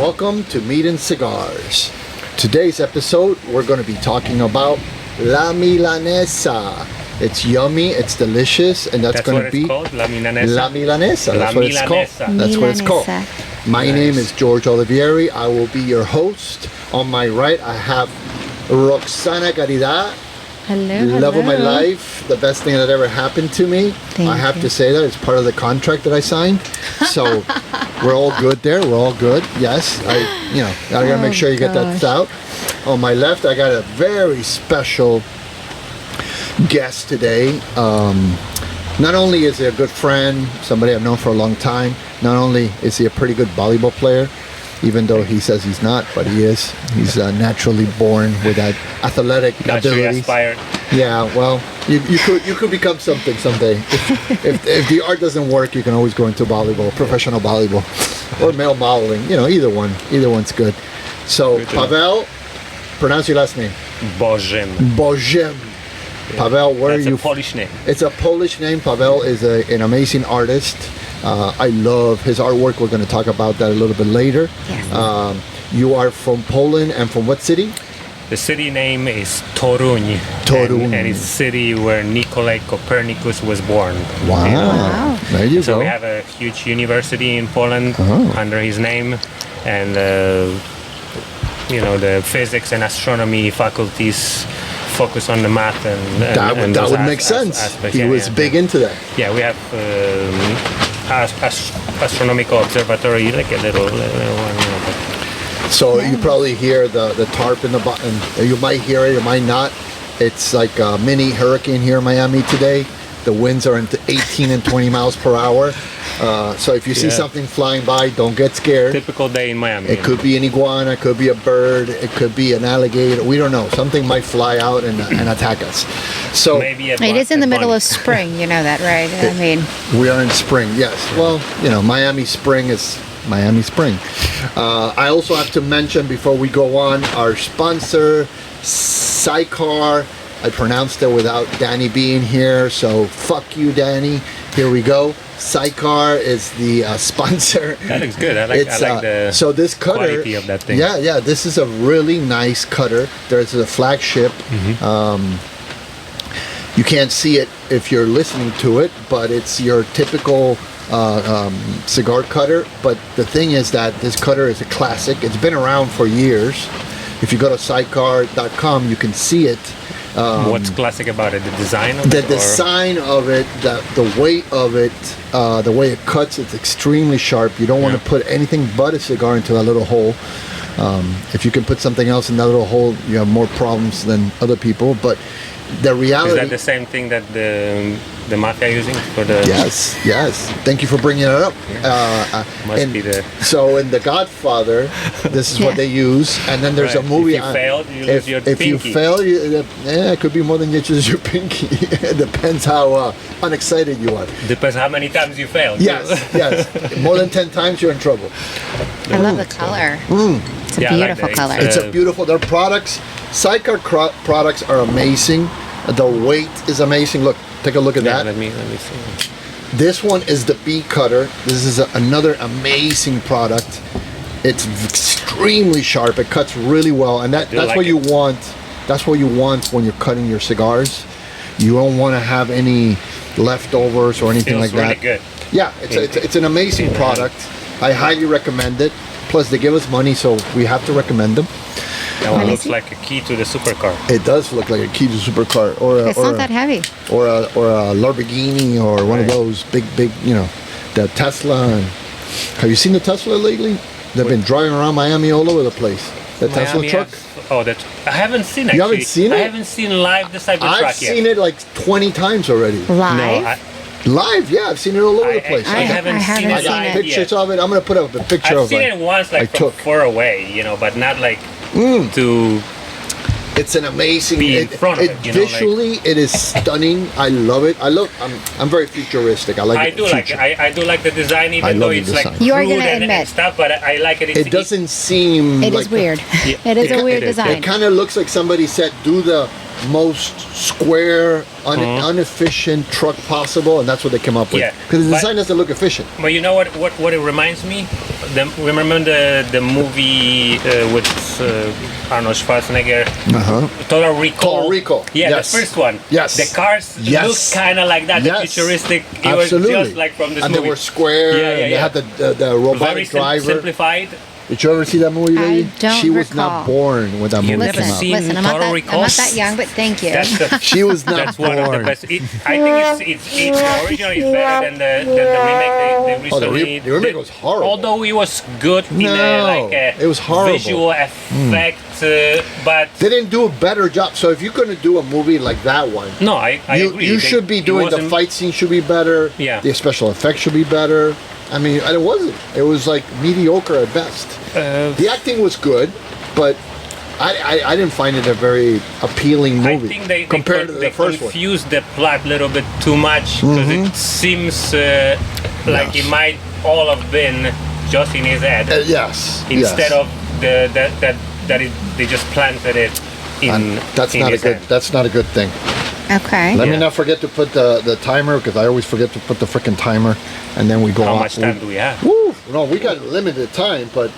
Welcome to Meat and Cigars. Today's episode, we're going to be talking about La Milanesa. It's yummy, it's delicious, and that's going to be called? La Milanesa. La Milanesa. La That's what Milanesa. it's called. That's what it's called. My name is George Olivieri. I will be your host. On my right, I have Roxana Caridad. Hello. Love of my life, the best thing that ever happened to me. I have to say that it's part of the contract that I signed. So we're all good there. We're all good. Yes, I gotta make sure you get that out. On my left, I got a very special guest today. Not only is he a good friend, somebody I've known for a long time. Not only is he a pretty good volleyball player, even though he says he's not, but he is. He's naturally born with that athletic ability. Aspired. Yeah, well, you could become something someday. If the art doesn't work, you can always go into volleyball, professional volleyball, or male modeling. Either one. Either one's good. So, Pawel, pronounce your last name. Borzym. Borzym. Pawel, where are you? It's a Polish name. It's a Polish name. Pawel is an amazing artist. I love his artwork. We're going to talk about that a little bit later. Yes. You are from Poland, and from what city? The city name is Toruń. Toruń. And it's the city where Nikolai Copernicus was born. Wow. There you So go. we have a huge university in Poland under his name, and the physics and astronomy faculties focus on the math and that would make sense. He was big into that. Yeah, we have astronomical observatory, like a little one. So you probably hear the tarp in the bottom. You might hear it, you might not. It's like a mini hurricane here in Miami today. The winds are into 18 and 20 miles per hour. So if you see something flying by, don't get scared. Typical day in Miami. It could be an iguana, it could be a bird, it could be an alligator. We don't know. Something might fly out and attack us. So maybe it is in the middle of spring. You know that, right? we are in spring. Yes. Well, Miami spring is Miami spring. I also have to mention before we go on our sponsor, Sicar. I pronounced it without Danny being here, so fuck you, Danny. Here we go. Sicar is the sponsor. That looks good. I like the so this cutter, quality of that thing. Yeah. This is a really nice cutter. There's a flagship. You can't see it if you're listening to it, but it's your typical cigar cutter. But the thing is that this cutter is a classic. It's been around for years. If you go to sidecar.com, you can see it. What's classic about it? The design of it? The design of it, the weight of it, the way it cuts, it's extremely sharp. You don't want to put anything but a cigar into that little hole. If you can put something else in that little hole, you have more problems than other people. But the reality... Is that the same thing that the mafia using for the... Yes. Thank you for bringing it up. Must be the... So in The Godfather, this is what they use. And then there's a movie... If you failed, you lose your pinky. If you fail, it could be more than just your pinky. It depends how unexcited you are. Depends how many times you failed. Yes. More than 10 times, you're in trouble. I love the color. It's a beautiful color. It's a beautiful... Their products... Sidecar products are amazing. The weight is amazing. Look, take a look at that. Let me see. This one is the B cutter. This is another amazing product. It's extremely sharp. It cuts really well, and that's what you want. That's what you want when you're cutting your cigars. You don't want to have any leftovers or anything like that. Really good. Yeah, it's an amazing product. I highly recommend it. Plus, they give us money, so we have to recommend them. That one looks like a key to the supercar. It does look like a key to supercar, It's not that heavy. Or a Lamborghini, or one of those big, the Tesla. Have you seen the Tesla lately? They've been driving around Miami all over the place. The Tesla truck. I haven't seen it. You haven't seen it? I haven't seen live the Cybertruck yet. I've seen it like 20 times already. Live? Live, yeah, I've seen it all over the place. I haven't seen it. I got pictures of it. I'm gonna put up a picture of it. I've seen it once, from far away, but not like to. It's an amazing. Be in front of it, visually, it is stunning. I love it. I'm very futuristic. I like it. I do like the design, even though it's like you are gonna crude admit stuff. But I like it. It doesn't seem. It is weird. It is a weird design. It kind of looks like somebody said, "Do the most square, inefficient truck possible," and that's what they came up with. Yeah, because the design doesn't look efficient. But you know what it reminds me? remember the movie with Arnold Schwarzenegger, Total Recall. Total Recall. Yeah, Yes. the first one. Yes. The cars Yes. looked kind of like that, the futuristic. It Absolutely. was just like from this and movie. they were square. Yeah, and they had the robotic Very driver. simplified. Did you ever see that movie, I lady? don't She was recall. not born when that You've movie never came out. seen Listen, I'm Total Recall? not that young, but thank you. That's the, She was not that's born. one of the best. I think it's the original is better than the remake they recently. The remake was horrible. Although it was good in No, it was horrible. visual effect, but They didn't do a better job. So if you're going to do a movie like that one, no, I agree. you should be doing the fight scene should be better. Yeah. The special effects should be better. I mean, and it wasn't. It was like mediocre at best. The acting was good, but I didn't find it a very appealing movie I think they compared to the first one. confused the plot a little bit too much because it seems like it might all have been just in his head Yes. instead yes. of they just planted it in. And that's in not a his good. head. That's not a good thing. Okay. Let me Yeah. not forget to put the timer because I always forget to put the freaking timer, and then we go How on. much time do we have? Woo! No, we got limited time, but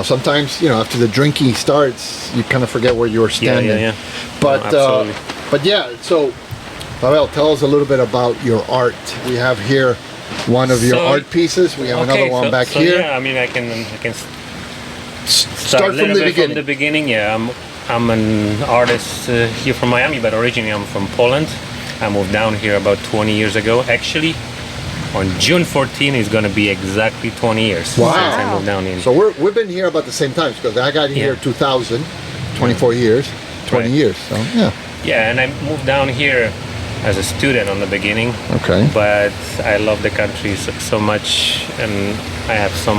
sometimes after the drinking starts, you kind of forget where you were standing. Yeah. But No, absolutely. but yeah. So, Pawel, tell us a little bit about your art. We have here one of your So- art pieces. We have another one back so here. Yeah, I mean, I can Start a from little the bit beginning. From the beginning, yeah. I'm an artist here from Miami, but originally I'm from Poland. I moved down here about 20 years ago. Actually, on June 14 is going to be exactly 20 years Wow. since I moved down in. So we've been here about the same time because I got here Yeah. 2000, 24 years, 20 Right. years. So yeah. Yeah, and I moved down here as a student on the beginning. Okay. But I love the country so much, and I have some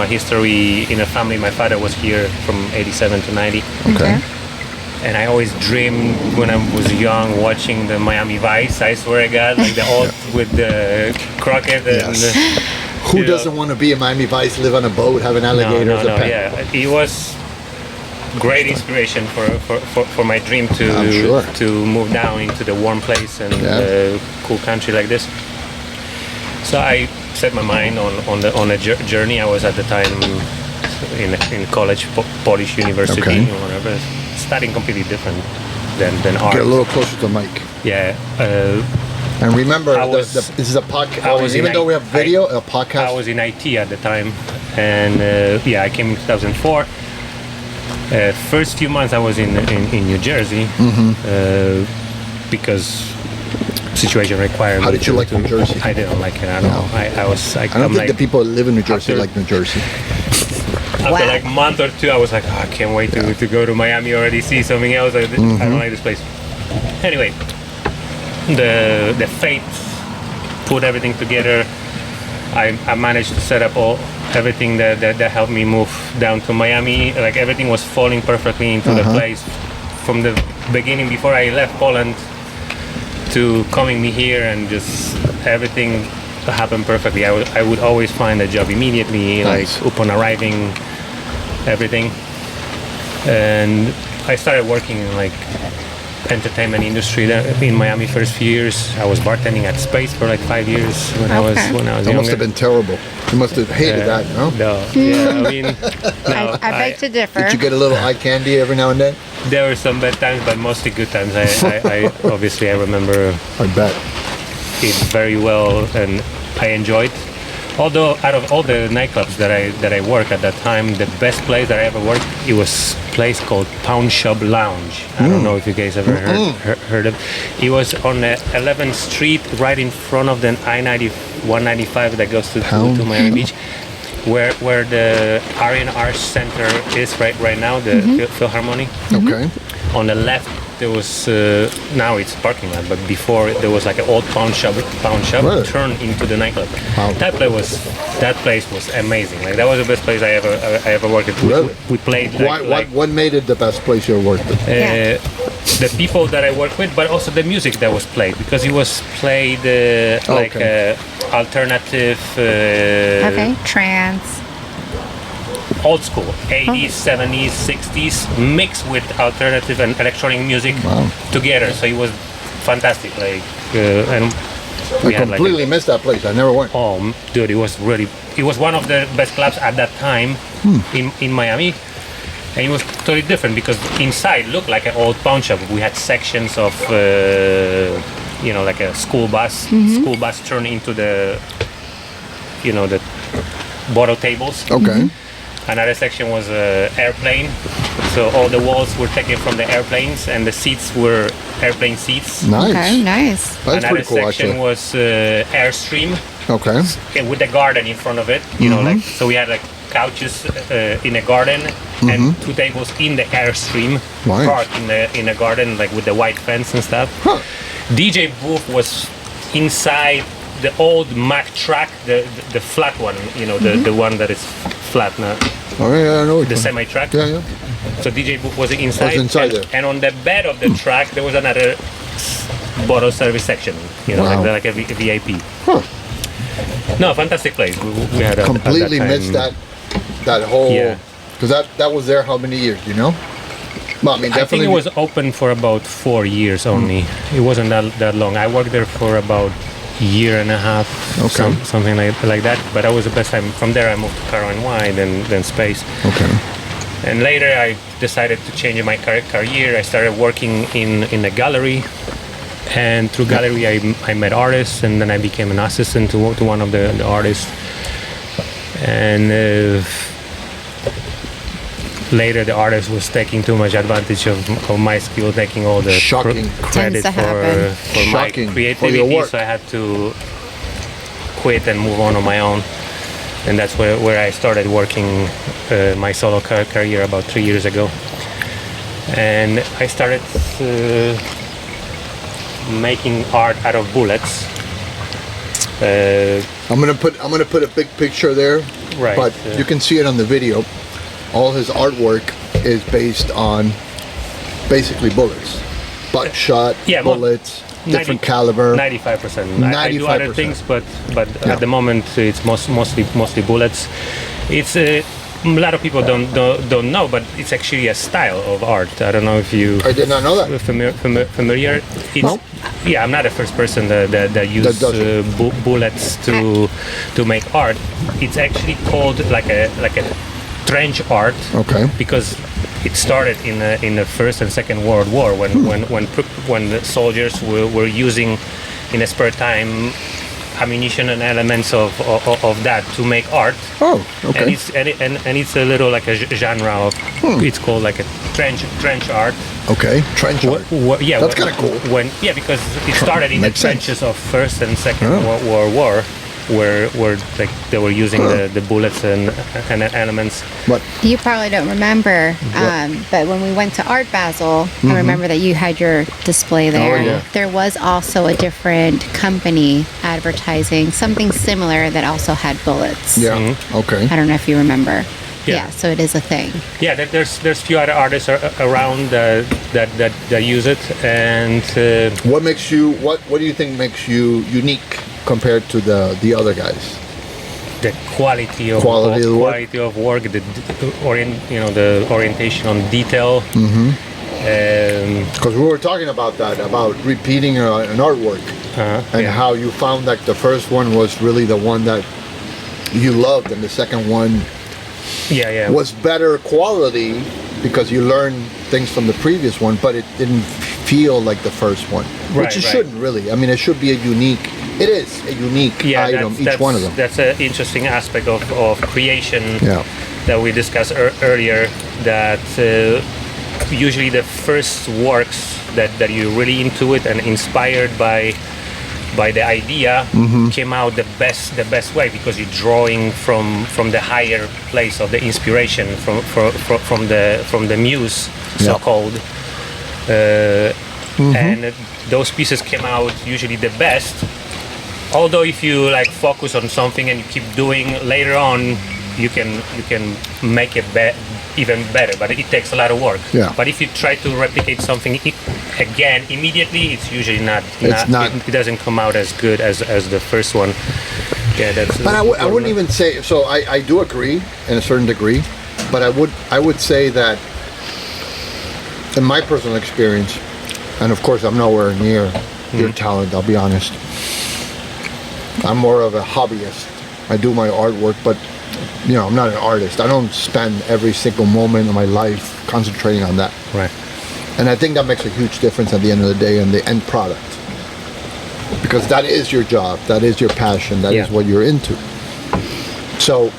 history in a family. My father was here from 87 to 90. Okay. And I always dreamed when I was young watching the Miami Vice, I swear to God, like the old with the Crockett and Yes. Who doesn't want to be in Miami Vice, live on a boat, have an alligator as a pet? yeah. It was great inspiration for my dream I'm sure. to move down into the warm place and Yeah. cool country like this. So I set my mind on a journey. I was at the time in college, Polish University, Okay. or whatever, studying completely different than art. Get a little closer to the mic. Yeah. And remember, I was- this is a podcast. I was Even in though we have video, a I podcast. was in IT at the time, and I came in 2004. First few months I was in New Jersey because situation required. How me did you to- like New Jersey? I didn't like it. I don't know. I was like, I don't I'm think like, the people that live in New Jersey after- like New Jersey. after Wow. like a month or two, I was like, oh, I can't wait to go to Miami already, see something else. I don't like this place. Anyway, the fate put everything together. I managed to set up everything that helped me move down to Miami. Like everything was falling perfectly into the place from the beginning before I left Poland to coming me here, and just everything happened perfectly. I would always find a job immediately, Nice. like upon arriving, everything. And I started working in like entertainment industry there in Miami first few years. I was bartending at Space for like 5 years when I was Okay. when I was That must younger. have been terrible. You must have hated that, no? No, yeah, I mean, no, I beg to differ. Did you get a little eye candy every now and then? there were some bad times, but mostly good times. I obviously I remember I bet. it very well, and I enjoyed. Although out of all the nightclubs that I worked at that time, the best place that I ever worked, it was a place called Pawn Shop Lounge. I don't know if you guys ever heard of. It was on 11th Street, right in front of the I-195 that goes to Miami Beach, where the R&R Center is right now, the Philharmonic. Okay. On the left there was now it's parking lot, but before there was like an old pawn shop Really? turned into the nightclub. Wow. That place was amazing. Like that was the best place I ever worked at. Really? We played What made it the best place you ever worked with? Yeah. the people that I worked with, but also the music that was played, because it was played like alternative. Okay, trance. Old school, 80s, 70s, 60s, mixed with alternative and electronic music Wow. together. So it was fantastic. Like, and I completely missed that place. I never went. Oh, dude, it was one of the best clubs at that time in Miami. And it was totally different because inside looked like an old pawn shop. We had sections of, like a school bus. School bus turned into the bottle tables. Okay. Another section was airplane. So all the walls were taken from the airplanes, and the seats were airplane seats. Nice. Okay, nice. That's Another pretty cool, section actually. was Airstream. Okay. With a garden in front of it, so we had like couches in a garden and 2 tables in the Airstream, Nice. parked in a garden, like with the white fence and stuff. Huh. DJ booth was inside the old Mack truck, the flat one, the one that is flat now, Oh yeah, I know. the semi truck. Yeah, yeah. So DJ booth was inside, inside and, there. and on the bed of the truck there was another bottle service section, Wow. like a VIP. Huh. No, fantastic place. We had Completely at that time, missed that whole. Yeah. Because that was there how many years? Do you know? Well, I mean, I think definitely. it was open for about 4 years only. It wasn't that long. I worked there for about year and a half, Okay. something like that. But that was the best time. From there, I moved to Caro and Wine, then Space. Okay. And later, I decided to change my career. I started working in a gallery, and through gallery, I met artists, and then I became an assistant to one of the artists. And later, the artist was taking too much advantage of my skill, taking all the Shocking. credit Tends to happen. for my Shocking. For creativity. your work. So I had to quit and move on my own. And that's where I started working my solo career about 3 years ago. And I started making art out of bullets. I'm gonna put a big picture there. Right, But yeah. you can see it on the video. All his artwork is based on basically bullets, buckshot, Yeah, bullets, different 90 caliber. 95%. I do other 95%. things, but Yeah. at the moment it's mostly bullets. It's a lot of people don't know, but it's actually a style of art. I don't know if you I did not know that. familiar. It's, No. Yeah, I'm not the first person that uses does it. bullets to make art. It's actually called like a trench art. Okay. Because it started in the First and Second World War when the soldiers were using in a spare time ammunition and elements of that to make art. Oh, okay. And it's a little like a genre of it's called like a trench art. Okay. Trench art. Yeah, That's kinda cool. Because it started in the Makes sense. trenches of First and Second Oh. World War. Where like they were using the bullets and elements. But You probably don't remember, but when we went to Art Basel, I remember that you had your display there. yeah. There was also a different company advertising something similar that also had bullets. yeah. Okay. I don't know if you remember. Yeah. So it is a thing. Yeah, there's few other artists around that use it, and What makes you? What do you think makes you unique compared to the other guys? the quality of Quality of the work. quality of work, the orientation on detail. Because we were talking about that, about repeating an artwork, and yeah. how you found that the first one was really the one that you loved, and the second one Yeah. was better quality because you learned things from the previous one, but it didn't feel like the first one, which it Right. shouldn't really. I mean, it should be a unique. It is a unique item, each one of them. That's an interesting aspect of creation Yeah. that we discussed earlier. That usually the first works that you're really into it and inspired by the idea came out the best way because you're drawing from the higher place of the inspiration from the muse, so called. And those pieces came out usually the best. Although if you like focus on something and you keep doing later on, you can make it even better. But it takes a lot of work. Yeah. But if you try to replicate something again immediately, it's usually not. It doesn't come out as good as the first one. Yeah, that's. But I wouldn't even say so. I do agree in a certain degree, but I would say that in my personal experience, and of course I'm nowhere near your talent. I'll be honest. I'm more of a hobbyist. I do my artwork, but I'm not an artist. I don't spend every single moment of my life concentrating on that. Right. And I think that makes a huge difference at the end of the day in the end product. Because that is your job, that is your passion, that is what you're into. So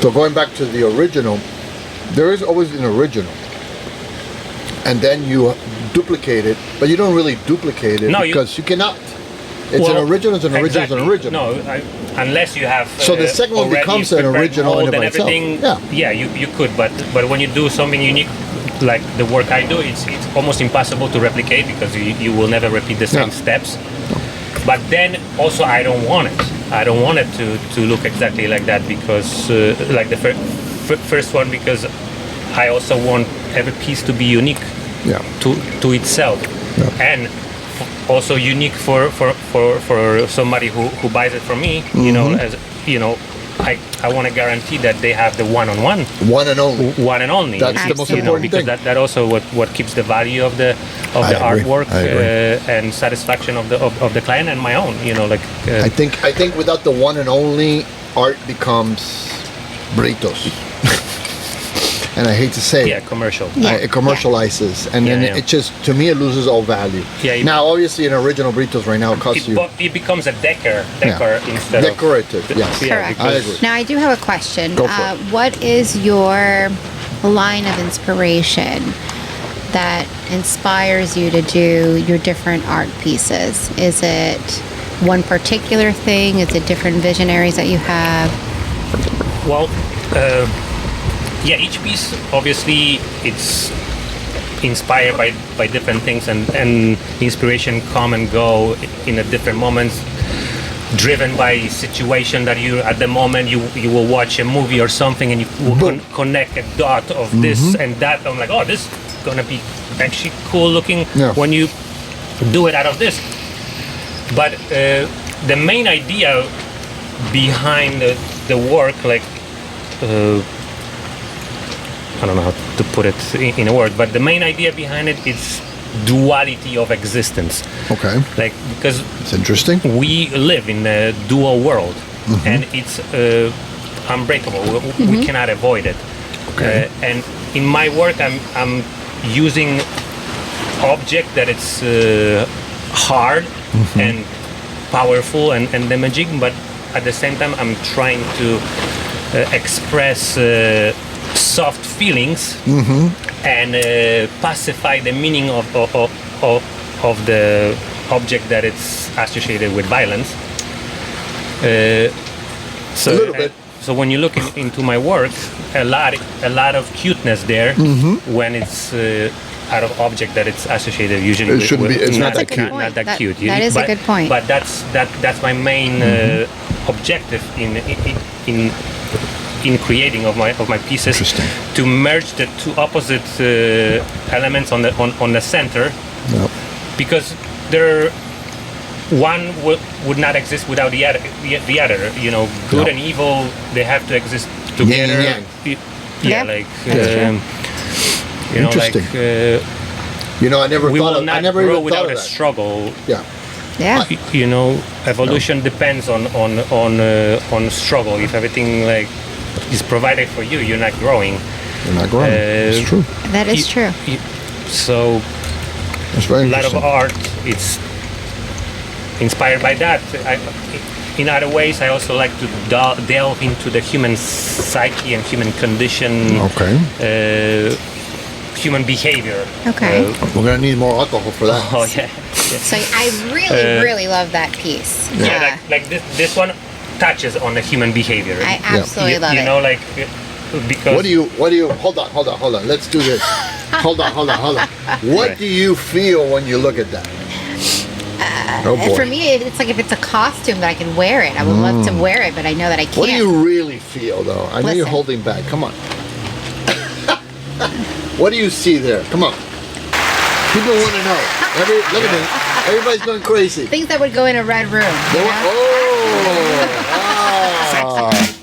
going back to the original, there is always an original. And then you duplicate it, but you don't really duplicate it because you cannot. It's an original, it's an original, it's an original. No, unless you have. So the second one becomes an original in itself. Yeah, you could, but when you do something unique, like the work I do, it's almost impossible to replicate because you will never repeat the same steps. But then also I don't want it. I don't want it to look exactly like that because like the first one, because I also want every piece to be unique to itself, and also unique for somebody who buys it from me. You know, as I want to guarantee that they have the one and only. That's the most important because thing. that also what keeps the value of the artwork and satisfaction of the client and my own. I think without the one and only, art becomes burritos. And I hate to say it. Commercial. It commercializes, and then it just, to me, it loses all value. Now, obviously, an original burritos right now costs you. It becomes a decor instead decorative. of Yes, correct. I agree. Now I do have a question. Go for it. What is your line of inspiration that inspires you to do your different art pieces? Is it one particular thing? Is it different visionaries that you have? Well. Each piece, obviously, it's inspired by different things, and inspiration come and go in a different moments, driven by situation that you, at the moment, you will watch a movie or something, and you will connect a dot of this and that. I'm like, oh, this is going to be actually cool looking when you do it out of this. But the main idea behind the work, like... I don't know how to put it in a word, but the main idea behind it is duality of existence. Okay. Like, because it's interesting. We live in a dual world, and it's unbreakable. We cannot avoid it. Okay. And in my work, I'm using object that it's hard and powerful and damaging, but at the same time, I'm trying to express soft feelings and pacify the meaning of the object that it's associated with violence. A little bit. So when you look into my work, a lot of cuteness there when it's out of object that it's associated usually it shouldn't be. It's not that cute. Not that cute. That is a good point. But that's my main objective in creating of my pieces, to merge the two opposite elements on the center, because one would not exist without the other. Good and evil, they have to exist together. Like interesting. I never we thought will of. not I never grow even without thought of a that. struggle. Yeah. Evolution depends on struggle. If everything is provided for you, you're not growing. You're not growing. It's true. That is true. So It's very a lot of interesting. art, it's inspired by that. In other ways, I also like to delve into the human psyche and human condition. Okay. Human behavior. Okay. We're gonna need more alcohol for that. Oh yeah. So I really love that piece. Like this one touches on the human behavior. I absolutely love it. Because What do you? Hold on. Let's do this. Hold on. What do you feel when you look at that? Oh boy. For me, it's like if it's a costume that I can wear it. I would love to wear it, but I know that I can't. What do you really feel, though? I know you're Listen. holding back. Come on. What do you see there? Come on. People want to know. Look at this. Everybody's going crazy. Things that would go in a red room. You know?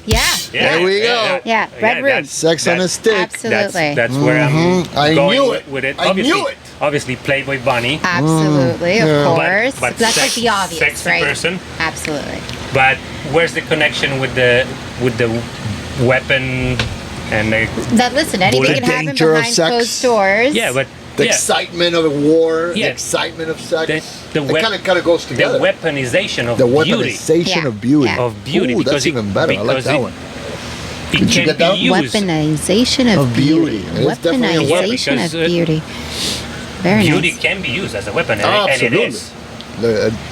Yeah. There we go. Yeah, red room. Sex on a stick. Absolutely. That's where I'm I going knew it. with it. I Obviously, knew it. obviously Playboy bunny, Absolutely, of yeah. course. But That's like the obvious, sexy right? person. Absolutely. but where's the connection with the weapon and the That listen, anything The can happen danger of behind sex. closed doors. yeah, but The yeah, excitement of a war, the Yeah. excitement of sex. The it kind of goes the together. weaponization of The beauty. weaponization Yeah, of beauty. yeah. Of beauty, Ooh, because that's it- even better. I like because that it- one. It Did you can get that? be used. Weaponization of Of beauty. beauty. It is definitely a weapon. Weaponization Because, of beauty. Very Beauty nice. can be used as a weapon, Oh, and it absolutely. is.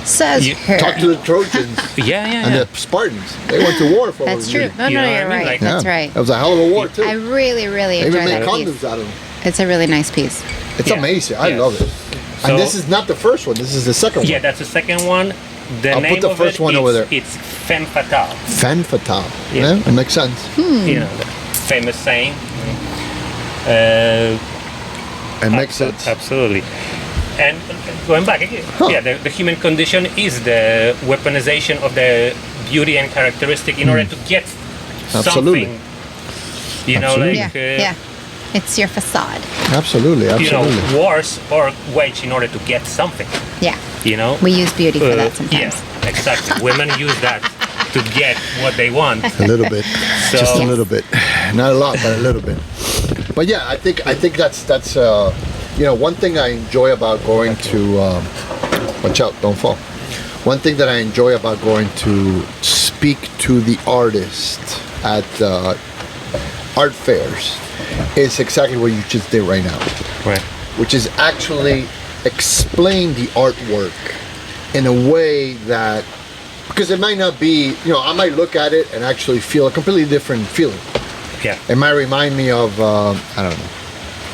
Says You- her. Talk to the Trojans Yeah, and yeah. the Spartans. They went to war for That's true. beauty. No, You no, know what you're I mean? right. Like- That's Yeah. right. That was a hell of a war too. I really, really They enjoy even made that piece. condoms out of them. It's a really nice piece. It's Yeah. amazing. I Yeah. love it. So- And this is not the first one. This is the second Yeah, one. that's the second one. The I'll name put the of first it, one over it's- there. It's femme fatale. Femme fatale. Yeah. Yeah, it makes sense. You know, the famous saying. Uh, It makes sense. Absolutely. And going back again, Huh. yeah, the human condition is the weaponization of the beauty and characteristic in order to get Absolutely. something. You know, Absolutely. like Yeah. It's your facade. Absolutely, you know, absolutely. wars are waged in order to get something. Yeah. You know, We use beauty for that sometimes. Yeah, exactly. Women use that to get what they want. A little bit, So- just a little bit, not a lot, but a little bit. But yeah, I think that's you know, one thing I enjoy about going to watch out, don't fall. One thing that I enjoy about going to speak to the artist at art fairs is exactly what you just did right now, Right. which is actually explain the artwork in a way that, because it might not be, you know, I might look at it and actually feel a completely different feeling. Yeah. It might remind me of, I don't know.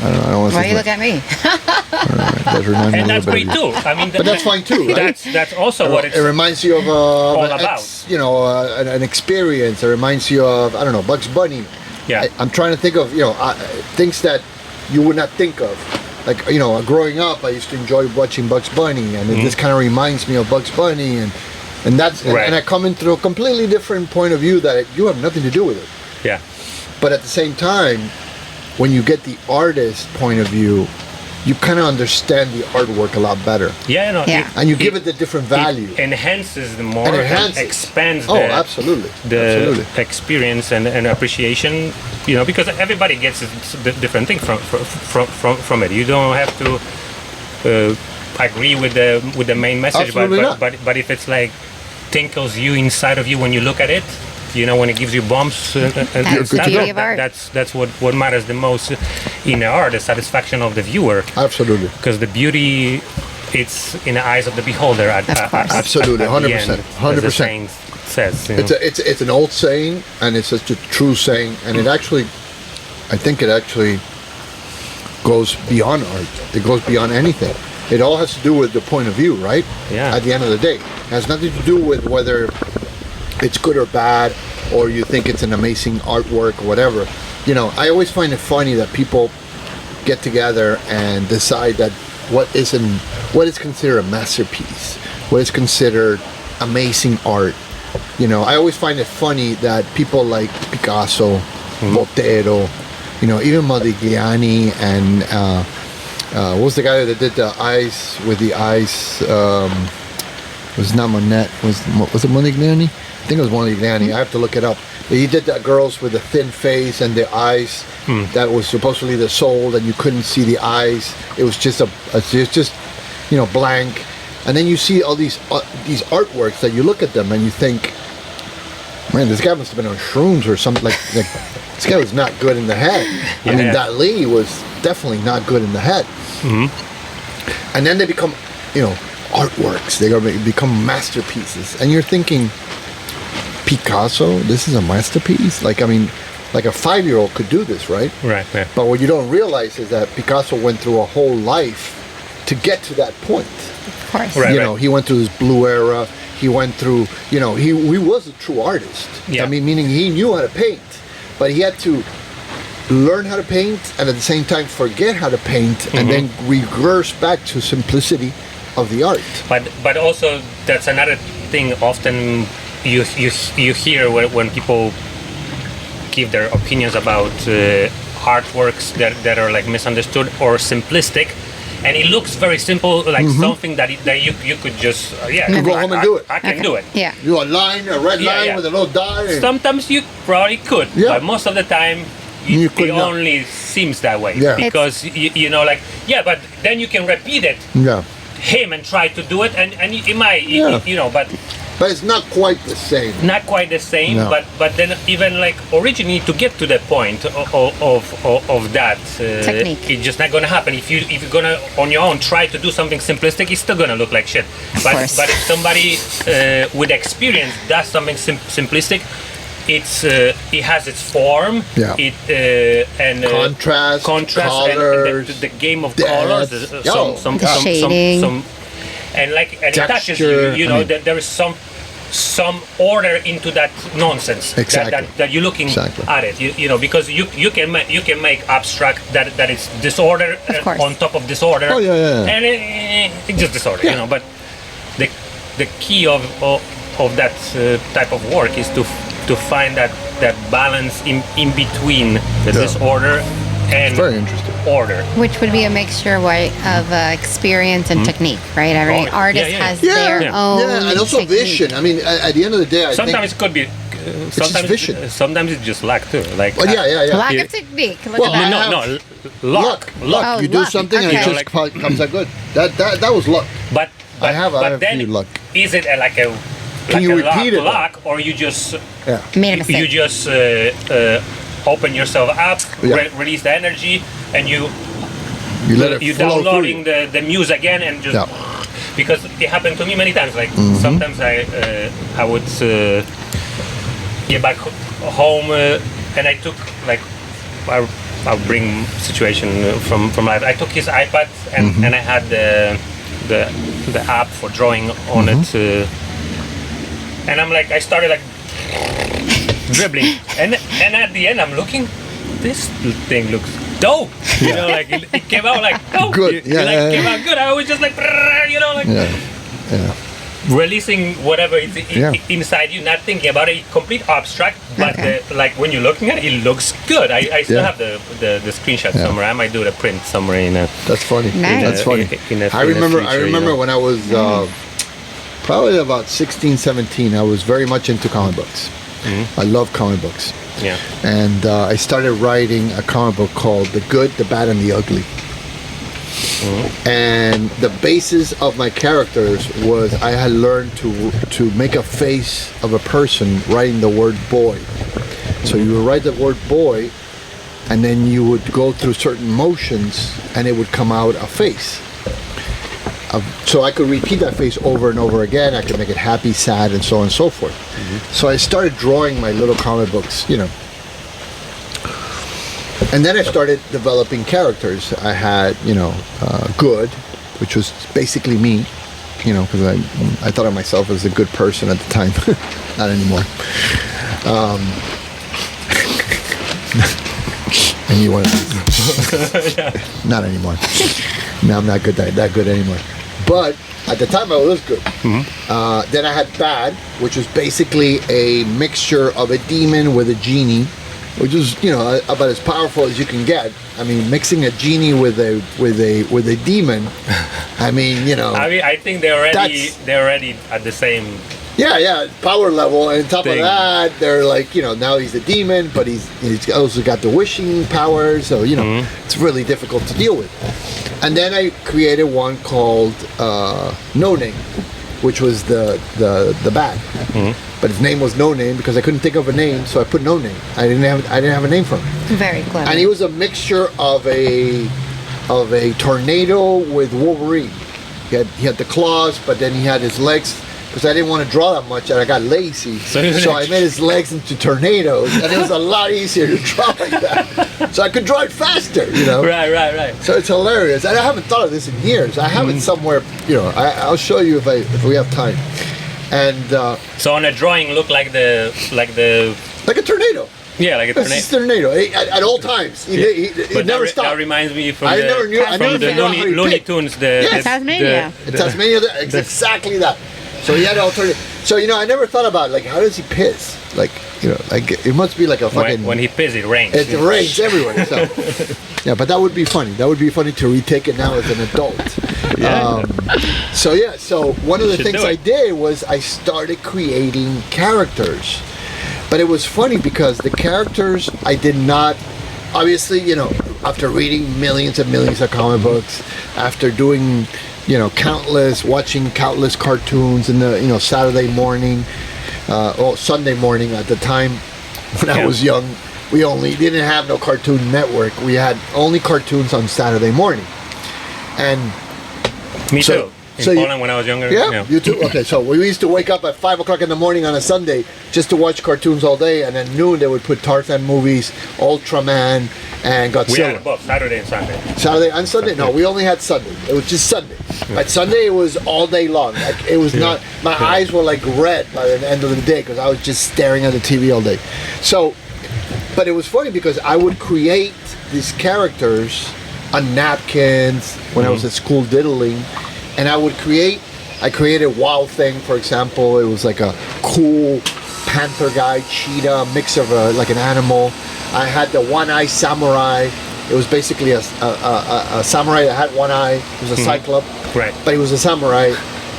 I don't want to Why say you look at me? it does remind me And a that's little bit great of you. too. I mean, But that's fine too, right? That's also what it's. It reminds you of all an about. you know, an experience. It reminds you of, I don't know, Bugs Bunny. Yeah. I'm trying to think of, you know, things that you would not think of. Like, you know, growing up, I used to enjoy watching Bugs Bunny, and this kind of reminds me of Bugs Bunny, and that's, Right. and I come in through a completely different point of view that you have nothing to do with it. Yeah. But at the same time, when you get the artist point of view, you kind of understand the artwork a lot better, Yeah. No. Yeah. and you give it the different value. It enhances the more. And enhances. Expands Oh, the. absolutely, The absolutely. experience and appreciation, you know, because everybody gets a different thing from it. You don't have to agree with the main message, Absolutely not. but if it's like tinkles you inside of you when you look at it, you know, when it gives you bumps, That's the beauty of art. That's what matters the most in the art, the satisfaction of the viewer, Absolutely. because the beauty, it's in the eyes of the beholder. Of course. Absolutely, at the 100%, end, as the 100%. saying says, you know. It's an old saying, and it's such a true saying, and it actually, I think it actually goes beyond art. It goes beyond anything. It all has to do with the point of view, right? Yeah. At the end of the day, it has nothing to do with whether it's good or bad, or you think it's an amazing artwork or whatever. You know, I always find it funny that people get together and decide that what is considered a masterpiece, what is considered amazing art. You know, I always find it funny that people like Picasso, Botero, you know, even Modigliani, and what was the guy that did the eyes with the eyes? It was not Monet. Was it Modigliani? I think it was Modigliani. I have to look it up. He did the girls with the thin face and the eyes that was supposedly the soul, and you couldn't see the eyes. It was just you know, blank. And then you see all these artworks that you look at them and you think, man, this guy must have been on shrooms or something. Like this guy was not good in the head. I mean, Yeah. Dali was definitely not good in the head. And then they become, you know, artworks. They become masterpieces, and you're thinking, Picasso, this is a masterpiece. Like, I mean, like a 5-year-old could do this, right? Right. Yeah. But what you don't realize is that Picasso went through a whole life to get to that point. Of course. Right. You know, he went through his blue era. He went through, you know, he was a true artist. Yeah. I mean, meaning he knew how to paint, but he had to learn how to paint and at the same time forget how to paint and then regress back to simplicity of the art. But also that's another thing. Often you hear when people give their opinions about artworks that are like misunderstood or simplistic, and it looks very simple, like something that you could just You go home and do it. I can do it. Yeah. Do a line, a red Yeah, line yeah. with a little dot. And Sometimes you probably could, Yeah. but most of the time You it could not. only seems that way. Yeah. Because you know, like but then you can repeat it yeah. him and try to do it, and it might Yeah. you know, but But it's not quite the same. not quite the same. No. But then even like originally to get to the point of that Technique. it's just not gonna happen if you're gonna on your own try to do something simplistic. It's still gonna look like shit. course. But if somebody with experience does something simplistic, it has its form. Yeah. It and Contrast, and the game of depth. colors. Oh, shading. And it touches Texture, you know, I mean- that there is some order into that nonsense Exactly. that you're looking Exactly. at it, you know, because you can make abstract that it's disorder Of course. on top of disorder. Oh, yeah. And it's just disorder, Yeah. you know. But the key of that type of work is to find that balance in between the Yeah. disorder and Very interesting. order. Which would be a mixture of experience and technique, right? Every Oh, yeah, artist yeah. has Yeah. their Yeah. own Yeah, and also technique. vision. I mean, at the end of the day, I Sometimes think. it could be. Sometimes vision. Sometimes it's just luck too. Like Well, yeah. Lack Yeah. of technique. Look Well, at that. no, luck. Luck. Oh, You do luck. something and it Okay. just comes out good. That was luck. But I have a then few luck. is it like a Can you a repeat it, luck, or you just Yeah. Made a mistake. you just open yourself up, Yeah. release the energy, and you let it you flow downloading through. the muse again, and just Yeah. because it happened to me many times. Like sometimes I would get back home and I took like I'll bring situation from life. I took his iPad and I had the app for drawing on it, and I'm like I started like dribbling, and at the end I'm looking, this thing looks dope. You know, like it came out like dope. Good. It, Yeah, like, yeah, came yeah. out good. I was just like, you know, like Yeah. releasing whatever is Yeah. inside you, not thinking about it. Complete abstract, but Okay. like when you're looking at it, it looks good. I still Yeah. have the screenshot Yeah. somewhere. I might do the print somewhere in a. That's funny. Nice. That's funny. In a I remember future, you know. when I was probably about 16, 17, I was very much into comic books. I love comic books. Yeah. And I started writing a comic book called The Good, the Bad, and the Ugly. And the basis of my characters was I had learned to make a face of a person writing the word boy. So you would write the word boy, and then you would go through certain motions, and it would come out a face. So I could repeat that face over and over again. I could make it happy, sad, and so on and so forth. So I started drawing my little comic books, you know. And then I started developing characters. I had, Good, which was basically me, because I thought of myself as a good person at the time. Not anymore. And you want Not anymore. No, I'm not that good anymore. But at the time, I was good. Then I had Bad, which was basically a mixture of a demon with a genie, which is about as powerful as you can get. I mean, mixing a genie with a demon. I mean, I think they're already at the same. Yeah, power level, and on top Thing. of that, they're like, now he's a demon, but he's also got the wishing power, so it's really difficult to deal with. And then I created one called No Name, which was the bad, but his name was No Name because I couldn't think of a name, so I put No Name. I didn't have a name for him. Very clever. And he was a mixture of a tornado with Wolverine. He had the claws, but then he had his legs. Because I didn't want to draw that much, and I got lazy, so I made his legs into tornadoes, and it was a lot easier to draw like that. So I could draw it faster, Right. So it's hilarious, and I haven't thought of this in years. I have it somewhere, I'll show you if we have time. And So on a drawing, look like a tornado. Yeah, like a It's tornado. a tornado at all times. He But never that stopped. reminds me from I the never knew- I never from the figured out how he Looney picked. Tunes. Yes. Tasmania. In Tasmania, it's exactly that. So he had alternative. So I never thought about like how does he piss? Like like it must be like a fucking. When he pisses, it rains. It rains everywhere. So yeah, but that would be funny. That would be funny to retake it now as an adult. Yeah. So one of the Should things do I it. did was I started creating characters, but it was funny because the characters I did not. Obviously, after reading millions and millions of comic books, after doing, watching countless cartoons in the, Saturday morning, or Sunday morning at the time when I was young, we didn't have no Cartoon Network. We had only cartoons on Saturday morning. And Me so- too. In so you- Poland when I was younger. yeah, you too. Okay, so we used to wake up at 5 o'clock in the morning on a Sunday just to watch cartoons all day, and at noon they would put Tarzan movies, Ultraman, and We Godzilla. had both Saturday and Sunday. Saturday and Sunday? No, we only had Sunday. It was just Sunday. But Sunday it was all day long. Like it was not. My eyes were like red by the end of the day because I was just staring at the TV all day. So, but it was funny because I would create these characters on napkins when I was at school diddling, and I created Wild Thing, for example. It was like a cool panther guy, cheetah, mix of like an animal. I had the one-eye samurai. It was basically a samurai that had one eye. He was a cyclops, Right. but he was a samurai.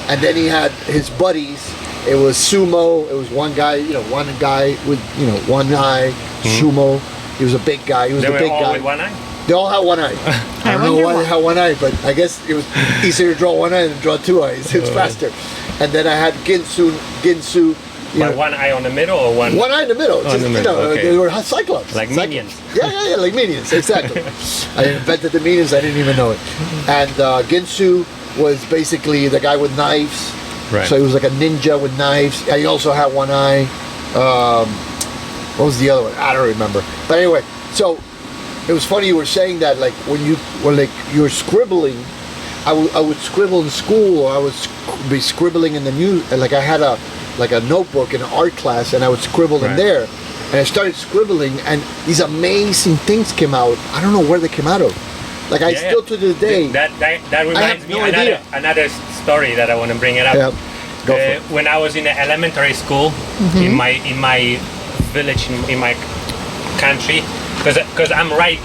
And then he had his buddies. It was sumo. It was one guy with one eye. Sumo. He was a big guy. He was They a were big all guy. with one eye? They all had one eye. I don't know why they had one eye, but I guess it was easier to draw one eye than draw two eyes. It's faster. And then I had Ginsu. But one eye on the middle or one? One eye in the middle. Oh, in the middle, okay. They were cyclops. Like minions. Yeah, like minions, exactly. I invented the minions, I didn't even know it. And Ginsu was basically the guy with knives. Right. So he was like a ninja with knives. And he also had one eye. What was the other one? I don't remember. But anyway, so it was funny you were saying that, like when you were scribbling, I would scribble in school, or I would be scribbling in the news. Like I had a notebook in an art class, and I would scribble in Right. there. And I started scribbling, and these amazing things came out. I don't know where they came out of. Like I still to this day. That reminds me no idea. another story that I want to bring it up. Yeah, go for it. When I was in elementary school in my village in my country, because I'm right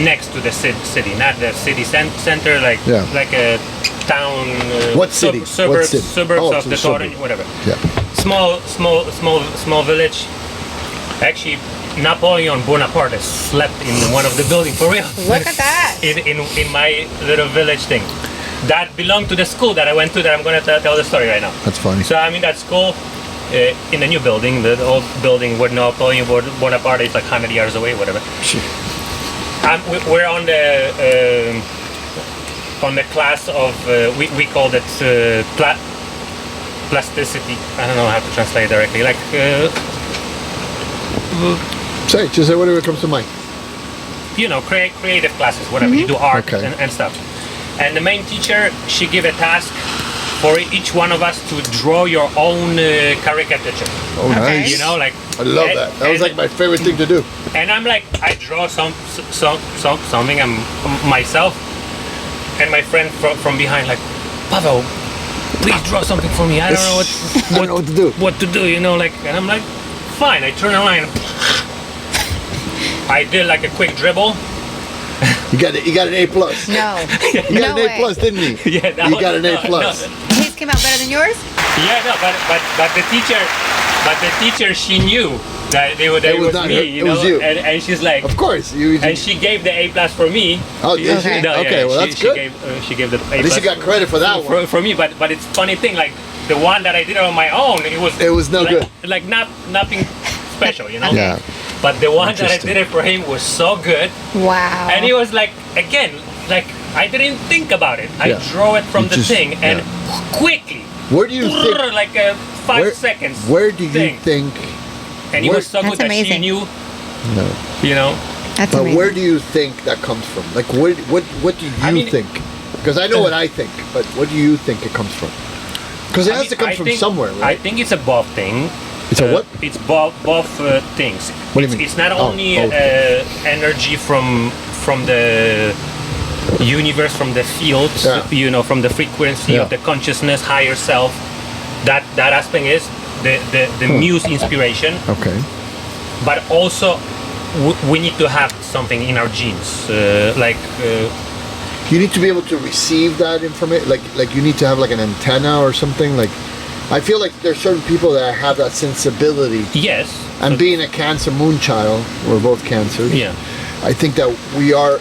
next to the city, not the city center, like a town. What city? Suburbs, What city? suburbs Oh, of so the suburb. Torrent, whatever. Yeah. Small village. Actually, Napoleon Bonaparte slept in one of the buildings, for real. Look at that. in my little village thing. That belonged to the school that I went to, that I'm going to tell the story right now. That's funny. So I'm in that school, in the new building, the old building where Napoleon Bonaparte is like 100 years away, whatever. We're on the class of, we called it plasticity. I don't know how to translate directly. Like, Just say whatever comes to mind. creative classes, whatever. You do art Okay. and stuff. And the main teacher, she gave a task for each one of us to draw your own caricature. Oh, Okay. nice. Like I love that. That was like my favorite thing to do. And I'm like, I draw something myself, and my friend from behind like, Paweł, please draw something for me. I don't know I don't know what to do. what to do, and I'm like, fine. I turn around. I did like a quick dribble. You got an A plus. No. You got No an way. A plus, didn't you? Yeah, that You was- got an A no, plus. no. His came out better than yours? Yeah, no, but the teacher, she knew that it was not me, her, it was you. And she's like, Of course. You and she gave the A plus for me. Oh, did she? Okay. No, Okay, well, that's good. She gave the A At least plus you got credit for that one. for me, but it's funny thing, like the one that I did on my own, it was no like, good. like nothing special, Yeah. But the one that I Interesting. did it for him was so good, Wow. and he was like, again, like I didn't think about it. I Yeah. draw it from You the just- thing, and quickly, Where do you think? like a 5 seconds. Where do you thing. think? And he was so That's good that she amazing. knew, No. That's But amazing. where do you think that comes from? Like, what do you I mean, think? Because I know what I think, but what do you think it comes from? Because it has to come I from think- somewhere, I right? think it's a both thing. It's a what? It's both things. What do you mean? It's not Oh, only both. energy from the universe, from the field, Yeah. from the frequency Yeah. of the consciousness, higher self. that aspect is the muse inspiration, Okay. but also we need to have something in our genes, You need to be able to receive that information. Like you need to have like an antenna or something. Like, I feel like there's certain people that have that sensibility. yes. And being a Cancer moon child, we're both Cancers. Yeah. I think that we are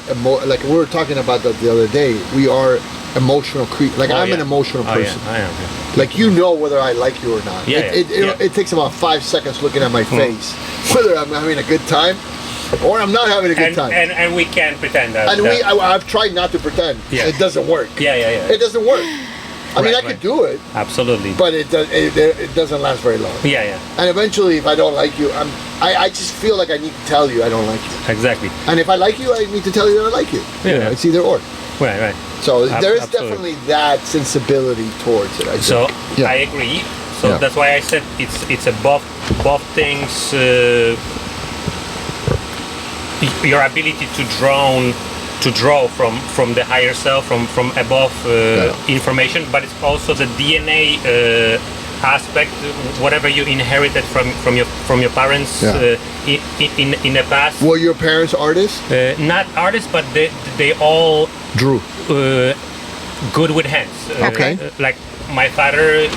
like we were talking about that the other day. We are emotional creatures. Like I'm an emotional person. I am. Yeah. Like you know whether I like you or not. Yeah, It takes about 5 seconds looking at my face whether I'm having a good time or I'm not having a good time. And we can't pretend that. And I've tried not to pretend. Yeah. It doesn't work. Yeah. It doesn't work. I mean, I Right. could do it, Absolutely. but it doesn't last very long. Yeah. And eventually, if I don't like you, I just feel like I need to tell you I don't like you. Exactly. And if I like you, I need to tell you that I like you. Yeah. You know, it's either or. Right. So there is Absolutely. definitely that sensibility towards it. I think. So Yeah. I agree. So Yeah. that's why I said it's above things. Your ability to draw from the higher self, from above information, but it's also the DNA aspect, whatever you inherited from your parents in the past. Were your parents artists? Not artists, but they all Drew. good with hands. Okay. Like my father,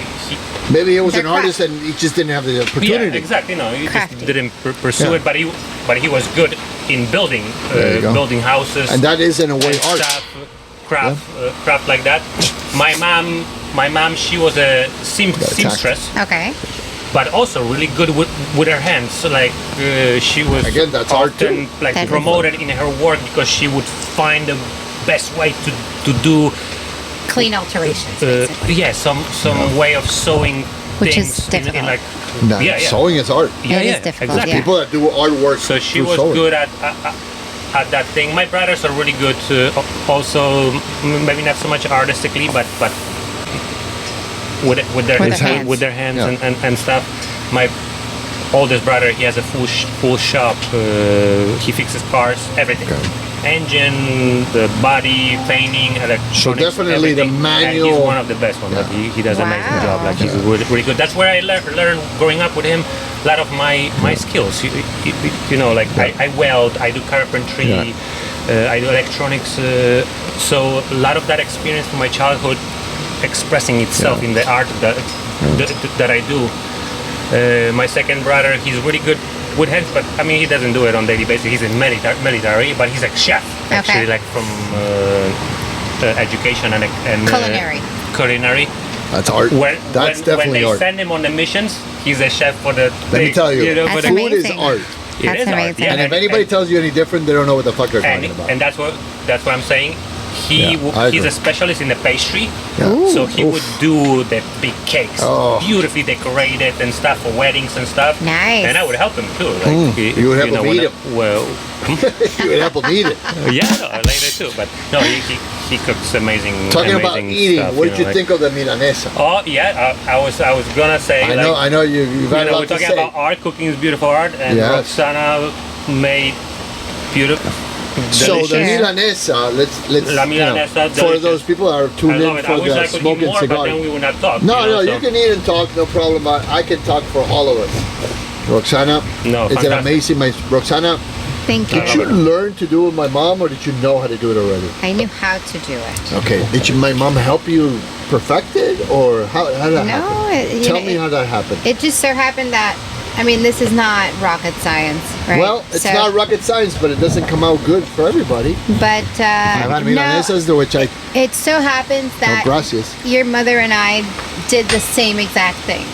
Maybe he was They're an artist and he just didn't have the opportunity. yeah, exactly. No, he Crafty. just didn't pursue Yeah. it, but he was good in building, There you go. building houses. And that is in a way and art. stuff, craft like that. My mom, she was a seamstress, Okay. but also really good with her hands. So like she was Again, that's art often too. like That is promoted in her work because she would find the best way to do Clean alterations, basically. some way of sewing Which things is difficult. in like No, sewing is art. yeah, It is yeah, difficult, exactly. yeah. People that do artwork. So she through was sewing. good at that thing. My brothers are really good also, maybe not so much artistically, but with their hands. with their hands Yeah. and stuff. My oldest brother, he has a full shop. He fixes cars, everything. Okay. Engine, the body, painting, electronics. So definitely the everything. manual- And he's one of the best ones. Like he does an amazing Wow. job. Like he's really good. That's where I learned growing up with him a lot of my skills. You know, like I weld, I do carpentry, I do electronics. So a lot of that experience from my childhood expressing itself in the art that I do. My second brother, he's really good with hands, but I mean he doesn't do it on daily basis. He's in military, but he's a chef actually, Okay. like from education and Culinary. Culinary. That's art. That's When definitely they art. send him on the missions, he's a chef for the. Let me tell you, know, That's for the, amazing. food is art. it That's is art, amazing. yeah, And if anybody tells you any different, they don't know what the fuck they're talking about. and that's what I'm saying. Yeah, I He's agree. a specialist in the pastry, Yeah. Ooh. so he would do the big cakes, Oh. beautifully decorated and stuff for weddings and stuff. Nice. And I would help him too. Like, You would help him eat when 'em. Well, You would help them eat it. yeah, no, later too. But no, he cooks amazing. Talking about amazing eating, stuff, what did you like- think of the Milanesa? Oh yeah, I was gonna say. I know you've had a we're lot to talking say. about art. Cooking is beautiful art, and Yes. Roxana made beautiful. So the delicious. Milanesa, let's La Milanesa, for delicious. those people that are I tuned love in it. I for wish I the could smoke eat and more, but cigar. then we would not talk. No, so. you can eat and talk, no problem. I can talk for all of us. Roxana, No, it's an fantastic. amazing. Roxana, Thank you. did you learn to do it with my mom, or did you know how to do it already? I knew how to do it. Okay. Did my mom help you perfect it, or how did that No, happen? Tell me how that happened. It just so happened that, I mean, this is not rocket science, right? Well, it's So- not rocket science, but it doesn't come out good for everybody. But I've had no, Milanesas, which I it so happens no that gracias. your mother and I did the same exact things.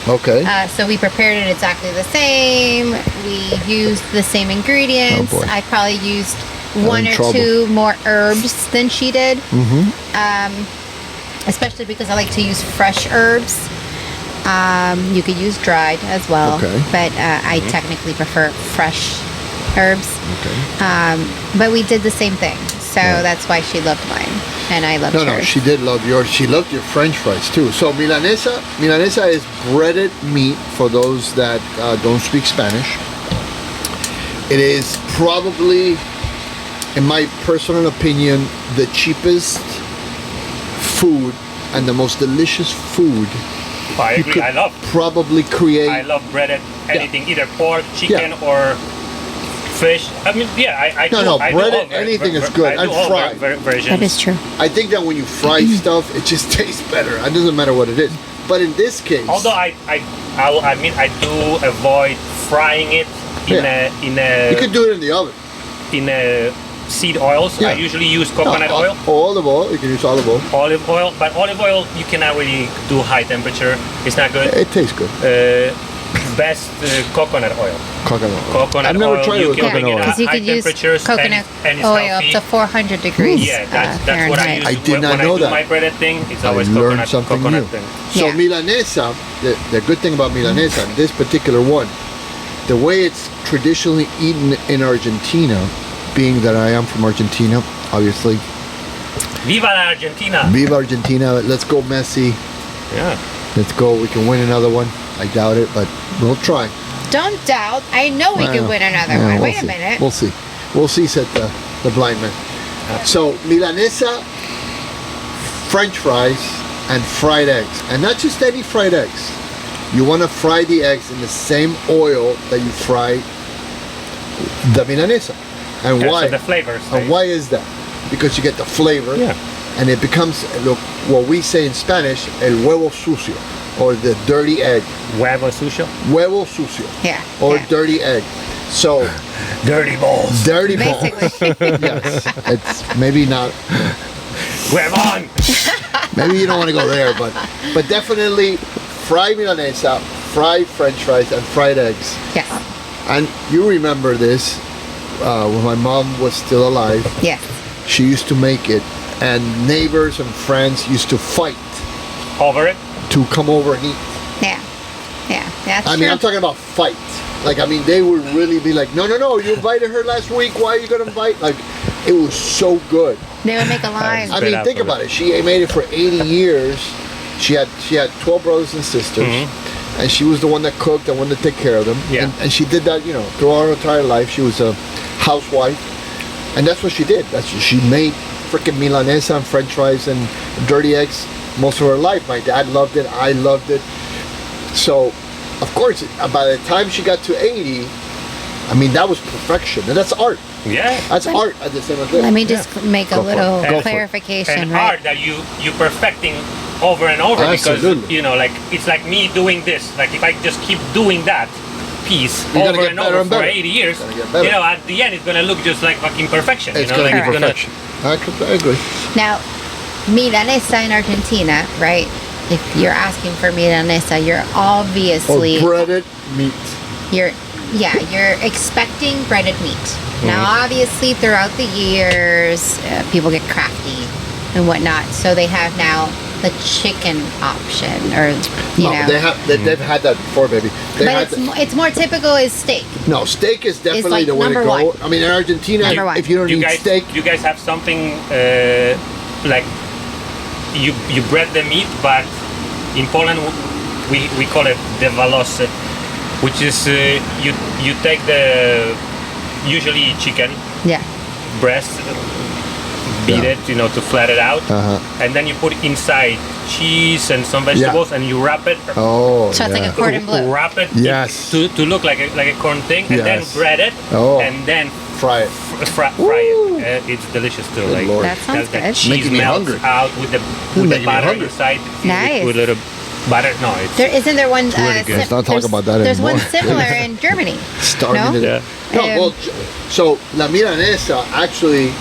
Okay. So we prepared it exactly the same. We used the same ingredients. Oh, boy. I probably used one in or trouble. two more herbs than she did. Mm-hmm. Especially because I like to use fresh herbs. You could use dried as well, Okay. but I technically prefer fresh herbs. Okay. But we did the same thing, so that's why she loved mine, and I loved No, hers. she did love yours. She loved your French fries too. So Milanesa is breaded meat for those that don't speak Spanish. It is probably, in my personal opinion, the cheapest food and the most delicious food I you agree. could I love probably create. I love breaded anything, either pork, chicken, or fish. I mean, yeah, I do. No, I do breaded all anything is good. I And do all fried. versions. That is true. I think that when you fry stuff, it just tastes better. It doesn't matter what it is. But in this case, Although I will admit I do avoid frying it you could do it in the oven. in seed oils. Yeah. I usually use coconut oil, Olive oil. You can use olive oil. olive oil, but olive oil you cannot really do high temperature. It's not good. It tastes good. Best coconut oil. Coconut oil. Coconut I've never oil, tried it you with can coconut bring oil. it Because you high could use temperatures coconut and it's oil healthy. up to 400 degrees Yeah, that's what I use. Fahrenheit. I did not when know I do that. my breaded thing, it's I always learned coconut, something coconut new. thing. So Yeah. Milanesa, the good thing about Milanesa, this particular one, the way it's traditionally eaten in Argentina, being that I am from Argentina, obviously. Viva la Argentina! Viva Argentina! Let's go Messi. Yeah. Let's go. We can win another one. I doubt it, but we'll try. Don't doubt. I know we can win another Yeah, one. we'll Wait a see. minute. We'll see. We'll see, said the blind man. So Milanesa, French fries, and fried eggs. And not just any fried eggs. You want to fry the eggs in the same oil that you fry the Milanesa. And Yeah, why? so the flavors. And why is that? Because you get the flavor. Yeah. And it becomes, look, what we say in Spanish, el huevo sucio, or the dirty egg. Huevo sucio. Huevo sucio. Yeah. Or yeah. dirty egg. So, Dirty balls. dirty balls. Basically. Yes. It's maybe not, Huevon! maybe you don't want to go there, but definitely fried Milanesa, fried French fries, and fried eggs. Yes. And you remember this when my mom was still alive. Yes. She used to make it, and neighbors and friends used to fight Over it. to come over and eat. Yeah. Yeah. That's I true. mean, I'm talking about fight. Like, I mean, they would really be like, no, you invited her last week. Why are you going to invite? Like, it was so good. They would make a line. I Straight mean, up think of about it. She made it for 80 years. She had 12 brothers and sisters. And she was the one that cooked, the one that took care of them. Yeah. And she did that, throughout her entire life. She was a housewife. And that's what she did. She made freaking Milanesa and French fries and dirty eggs most of her life. My dad loved it. I loved it. So, of course, by the time she got to 80, I mean, that was perfection. And that's art. Yeah. That's art at the same time. Let me just make a Go for it. little Go for it. clarification, And right? art that you perfecting over and over Absolutely. because like it's like me doing this. Like if I just keep doing that piece You're gonna over get and better over and for better. 80 years, Gonna get better. at the end it's gonna look just like fucking perfection. It's you know, going to like be it's perfection. I agree. Now, Milanesa in Argentina, right? If you're asking for Milanesa, you're obviously breaded meat. you're expecting breaded meat. Mm-hmm. Now, obviously, throughout the years, people get crafty and whatnot, so they have now the chicken option, or you know. They've had that before, baby. They had But it's more typical is steak. no, steak is definitely like the way to number go. one. I mean, in Argentina, Number one. if you don't you eat guys, steak, you guys have something like you bread the meat, but in Poland we call it the walosy, which is you take the usually chicken Yeah. breast, beat Yeah. it, to flat it out, and then you put inside cheese and some vegetables, and you wrap it. oh, So it's like yeah. a cordon bleu. Wrap it Yes. to look like a corn thing, and then Yes. bread it, Oh. and then Fry it. fry it. It's delicious too. Good Like Lord. That sounds the good. cheese Making me melts hungry. out with the making me butter hungry. inside. Nice. With a little butter. No, it's Isn't there one? really good. Let's not talk there's- about that There's one anymore. similar in Germany. Starving No? to death. No, Um, well, so La Milanesa actually,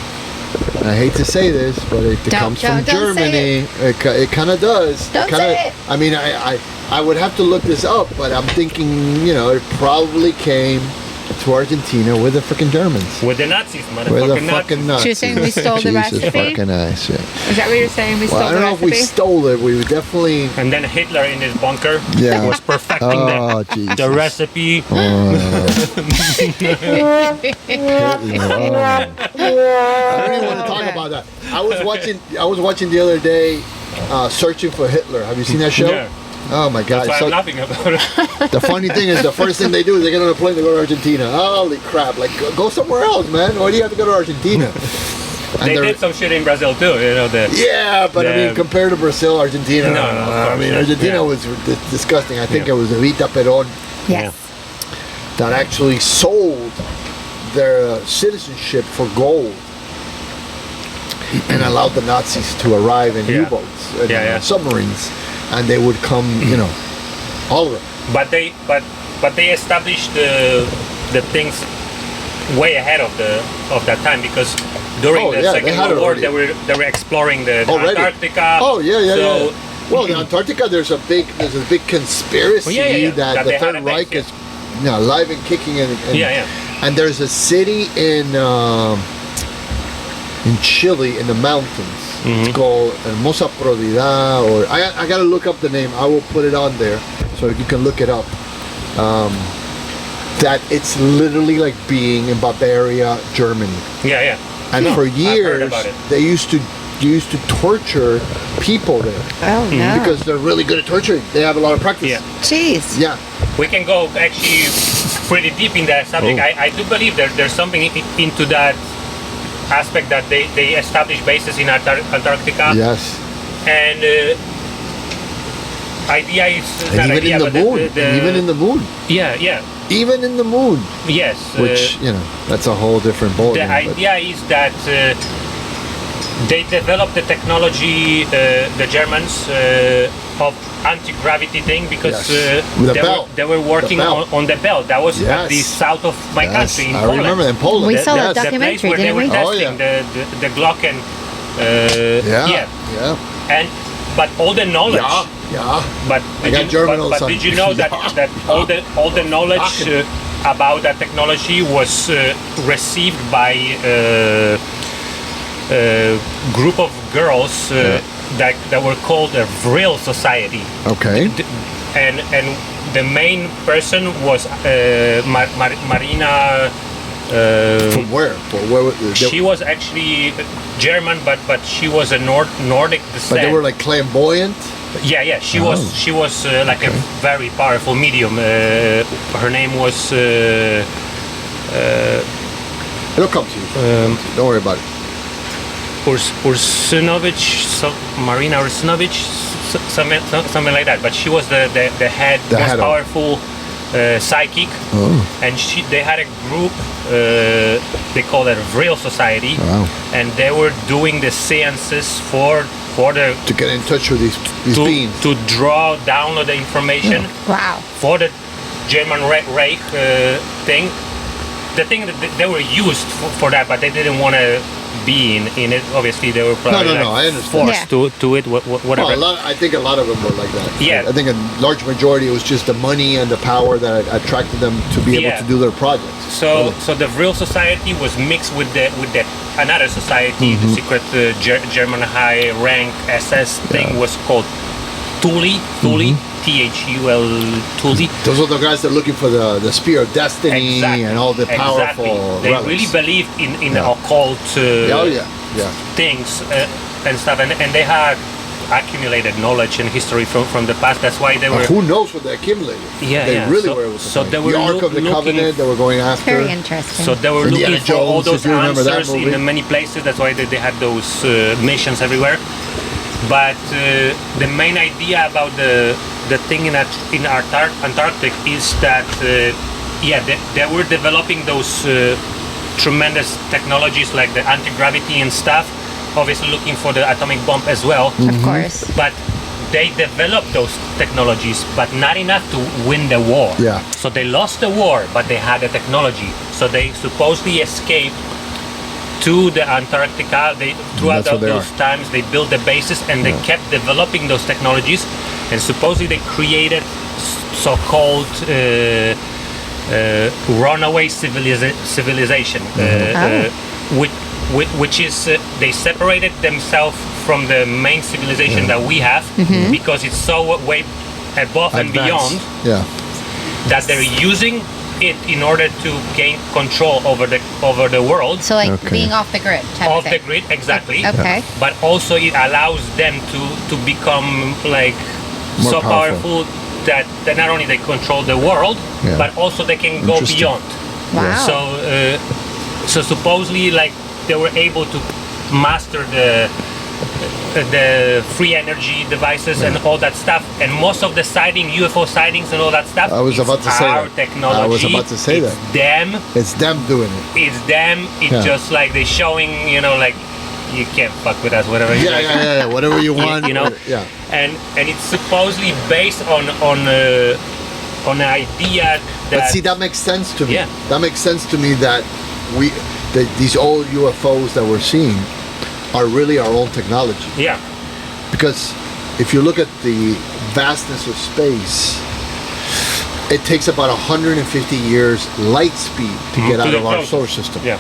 and I hate to say this, but it comes from don't say Germany. It kind of does. Don't kinda, say it. I mean, I would have to look this up, but I'm thinking, it probably came to Argentina with the freaking Germans. with the Nazis, With the motherfucking fucking Nazis. nuts. So you're saying we stole the Jesus recipe? fucking ass, yeah. Is that what you're saying? We Well, I don't know if we stole it. We definitely, And then Hitler in his bunker Yeah. was perfecting oh, Jesus. the recipe. I don't even want to talk about that. I was watching the other day, Searching for Hitler. Have you seen that show? Yeah. Oh my God! That's why So I'm laughing about it. the funny thing is, the first thing they do is they get on a plane to go to Argentina. Holy crap! Like, go somewhere else, man. Why do you have to go to Argentina? they did some shit in Brazil too. You know Yeah, but I mean, compared to Brazil, Argentina, No, of course, I mean, Argentina was disgusting. I think it was Evita Perón Yes. that actually sold their citizenship for gold and allowed the Nazis to arrive in U-boats and submarines, and they would come, you know, all of them. But they established the things way ahead of that time, because during the Second World War they were exploring the Antarctica. Oh yeah. Well, the Antarctica, there's a big conspiracy that the Third Reich is alive and kicking and there's a city in Chile in the mountains. It's called Hermosa Providad, or I gotta look up the name. I will put it on there so you can look it up. That it's literally like being in Bavaria, Germany. Yeah. And for years they used to torture people there. Oh no. Because they're really good at torturing. They have a lot of practice. Yeah. Jeez. Yeah. We can go actually pretty deep in that subject. I do believe there's something into that aspect that they established bases in Antarctica. Yes. And idea is and even in the moon. Even in the moon. Yeah. Even in the moon. Yes. Which, that's a whole different ballgame. The idea is that they developed the technology, the Germans, of anti-gravity thing, because they were working on the belt. That was at the south of my country, in Poland. I remember in Poland. We saw that documentary, the place where didn't we? they were testing the Glocken. And but all the knowledge. But did you know that all the knowledge about that technology was received by a group of girls that were called a Vril Society. Okay. And the main person was Marina. From where? She was actually German, but she was a Nordic descent. But they were like flamboyant. Yeah. She was like a very powerful medium. Her name was. It'll come to you. Don't worry about it. Marina Ursunovich, something like that. But she was the head, most powerful psychic, and they had a group. They called it a Vril Society, and they were doing the seances for the to get in touch with these beings, to download the information. Wow. For the German Reich thing. The thing that they were used for that, but they didn't want to be in it. Obviously, they were probably I understand. forced to it. Whatever. Well, I think a lot of them were like that. Yeah. I think a large majority was just the money and the power that attracted them to be able to do their projects. So the Vril Society was mixed with another society. The secret German high rank SS thing was called Thule. Thul. Those are the guys that are looking for the spear of destiny and all the powerful They relics. really believed in the occult things and stuff, and they had accumulated knowledge and history from the past. That's why they were. Who knows what they accumulated? They really were. They were the Ark of the Covenant. They were going after. Very interesting. So they were looking for all those answers in many places. That's why they had those missions everywhere. But the main idea about the thing in Antarctic is that they were developing those tremendous technologies like the anti-gravity and stuff, obviously looking for the atomic bomb as well. Of course. But they developed those technologies, but not enough to win the war. Yeah. So they lost the war, but they had the technology. So they supposedly escaped to the Antarctica. Throughout those times, they built the bases and they kept developing those technologies. And supposedly they created so-called runaway civilization, which is they separated themselves from the main civilization that we have because it's so way above and beyond that they're using it in order to gain control over the world. So like being off the grid type off of the thing. grid, exactly. Okay. But also it allows them to become like more so powerful that not only they control the world, but also they can go beyond. Wow. So supposedly like they were able to master the free energy devices and all that stuff. And most of the UFO sightings and all that stuff, I was about to say our that. technology. I was about to say it's that. Them. It's them doing it. It's them. It's just like they're showing, like, you can't fuck with us, whatever. Yeah. Whatever you want. Yeah. And it's supposedly based on an idea that. But see, that makes sense to me. Yeah. That makes sense to me that these old UFOs that we're seeing are really our own technology. Yeah. Because if you look at the vastness of space, it takes about 150 years light speed to get out of our solar system. Yeah.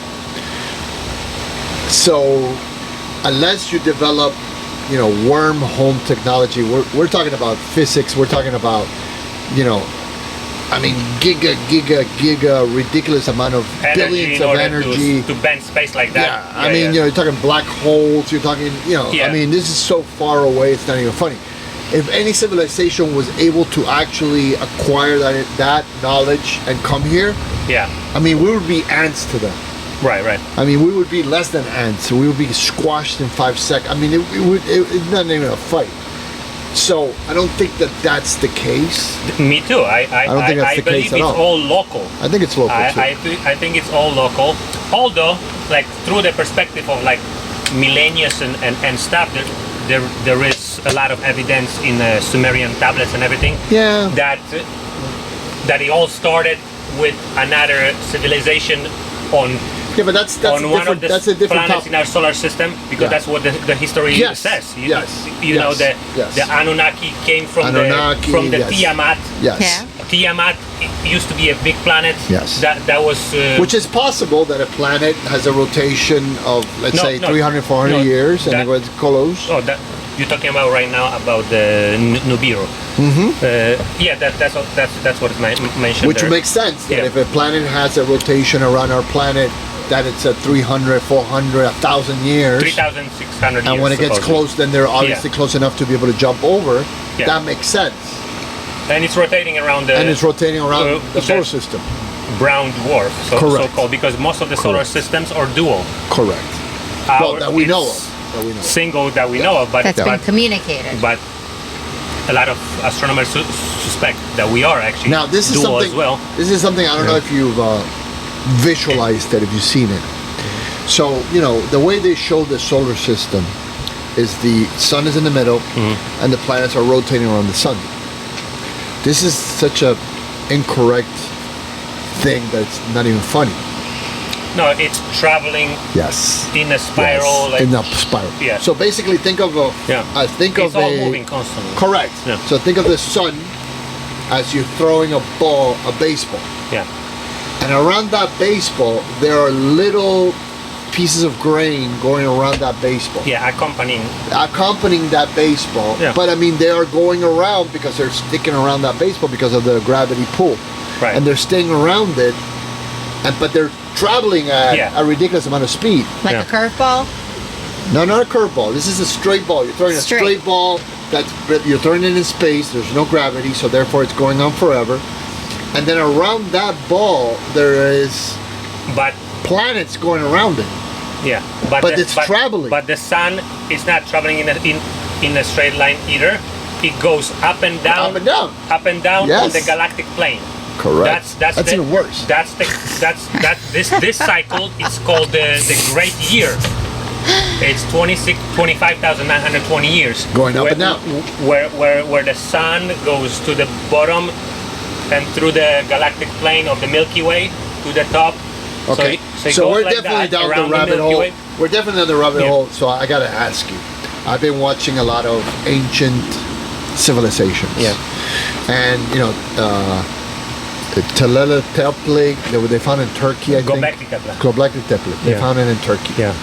So unless you develop, wormhole technology, we're talking about physics, we're talking about, giga ridiculous amount of billions of energy to bend space like that. Yeah, you're talking black holes, you're talking, this is so far away, it's not even funny. If any civilization was able to actually acquire that knowledge and come here, we would be ants to them. Right. We would be less than ants. We would be squashed in 5 seconds. It's not even a fight. So I don't think that's the case. Me too. I don't think that's the believe case at it's all local. I think it's local too. I think it's all local. Although, like, through the perspective of like millennia and stuff, there is a lot of evidence in Sumerian tablets and everything. Yeah. That it all started with another civilization on. Yeah, but that's a different planets topic. in our solar system, because that's what the history says. The Anunnaki came from the Tiamat. Yes. Yeah. Tiamat used to be a big planet. Yes. That was. Which is possible that a planet has a rotation of, let's say, 300, 400 years, and it was close. Oh, you're talking about right now about the Nibiru. That's what is mentioned. Which there. makes sense that if a planet has a rotation around our planet, that it's at 300, 400, 1,000 years. 3,600 years. And when it gets close, then they're obviously close enough to be able to jump over. Yeah. That makes sense. And it's rotating around the solar system. Brown dwarf, so-called, because most of the solar systems are dual. Correct. That we know of. Single that we know of, but that's been communicated. But a lot of astronomers suspect that we are actually this is dual something, as well. This is something, I don't know if you've visualized it, if you've seen it. So, the way they show the solar system is the sun is in the middle and the planets are rotating around the sun. This is such a incorrect thing that it's not even funny. No, it's traveling in a spiral. Yes, in a spiral. Yeah. So basically think of it's all moving constantly. Correct. Yeah. So think of the sun as you're throwing a baseball. Yeah. And around that baseball, there are little pieces of grain going around that baseball. Yeah, accompanying that baseball. Yeah. But they are going around because they're sticking around that baseball because of the gravity pull. Right. And they're staying around it, but they're traveling at a ridiculous amount of speed. Like a curveball? No, not a curveball. This is a straight ball. You're throwing a straight ball. You're throwing it in space. There's no gravity, so therefore it's going on forever. And then around that ball, there is planets going around it. Yeah, but it's traveling. But the sun is not traveling in a straight line either. It goes up and down. Yes. On the galactic plane. Correct. That's even worse. This cycle is called the Great Year. It's 25,920 years. Going up and down. Where the sun goes to the bottom and through the galactic plane of the Milky Way to the top. Okay. So we're definitely down the rabbit hole. We're definitely down the rabbit hole. So I got to ask you. I've been watching a lot of ancient civilizations. Yeah. And Tepe, they found in Turkey, I think. Göbekli Tepe. They found it in Turkey. Yeah.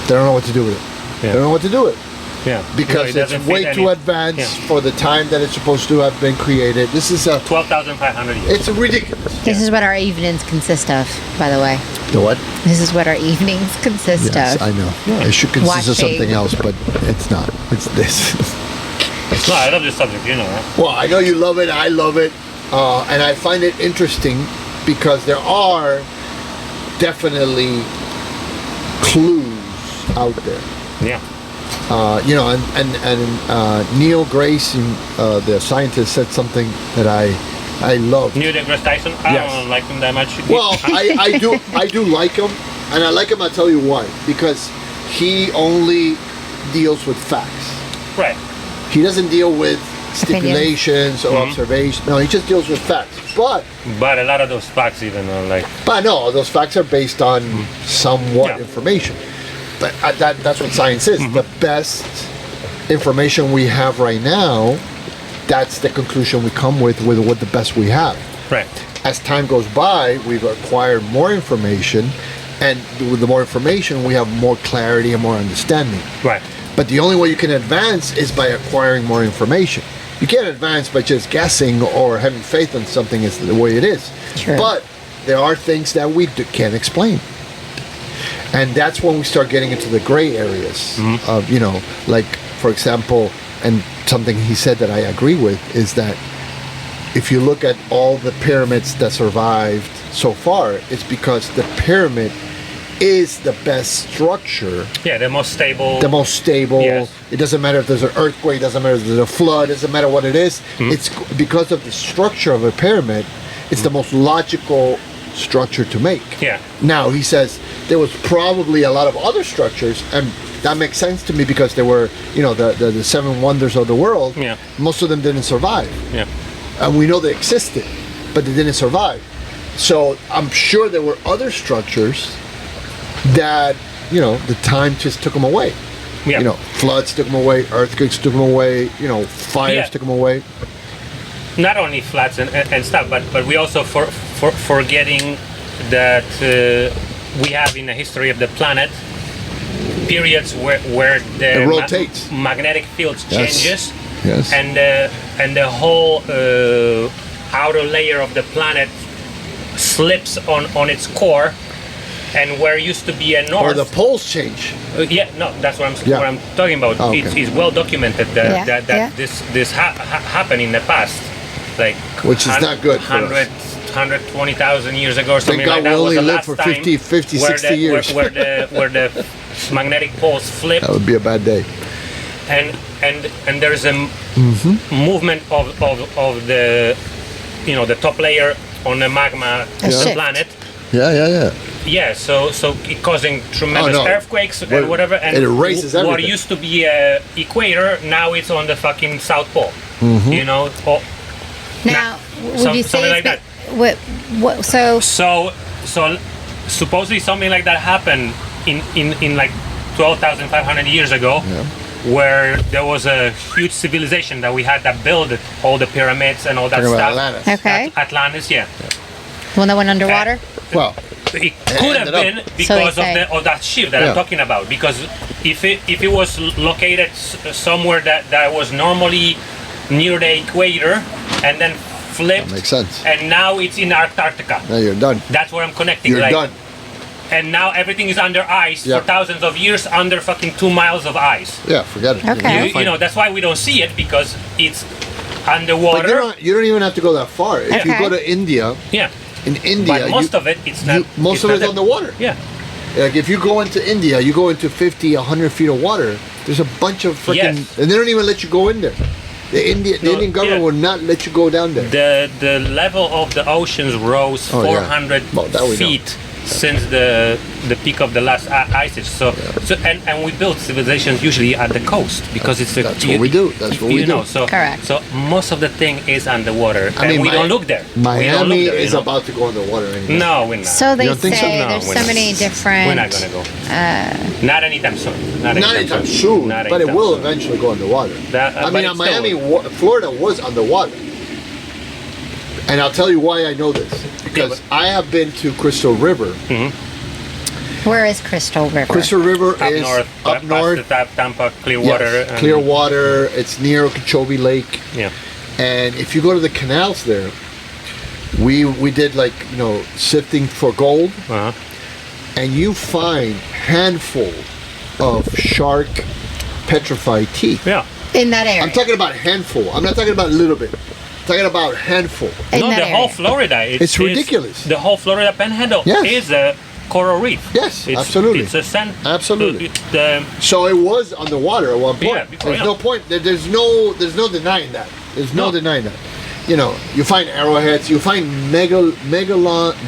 They don't know what to do with it. Yeah. They don't know what to do with it. Yeah. Because it's way too advanced for the time that it's supposed to have been created. This is 12,500 years. It's ridiculous. This is what our evenings consist of, by the way. The what? This is what our evenings consist of. Yes, I know. Yeah. It should consist of something else, but it's not. It's this. No, I love this subject, right? Well, I know you love it. I love it. And I find it interesting because there are definitely clues out there. Yeah. You know, and Neil Grace, the scientist, said something that I love. Neil deGrasse Tyson. I Yes. don't like him that much. Well, I do like him, and I like him. I'll tell you why. Because he only deals with facts. Right. He doesn't deal with stipulations or observations. No, he just deals with facts. But a lot of those facts even are like. But no, those facts are based on somewhat Yeah. information. But that's what science is. The best information we have right now, that's the conclusion we come with what the best we have. Right. As time goes by, we've acquired more information, and with the more information, we have more clarity and more understanding. Right. But the only way you can advance is by acquiring more information. You can't advance by just guessing or having faith in something is the way it is. True. But there are things that we can't explain. And that's when we start getting into the gray areas of, you know, like, for example, and something he said that I agree with is that if you look at all the pyramids that survived so far, it's because the pyramid is the best structure. Yeah, the most stable. The most stable. Yes. It doesn't matter if there's an earthquake, doesn't matter if there's a flood, doesn't matter what it is. It's because of the structure of a pyramid, it's the most logical structure to make. Yeah. Now, he says there was probably a lot of other structures, and that makes sense to me because there were, you know, the seven wonders of the world. Yeah. Most of them didn't survive. Yeah. And we know they existed, but they didn't survive. So I'm sure there were other structures that, you know, the time just took them away. Yeah. You know, floods took them away, earthquakes took them away, you know, fires Yeah. took them away. Not only floods and stuff, but we also forgetting that we have in the history of the planet periods where the It rotates. magnetic field Yes. changes. Yes. And the whole outer layer of the planet slips on its core, and where used to be a north. Or the poles change. Yeah, no, that's what Yeah. I'm talking about. Oh, okay. It's well documented that Yeah. this happened in the past, like Which is not good for us. 120,000 years ago, or something Thank God like that. we was only the lived last for 50, time 50, where 60 the, years. Where the magnetic poles flip, That would be a bad day. and there's a movement of the, you know, the top layer on the magma A shift. planet. Yeah. Yeah, so it causing tremendous no. earthquakes Well, and whatever, and it erases what everything. used to be a equator, now it's on the fucking South Pole. You know, Now, would you say something like it's that. what? So So supposedly something like that happened in like 12,500 years ago, where there was a huge civilization that we had that built all the pyramids and all that Talking about stuff. Atlantis. okay, Atlantis, yeah. the one that went underwater. Well, It could have ended up- been So because they say. of that shift that Yeah. I'm talking about. Because if it was located somewhere that was normally near the equator and then flipped, that makes sense. and now it's in Antarctica. Now you're done. That's where I'm connecting. You're like, done. And now everything is under ice Yeah. for thousands of years, under fucking 2 miles of ice. Yeah, forget it. Okay. You know, that's why we don't see it, because it's But underwater. you don't even have to go that far. If you Okay. go to India, Yeah. in India, But most of it, it's not. most it's of not it's that- underwater. Yeah. Like if you go into India, you go into 50, 100 feet of water. There's a bunch of freaking, Yes. and they don't even let you go in there. The Indian government yeah. will not let you go down there. The level of the oceans rose Oh, yeah. 400 Well, that we know. feet since the peak of the last ice age. So and we build civilizations usually at the coast, because it's That's what we do. That's what we you know, do. so Correct. So most of the thing is underwater, I mean, and we don't look there. We don't Miami look there, is you know? about to go underwater anyway. No, we're not. So they don't think so? say No, there's we're so not. many different. We're not gonna go. Not anytime soon. Not anytime soon, Not but it anytime will soon. eventually go underwater. That- I but mean, it's Miami, still- Florida was underwater. And I'll tell you why I know this. Because I have been to Crystal River. Where is Crystal River? Crystal River Up is north, up north. past the Tampa, Clearwater. Yes, and- Clearwater. It's near Okeechobee Lake. Yeah. And if you go to the canals there, we did like, you know, sifting for gold, Uh-huh. and you find handful of shark petrified teeth. Yeah. in that area. I'm talking about handful. I'm not talking about a little bit. I'm talking about handful. in No, that the whole area. Florida. It's ridiculous. The whole Florida Panhandle Yes. is a coral reef. Yes, It's, absolutely. It's a sand. Absolutely. The, So it was on the water at one point. Yeah, before, There's yeah. no point. There's no denying that. There's no denying that. You know, you find arrowheads. You find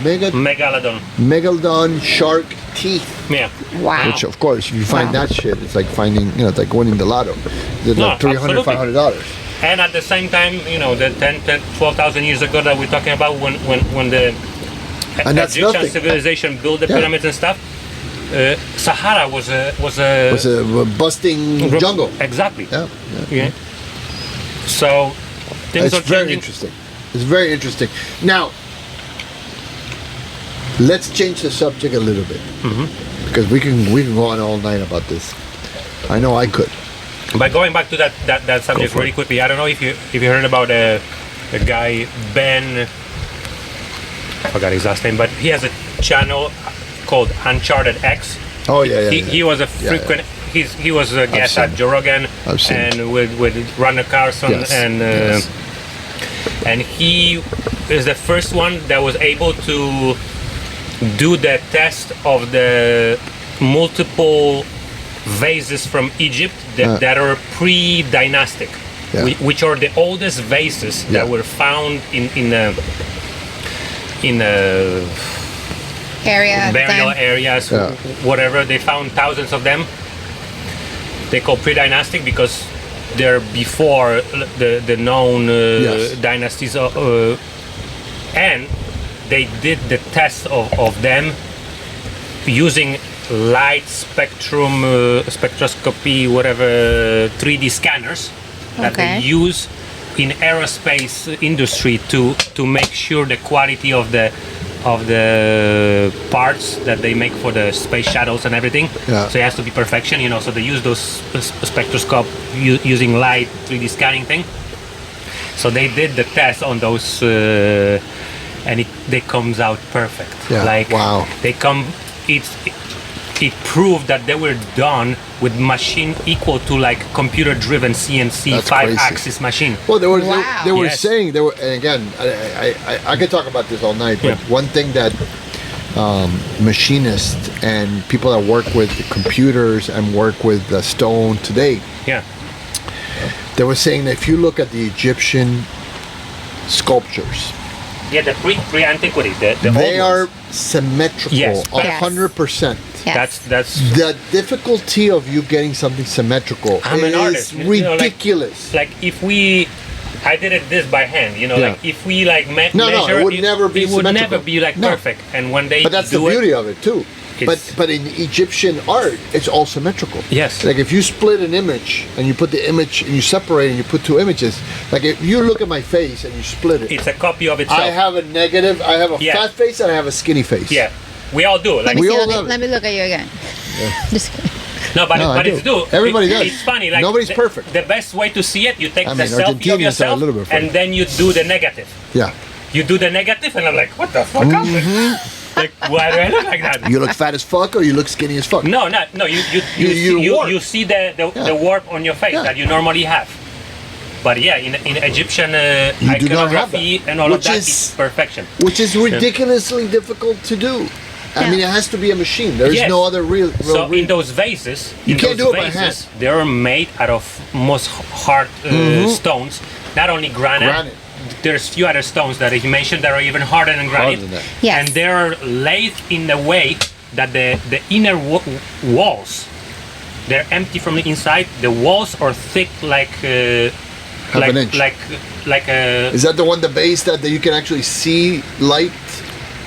megalodon shark teeth. yeah. Wow. Which, of course, if you find Wow. that shit, it's like finding, you know, it's like winning the lotto. It's No, like $300, absolutely. $500. And at the same time, you know, the 12,000 years ago that we're talking about when the And that's Egyptian nothing. civilization built the Yeah. pyramids and stuff, Sahara was a It's a busting jungle. Exactly. Yeah. Yeah. So things It's are very changing. interesting. It's very interesting. Now, let's change the subject a little bit because we can go on all night about this. I know I could. But going back to that subject for really quickly, I don't know if you heard about a guy Ben. I forgot his last name, but he has a channel called Uncharted X. Oh yeah. He was a Yeah, frequent. He was a guest seen at it. Joe Rogan I've seen it. and with Runner Carson Yes, and yes. and he is the first one that was able to do the test of the multiple vases from Egypt that are pre-dynastic, Yeah. which are the oldest vases Yeah. that were found in Area. at the burial time. areas, Yeah. whatever. They found thousands of them. They call pre-dynastic because they're before the known Yes. dynasties, and they did the test of them using light spectrum, spectroscopy, whatever, 3D scanners that they Okay. use in aerospace industry to make sure the quality of the parts that they make for the space shuttles and everything. Yeah. So it has to be perfection, you know. So they use those spectroscope using light 3D scanning thing. So they did the test on those, and they comes out perfect. Yeah. Like Wow. they come. It proved that they were done with machine equal to like computer-driven CNC That's 5-axis machine. Well, they were Wow. they were Yes. saying they were, and again, I could talk about this all night. But Yeah. one thing that machinists and people that work with computers and work with stone today, Yeah. they were saying that if you look at the Egyptian sculptures, Yeah, the pre-antiquity, the they old are ones. symmetrical, Yes. 100%. Yes. That's The difficulty of you getting something symmetrical I'm an is artist, you know, like- ridiculous. like if I did it this by hand, you know, Yeah. like if we like No, no, it measure, would never be it would never symmetrical. be like No. perfect. And when they But that's the do beauty it, of it too. It's- But in Egyptian art, it's all symmetrical. Yes. Like if you split an image and you put the image and you separate and you put two images, like if you look at my face and you split it, it's a copy of itself. I have a negative, I have a Yeah. fat face and I have a skinny face. Yeah, we all do. Like Let me, We see, all let, love me, it. let me look at you again. Just kidding. no, but, No, I but do. it's do. Everybody does. It's funny. Like Nobody's perfect. The best way to see it, you take I the mean, selfie of Argentinians are a yourself, little bit funny. and then you do the negative. Yeah. You do the negative, and I'm like, what the fuck? Like, why do I look like that? You look fat as fuck or you look skinny as fuck. No, no. You warp. You see the warp on your face Yeah. that you normally have. But yeah, in Egyptian You do not have iconography that. and all Which of that, is- it's perfection. Which is ridiculously difficult to do. I Yeah. mean, it has to be a machine. There's Yes. no other real So in those vases, You can't do it by hand. they're made out of most hard stones, not only Granite. There's few other stones that he mentioned that are even harder than granite, than that. Yes. and they're laid in a way that the inner walls, they're empty from the inside. The walls are thick like Half an inch. like a. Is that the one, the base that you can actually see light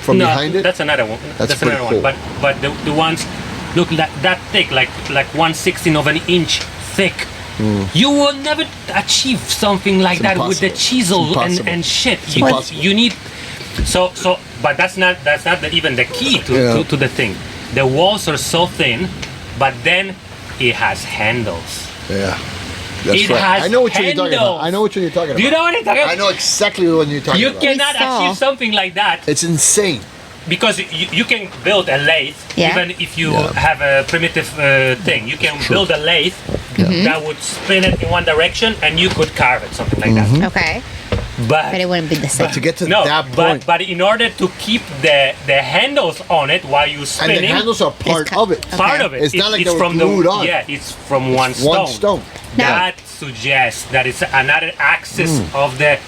from No, behind it? that's another one. That's That's another pretty one. But the ones look that thick, like 1/16 of an inch thick. You will never achieve something like It's that with the impossible. chisel It's impossible. and shit. It's You, impossible. you need so but that's not even the key Yeah. to the thing. The walls are so thin, but then it has handles. Yeah. That's It right. has I know what you're talking about. handles. I know what you're talking about. Do you know what I'm talking about? I know exactly what you're talking You about. cannot We saw. achieve something like that It's insane. because you can build a lathe Yeah. even if you Yeah. have a primitive thing. You can build a lathe that would spin it in one direction and you could carve it, something like Mm-hmm. that. Okay. But it wouldn't be the same. But to get to No, that point, but in order to keep the handles on it while you and spinning, the handles are part of it. part of it. It's not like it's they were from glued on. Yeah, it's from one stone. One stone. That suggests that it's another axis of the,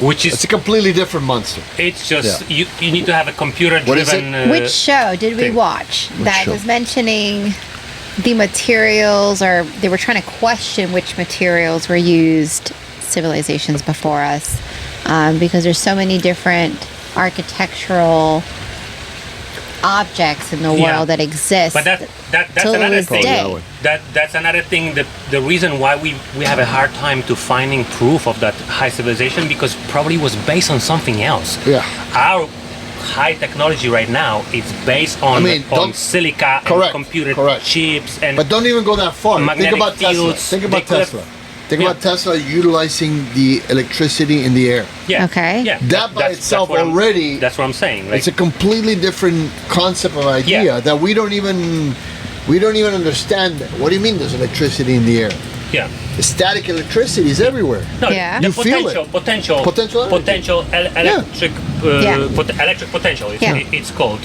which It's is a completely different monster. it's just Yeah. you need to have a computer What is driven. it? Which show did we thing. watch that show? was mentioning the materials, or they were trying to question which materials were used civilizations before us, because there's so many different architectural objects in the Yeah. world that exist. But that's till another this thing. day. That's another thing. The reason why we have a hard time to finding proof of that high civilization, because probably was based on something else. Yeah. Our high technology right now is based on I mean, on don't- silica Correct, and computer correct. chips and But don't even go that far. Think Magnetic about Tesla. fields, Think about they could have- Tesla. Think Yeah. about Tesla utilizing the electricity in the air. yeah. Okay. Yeah. That by itself what I'm- already- That's what I'm saying. Like, It's a completely different concept of idea Yeah. that we don't even understand. What do you mean there's electricity in the air? yeah. Static electricity is everywhere. No, Yeah. the You feel it. potential Potential energy. electric Yeah. electric potential. Yeah. It's called.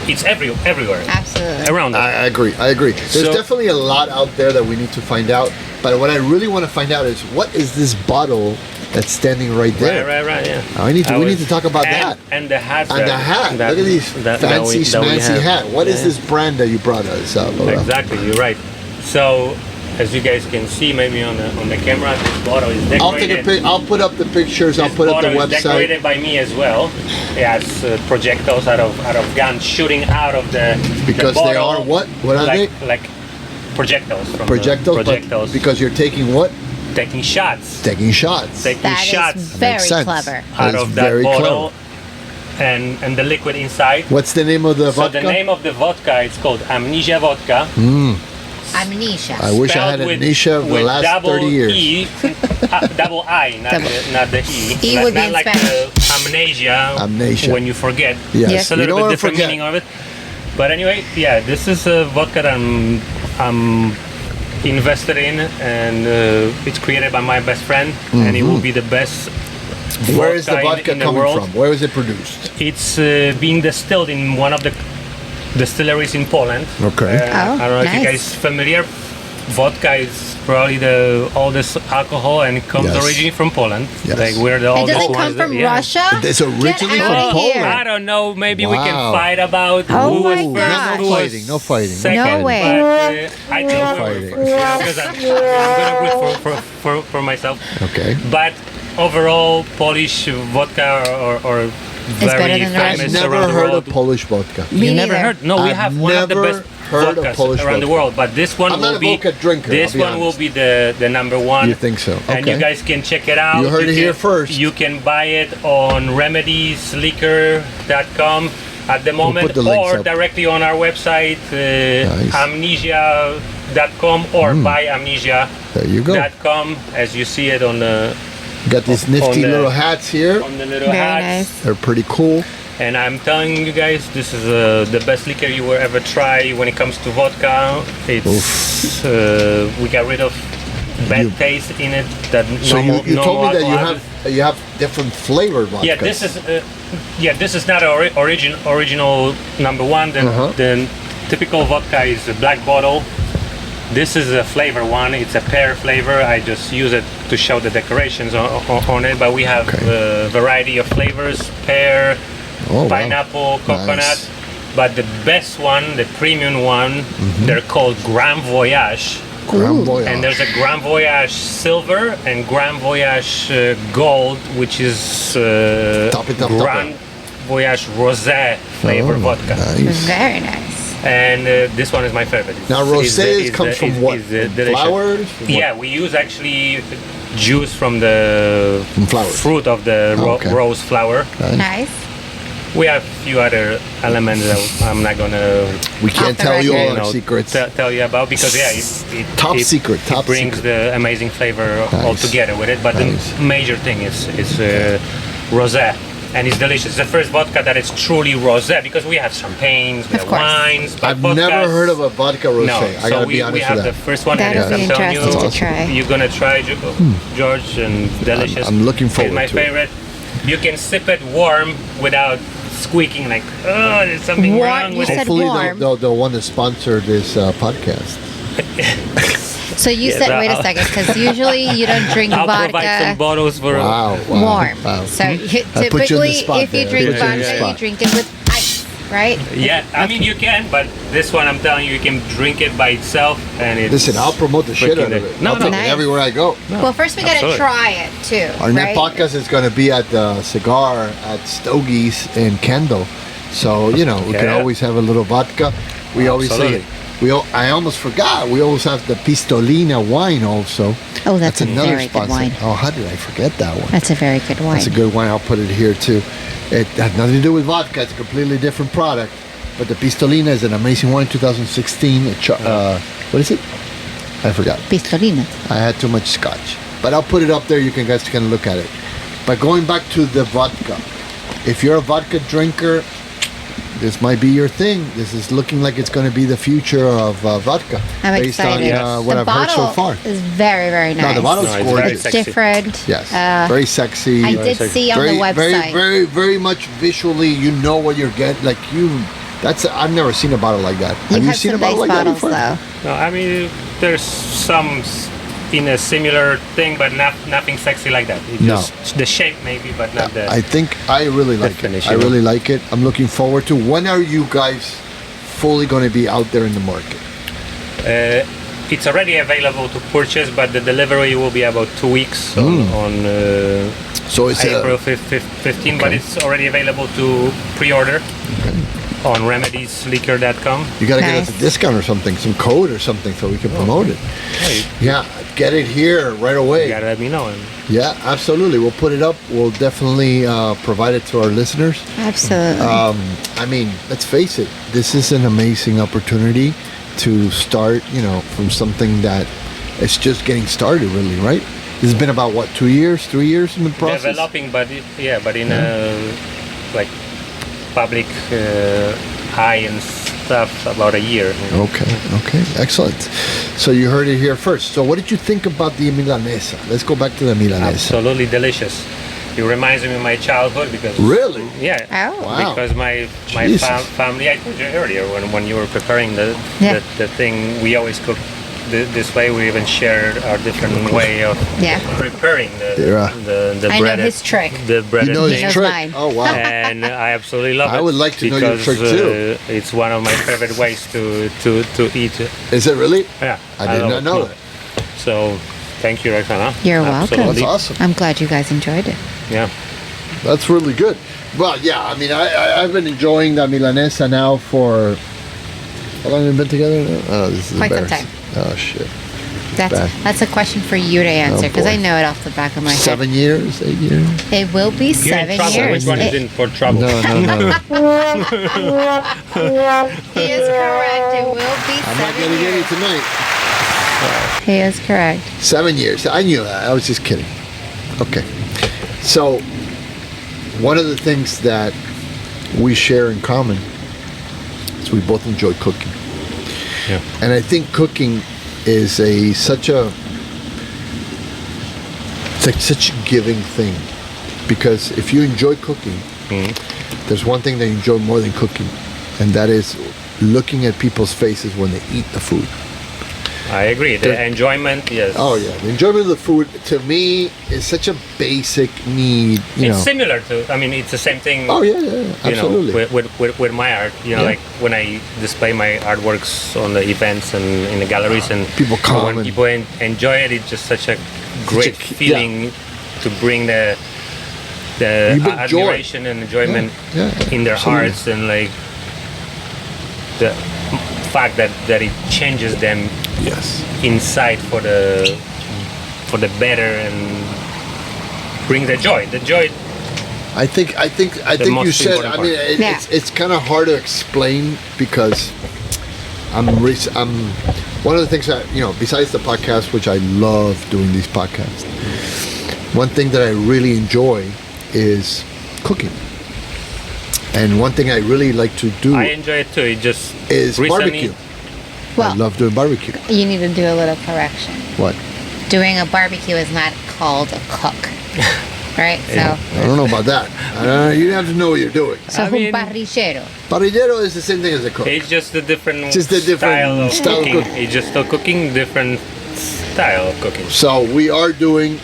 It's everywhere Absolutely. around us. I agree. There's So- definitely a lot out there that we need to find out. But what I really want to find out is what is this bottle that's standing right there? Right. Yeah. We need to talk about that. And the hats. And the hat. Look at these fancy, smancy hat. What is this brand that you brought us up? Exactly, you're right. So, as you guys can see, maybe on the camera, this bottle is decorated. I'll take a pic. I'll put up the pictures. I'll This put up the bottle is website. decorated by me as well. It has projectiles out of guns shooting out of the Because the they bottle, are what? What are like, they? Like projectiles from Projectiles. The but projectiles. because you're taking what? Taking shots. Taking shots. Taking That shots is very sense. clever. That out is of that very bottle clever. and the liquid inside. What's the name of the So vodka? the name of the vodka is called Amnesia Vodka. Amnesia. I wish I had spelled with- amnesia for the with last double 30 years. E, double I, not the E. E Not- would be not in like amnesia. Amnesia. When you forget. Yes. Yes. It's a You little don't bit wanna different forget. meaning of it. But anyway, yeah, this is a vodka that I'm invested in, and it's created by my best friend, and it will be the best. Where is the vodka in the coming world. from? Where is it produced? It's being distilled in one of the distilleries in Poland. Okay. Oh, I don't know if you nice. guys familiar. Vodka is probably the oldest alcohol, and it comes Yes. originally from Poland. Yes. Like we're the It oldest doesn't ones. come from that- yeah. Russia? It's originally Get from out of Poland. here. I don't know. Maybe we can Wow. fight about Oh who was my first, gosh. who was No fighting. second, No way. But, I think No we were fighting. first, because I'm gonna root for myself. Okay. But overall, Polish vodka or better very than the rest. I've famous never around the heard world. of Polish vodka. Me You never neither. heard? No, we I've have one of the never best heard of vodkas Polish around the vodka. world. But this one I'm will not a be vodka drinker, This I'll be one will honest. be the number one. You think so? And Okay. you guys can check it out. You heard it can, here first. You can buy it on remediesliquor.com at the moment, put the links or up. directly on our website, Nice. amnesia.com or buyamnesia.com, There you go. as you see it on the Got these nifty the- little hats here. little Very hats. nice. They're pretty cool. And I'm telling you guys, this is the best liquor you will ever try when it comes to vodka. It's we got rid of bad You- taste in it. That So normal, you told me that alcohol you have different flavored vodkas. this is not original number one. The typical vodka is a black bottle. This is a flavor one. It's a pear flavor. I just use it to show the decorations on it. But we have a variety of flavors: pear, Oh, wow. pineapple, coconut. Nice. But the best one, the premium one, they're called Grand Voyage. Grand Voyage. And there's a Grand Voyage Silver and Grand Voyage Gold, which is Top it. Grand Voyage Rosé flavor vodka. Nice. Very nice. And this one is my favorite. It's- Now, it's the- rosé it's comes the- from is- what? is From delicious. flowers? From what? Yeah, we use actually juice from the From flowers. fruit of the Okay. rose flower. Nice. We have a few other elements that I'm not gonna We can't Off the tell you record. all our secrets. tell you about, because Top secret, top it brings secret. the amazing flavor Nice. all together with it. But Nice. the major thing is rosé. and it's delicious. It's the first vodka that is truly rosé, because we have champagnes, we Of have course. wines. but I've never vodkas- heard of a vodka rosé. No, I gotta we be honest have with the that. first one. That'll and be I'm telling interesting you, to try. You're gonna try, George, and delicious. I'm looking forward It's my to it. favorite. You can sip it warm without squeaking like, oh, there's something Warm, wrong you with it. said Hopefully warm. they'll want to sponsor this podcast. So you Yeah, said, so wait a I'll- second, because usually you don't drink I'll provide some vodka bottles for. Wow. warm. Wow. So you, I put you on the typically, spot if you there. drink I put you on the vodka, you spot. drink it with ice, right? Yeah, I mean you can, but this one I'm telling you, you can drink it by itself, and it's. Listen, I'll promote the shit freaking out of good. it. No, I'll no. take Nice. it everywhere I go. Well, first we got to absolutely. try it too. Our right? next podcast is going to be at the Cigar at Stogie's in Kendall. So, we can Yeah. always have a little vodka. We always Absolutely. say, I almost forgot, we always have the Pistolina wine also. Oh, that's a another very good sponsor. wine. Oh, how did I forget that one? That's a very good wine. That's a good wine. I'll put it here too. It has nothing to do with vodka. It's a completely different product. But the Pistolina is an amazing wine, 2016. What is it? I forgot. Pistolina. I had too much scotch. But I'll put it up there. You guys can look at it. But going back to the vodka. If you're a vodka drinker, this might be your thing. This is looking like it's going to be the future of vodka. I'm based excited. on what the I've heard bottle so far. is very, very nice. No, the bottle's No, it's gorgeous. very It's sexy. different. Yes, Very very sexy. I did see on the website. Very, very much visually. You know what you're getting. Like you, I've never seen a bottle like that. You Have you have seen a some bottle nice like that bottles, before? though. No, I mean there's some in a similar thing, but nothing sexy like that. It's No. just the shape maybe, but not the. I think I really like it. Definition. I really like it. I'm looking forward to. When are you guys fully going to be out there in the market? It's already available to purchase, but the delivery will be about 2 weeks on So it's April 15, but okay. it's already available to pre-order on remediesliquor.com. you got to get Nice. us a discount or something, some code or something, so we can promote it. Hey, Yeah, get it here right away. you gotta let me know. And Yeah, absolutely. We'll put it up. We'll definitely provide it to our listeners. Absolutely. I mean, let's face it. This is an amazing opportunity to start. From something that it's just getting started, really, right? This has been about what, 2 years, 3 years in the process. developing, but in a like public eye and stuff, about a year. Okay, excellent. So you heard it here first. So what did you think about the Milanesa? Let's go back to the Milanesa. Absolutely delicious. It reminds me of my childhood because Really? yeah. Oh. Wow. Because my Jesus. family, I told you earlier when you were preparing Yeah. the thing, we always cook this way. We even shared our different way of Yeah. preparing Yeah. the I know breaded, his trick. the breaded You know his thing. knows trick. mine. Oh wow. And I absolutely love it. I would like to know your because, trick, too. It's one of my favorite ways to eat it. Is it really? Yeah, I did love not it. know that. So, thank you, Roxana. You're welcome. Absolutely. That's awesome. I'm glad you guys enjoyed it. Yeah. That's really good. Well, yeah. I mean, I've been enjoying the Milanesa now for how long have we been together now? Oh, this is Quite some embarrassing. Oh shit. Bad. That's a question for you to answer because I boy. know it off the back of my 7 years, 8 years. head. It will be You're in 7 trouble. years. Which one is in for trouble? No. He is correct. It will be I'm not 7 gonna get years. it tonight. He is correct. 7 years. I knew that. I was just kidding. Okay. So, one of the things that we share in common is we both enjoy cooking. Yeah. And I think cooking is such a giving thing, because if you enjoy cooking, there's one thing that you enjoy more than cooking, and that is looking at people's faces when they eat the food. I agree. The enjoyment, yes. Oh yeah, the enjoyment of the food to me is such a basic need. It's similar to. I mean, it's the same thing. Oh yeah, absolutely. You know, with my art, Yeah. like when I display my artworks on the events and in the galleries, and People come when and- people enjoy it, it's just such a great feeling to bring the You bring joy. admiration and enjoyment Yeah, in their absolutely. hearts, and like the fact that it changes them Yes. inside for the better and bring the joy. The joy. I think you most said. important I mean, part. Yeah. it's kind of hard to explain because I'm one of the things that besides the podcast, which I love doing these podcasts. One thing that I really enjoy is cooking. And one thing I really like to do I enjoy it too. It just is recently- barbecue. I Well, love doing barbecue. you need to do a little correction. What? Doing a barbecue is not called a cook, right? I don't know about that. You have to know what you're doing. So I un mean- parrillero. Parrillero is the same thing as a cook. It's just a different, Just a different style of style of cooking. cooking. It's just still cooking, different style of cooking. So we are doing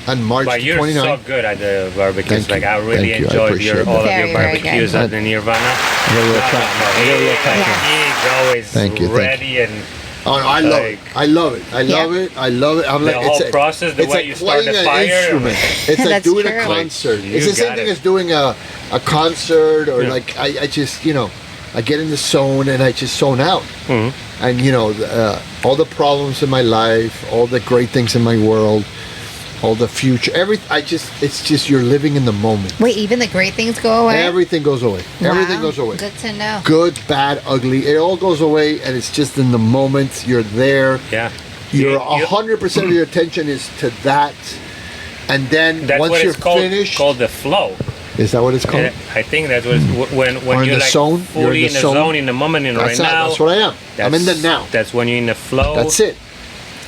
on March But you're 29th. so good at the barbecues. Thank you. Like I really Thank you. I enjoyed appreciate all of that. your Very, very barbecues good. at the Nirvana. I got a little clap. I got a little clap. He's always Thank you, thank ready and Oh, I love it. Like- I love it. I love Yeah. it. I love it. I'm The like, whole process, the it's way like you start the playing an fire. instrument. It's like That's doing true. a concert. Like, It's you the same got thing it. as doing a concert or Yeah. like I just I get in the zone and I just zone out. Mhm. And all the problems in my life, all the great things in my world, all the future, it's just you're living in the moment. Wait, even the great things go away? Everything goes away. Everything Wow. goes away. Good to know. Good, bad, ugly, it all goes away, and it's just in the moment. You're there. yeah. You're You- 100% of your attention is to that, and then That's once what you're it's called. finished, Called the flow. is that what it's called? I think that's what it's, when Or in you're the like zone? You're fully in the zone, in the moment, and right now. That's what I am. I'm in the now. That's when you're in the flow. That's it.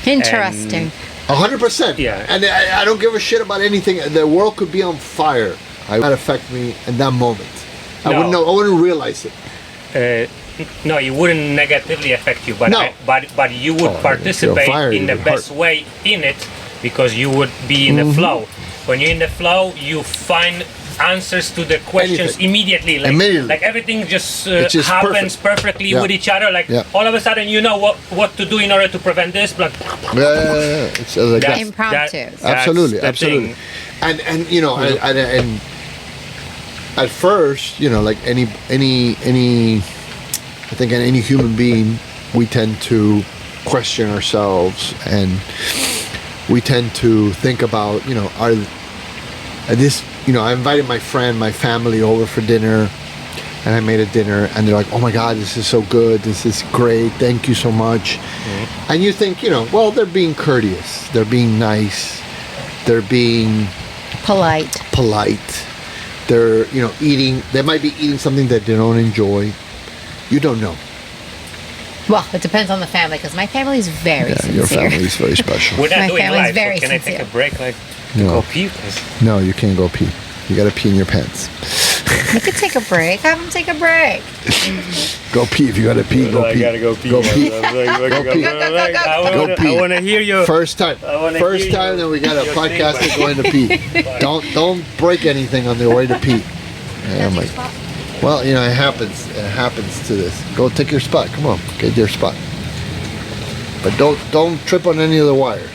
Interesting. 100%. Yeah. And I don't give a shit about anything. The world could be on fire. It would affect me in that moment. I No. wouldn't know. I wouldn't realize it. No, it wouldn't negatively affect you, but No. but you would Oh, if you're participate on fire, in the you'd be best way in it because you would be in the Mm-hmm. flow. When you're in the flow, you find answers to the questions Anything. immediately. Immediately. Like everything just, It's just happens perfect. perfectly Yeah. with each other. Like Yeah. all of a sudden, you know what to do in order to prevent this. But Yeah. It's like that. Impromptu. Absolutely, the absolutely. thing. And and at first, like any I think any human being, we tend to question ourselves and we tend to think about, I invited my friend, my family over for dinner, and I made a dinner, and they're like, oh my God, this is so good, this is great, thank you so much. Mm-hmm. And you think, well, they're being courteous, they're being nice, they're being Polite. polite, they're, eating, they might be eating something that they don't enjoy. You don't know. Well, it depends on the family because my family is very sincere. Your family is very special. We're not My doing family's live, so very can I take sincere. a break? Like No. go pee? 'Cause No, you can't go pee. You gotta pee in your pants. You could take a break. Have them take a break. Go pee if you gotta pee. Go I pee. gotta go pee. Go pee. Go pee. Go pee. I want to hear you. First time. I wanna First hear time your- that we got a your podcast thing, that's going to pee. Don't break anything on the way to pee. And I'm like, well, it happens. It happens to this. Go take your spot. Come on, get your spot. But don't trip on any of the wires.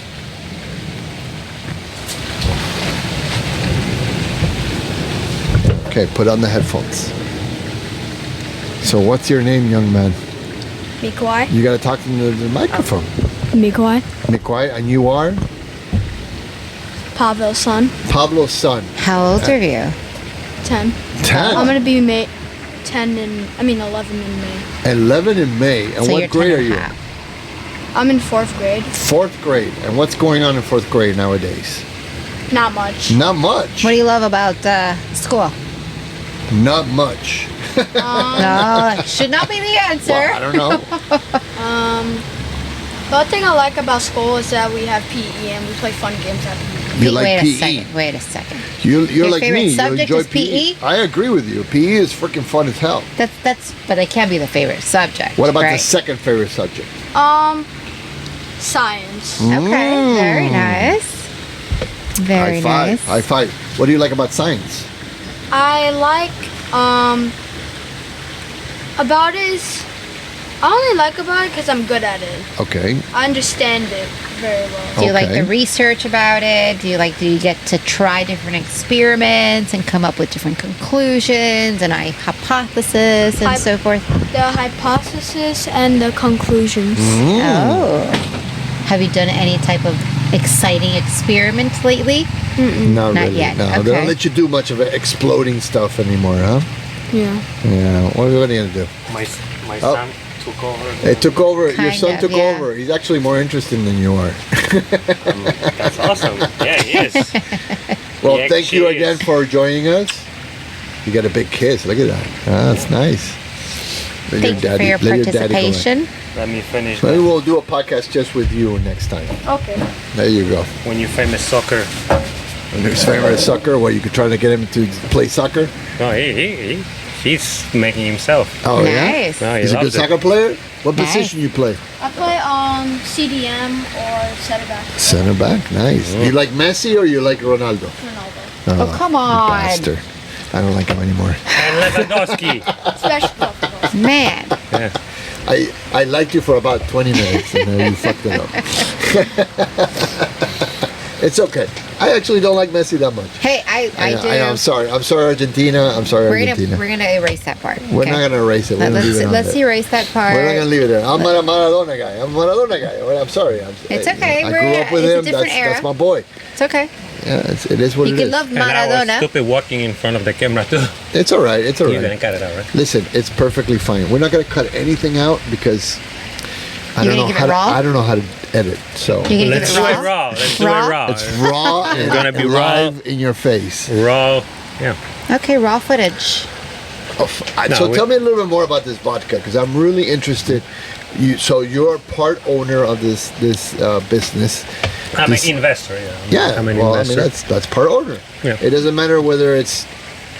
Okay, put on the headphones. So what's your name, young man? Mikwai. You gotta talk into the microphone. Mikwai. Mikwai, and you are Pavel's son. Pablo's son. How old are you? 10. 10. I'm gonna be 11 in May. 11 in May. And So what you're grade 10 are and a you? half. I'm in 4th grade. 4th grade. And what's going on in 4th grade nowadays? Not much. Not much. What do you love about school? Not much. No, should not be the answer. Well, I don't know. The other thing I like about school is that we have PE and we play fun games at PE. You like Wait PE. a second. Wait a second. You're Your like favorite me. You subject enjoy is PE? I agree with you. PE is freaking fun as hell. But it can't be the favorite subject. What about the right? second favorite subject? Science. Okay, very nice. Very High five. nice. High five. What do you like about science? I like about it is I only like about it because I'm good at it. Okay. I understand it very well. Do you like Okay. the research about it? Do you get to try different experiments and come up with different conclusions and hypotheses and so forth? The hypothesis and the conclusions. Mm. Oh. Have you done any type of exciting experiment lately? Not Not really. yet. No, they Okay. don't let you do much of exploding stuff anymore, huh? Yeah. Yeah. What are you gonna do? My Oh. son took over. It took over. Your Kind son of, took yeah. over. He's actually more interesting than you are. That's awesome. Yeah, he is. Well, He thank you actually again is. for joining us. You got a big kiss. Look at that. Ah, that's nice. Let Thank you for your let daddy go in. participation. Let me finish. Maybe we'll do a podcast just with you next time. Okay. There you go. When you famous soccer. And his favorite soccer, what you could try to get him to play soccer? No, he's making himself. Oh yeah. Nice. No, he He's a good loves it. soccer player. What Nice. position you play? I play CDM or center back. Center back. Nice. You like Messi or you like Ronaldo? Ronaldo. Oh, come you on. bastard. I don't like him anymore. And Lewandowski. Special. Man. Yeah. I liked you for about 20 minutes and then you fucked it up. It's okay. I actually don't like Messi that much. Hey, I do. I'm sorry. I'm sorry, Argentina. I'm sorry, Argentina. We're gonna erase that part. We're okay? not gonna erase it. We're gonna leave it on Let's there. erase that part. We're not gonna leave it there. I'm a Maradona guy. I'm sorry. It's okay. I grew up with It's a him. different era. That's my boy. It's okay. Yeah, it is what You it can is. love And I was Maradona. stupid walking in front of the camera too. It's all right. It's all You didn't right. cut it out, right? Listen, it's perfectly fine. We're not gonna cut anything out because I You don't gonna know give it how to, raw? I don't know how to edit. So You can Let's give do it it raw. raw. Let's do Raw? it raw. it's raw and gonna be raw. live in your face. Raw. Yeah. Okay, raw footage. So tell me a little bit more about this vodka because I'm really interested. So you're part owner of this business. I'm This- an investor. Yeah. Yeah, I'm an well, investor. I mean that's part owner. Yeah. It doesn't matter whether it's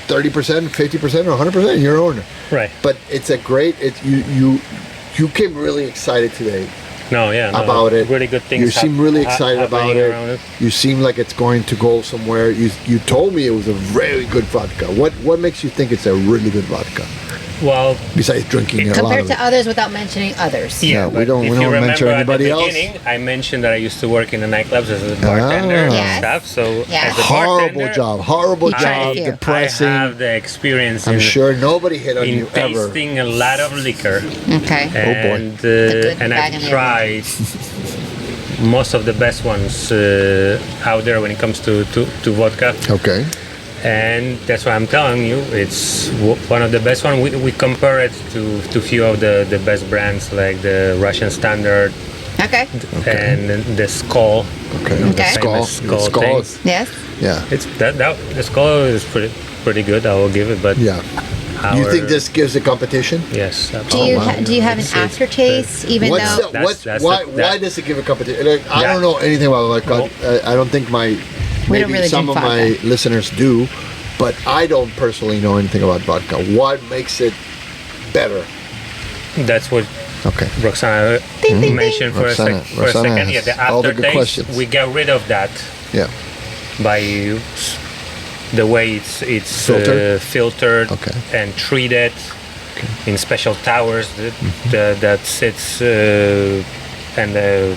30%, 50%, or 100%. You're owner. Right. But it's a great. You came really excited today No, yeah. No, about it. Really good things. You seem really excited about happening around it. You seem like it's going to go somewhere. You told me it was a very good vodka. What makes you think it's a really good vodka? Well, Besides drinking a lot Compared of to it. others without mentioning others. Yeah, we but don't- if we you don't mention remember anybody at the else. beginning, I mentioned that I used to work in the nightclubs as a bartender Ah. and Yes. stuff. So Yes. as a Horrible bartender, job. Horrible You tried job. a few. Depressing. I have the experience I'm in, sure nobody hit on in you ever. tasting a lot of liquor. Okay. boy. And, good, and bad, I've and the tried most of the best ones out there when it comes to vodka. Okay. And that's why I'm telling you, it's one of the best one. We compare it to few of the best brands like the Russian Standard Okay. and the Skull. Okay. Okay. Skull. Famous Skull Skull. thing. Yes. Yeah. It's that the Skull is pretty good. I will give it, but Yeah. You our- think this gives a competition? Yes. Do you wow. do you have an It's- aftertaste even What's though? the, what, That's why, the- why that- does it give a competition? Like, I that- don't know anything about vodka. I don't think We maybe don't really some drink of my vodka. listeners do, but I don't personally know anything about vodka. What makes it better? That's what Okay. Roxana Ding, ding, mentioned for Roxana- a for a Roxana second. Yeah, has the all the good aftertaste. questions. We get rid of that Yeah. by the way it's filtered Okay. and treated in special towers that sits and the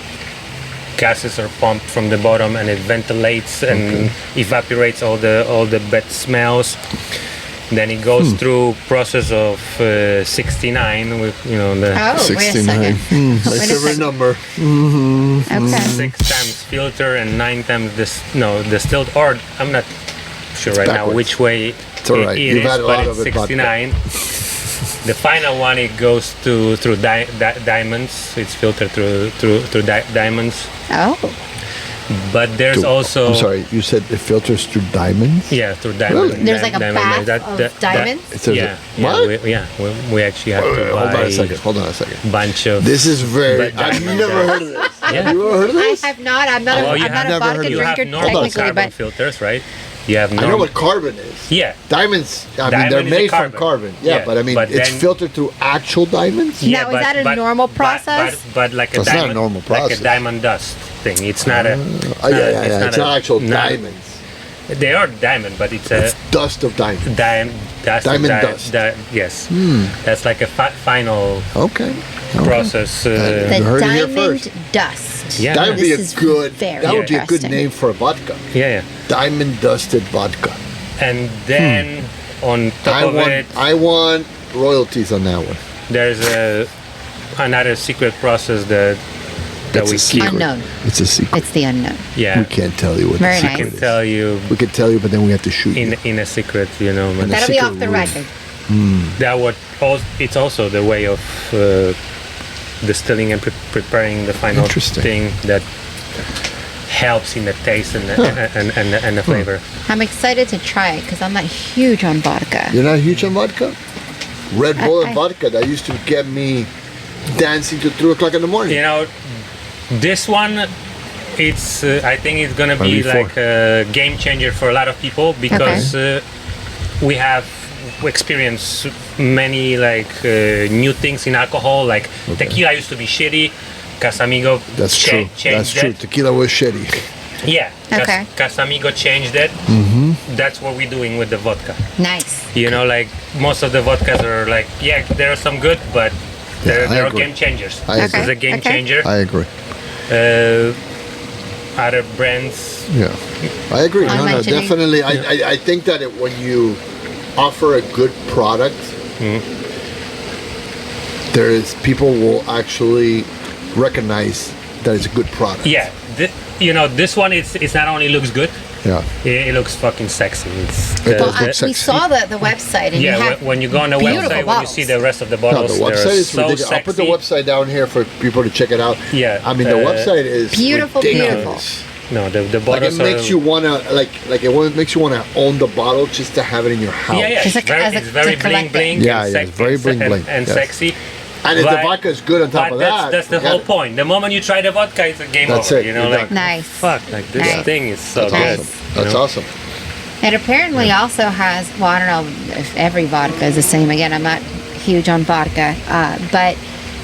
gases are pumped from the bottom and it ventilates and evaporates all the bad smells. Then it goes through process of 69 with the Oh, wait a 69. second. My Wait a favorite second. number. Okay. 6 times filter and 9 times distilled, or I'm not sure right now Backwards. which way It's all right. it You've is, had a but lot it's of it, vodka. 69. The final one, it goes through diamonds. It's filtered through diamonds. Oh. But there's also I'm sorry, you said it filters through diamonds? yeah, through diamonds. Really? There's like a bath of diamonds? It says Yeah, it. What? we actually have to Hold on buy a second. Hold on a second. bunch of. This is very. But I've diamond never gas. heard of this. Yeah. Have you ever heard of I this? have not. I'm not. Well, A, you I'm have not a never heard vodka of You this. have drinker normal technically, carbon but filters, right? You have I know normal. what carbon is. Yeah. Diamonds. I mean, Diamond they're is a made from carbon. carbon. Yeah, Yeah, but I mean, but it's then- filtered through actual diamonds. Now, is that a normal process? But like a So it's not a diamond, normal like process. a diamond dust thing. It's not a. Oh yeah. It's not actual diamonds. They are diamond, but it's a It's dust of diamonds. dust. Diamond dust. Yes, that's like a final Okay. process. the You heard it here diamond first. dust. Yeah. That would be This a is good. very That would be a good interesting. name for a vodka. yeah. Diamond dusted vodka. And then on top of it, I want royalties on that one. there's another secret process that That's we a keep. secret. Unknown. It's a secret. It's the unknown. Yeah, We can't tell you what Very the nice. secret can is. tell you We could tell you, but then we have to shoot you. in a secret, you know. In a That'll be secret off the room. record. That what it's also the way of distilling and preparing the final Interesting. thing that helps in the taste and the flavor. I'm excited to try it because I'm not huge on vodka. You're not huge on vodka? Red Bull and I- vodka, that used to get me dancing to 3 o'clock in the morning. You know, this one, it's I think it's gonna be Before. like a game changer for a lot of people because we have experienced many like new things in alcohol. Like tequila used to be shitty. Casamigo That's true. changed That's true. it. Tequila was shitty. Yeah. Okay. Casamigo changed it. That's what we're doing with the vodka. Nice. You know, like most of the vodkas are like, yeah, there are some good, but Yeah, I they're agree. game changers. I This is a game Okay. changer. I agree. Other brands, Yeah, I agree. I'm No, mentioning- definitely. I think that when you offer a good product, there is people will actually recognize that it's a good product. yeah. You know, this one it's not only looks good, Yeah. it looks fucking sexy. It's It Well, does look we sexy. saw the website, and you yeah. have When you go on the beautiful website, when you bottles. see the rest of the No, bottles, the website they're is so ridiculous. I'll put the sexy. website down here for people to check it out. Yeah, I mean, the website is Beautiful, ridiculous. No, the Like it bottles makes are, you wanna makes you wanna own the bottle just to have it in your house. Yeah, yeah. Just It's like very, as a- it's very to bling collect it. bling. Yeah, and yeah, sexy, it's very bling bling, and yes. sexy. And if the But- vodka is good on top But of that's the forget whole it. point. The moment you try the vodka, it's a game That's over. it, You know, you're like done. Nice. fuck, like this Nice. thing is so That's good. awesome. you That's know? awesome. It apparently also has, well, I don't know if every vodka is the same. Again, I'm not huge on vodka, but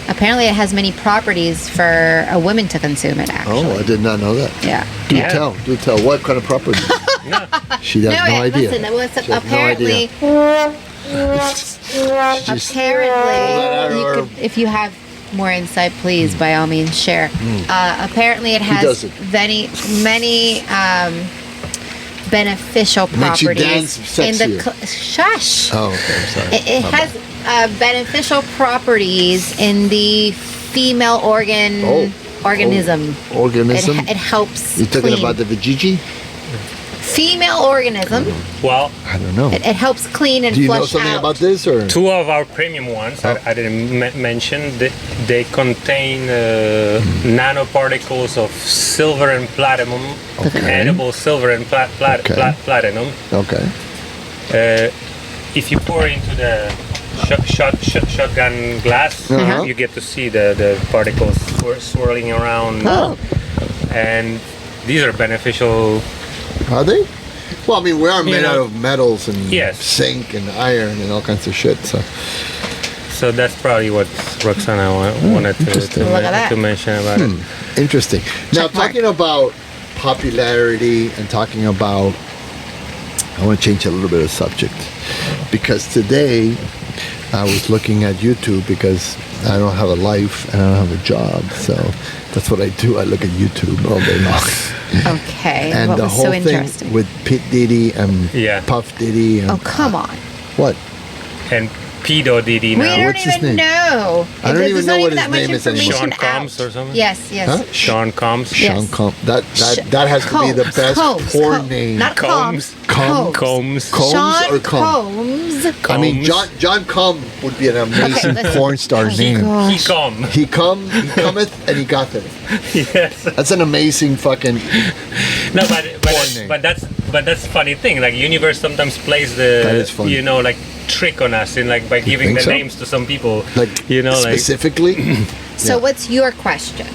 apparently it has many properties for a woman to consume it, actually. Oh, I did not know that. Yeah. Do Yeah. tell. Do tell. What kind of property? No. She has no idea. Listen, it was She has no apparently, Just- apparently, Pull that out of you her- could, if you have more insight, please, by all means, share. Apparently it has doesn't? many beneficial Makes you properties dance in the sexier. shush. Oh, okay. I'm sorry. It My has bad. beneficial properties in the female organism. Organism. It helps. You're talking clean. about the vajiji? female organism. Well, I don't know. It helps clean and Do you know flush something out. about this or? two of our premium ones, I didn't mention, they contain nanoparticles of silver and platinum, edible silver and platinum. Okay. If you pour into the shotgun glass, Uh-huh. you get to see the particles swirling around. Oh. And these are beneficial. Are they? Well, I mean, we are made know, out of metals and yes. zinc and iron and all kinds of shit. So that's probably what Roxana wanted interesting. Look at that. to mention about it. interesting. Now, Check mark. talking about popularity and talking about, I want to change a little bit of subject because today I was looking at YouTube because I don't have a life and I don't have a job, so that's what I do. I look at YouTube all day long. Okay. And what the was whole so thing interesting? with Pete Diddy and Yeah. Puff Diddy and Oh, come on. what? And Pedo Diddy We now. don't What's his even name? know. I don't There's even not know what that his much name is anymore. Sean information Combs out. or something? Yes, yes. Huh? Sean Combs. Yes. Sean Combs. That has to be the best porn name. Not Combs. Combs. Combs. Combs Sean or Combs? Combs. I mean, Combs. John Combs would be an amazing listen. porn star Oh, name. gosh. He come. He cometh and he gotheth. Yes. That's an amazing fucking. No, name. but that's funny thing. Like universe sometimes plays That is the funny. like trick on us in like by giving think the so? names to some people. Like specifically. So Yeah. what's your question?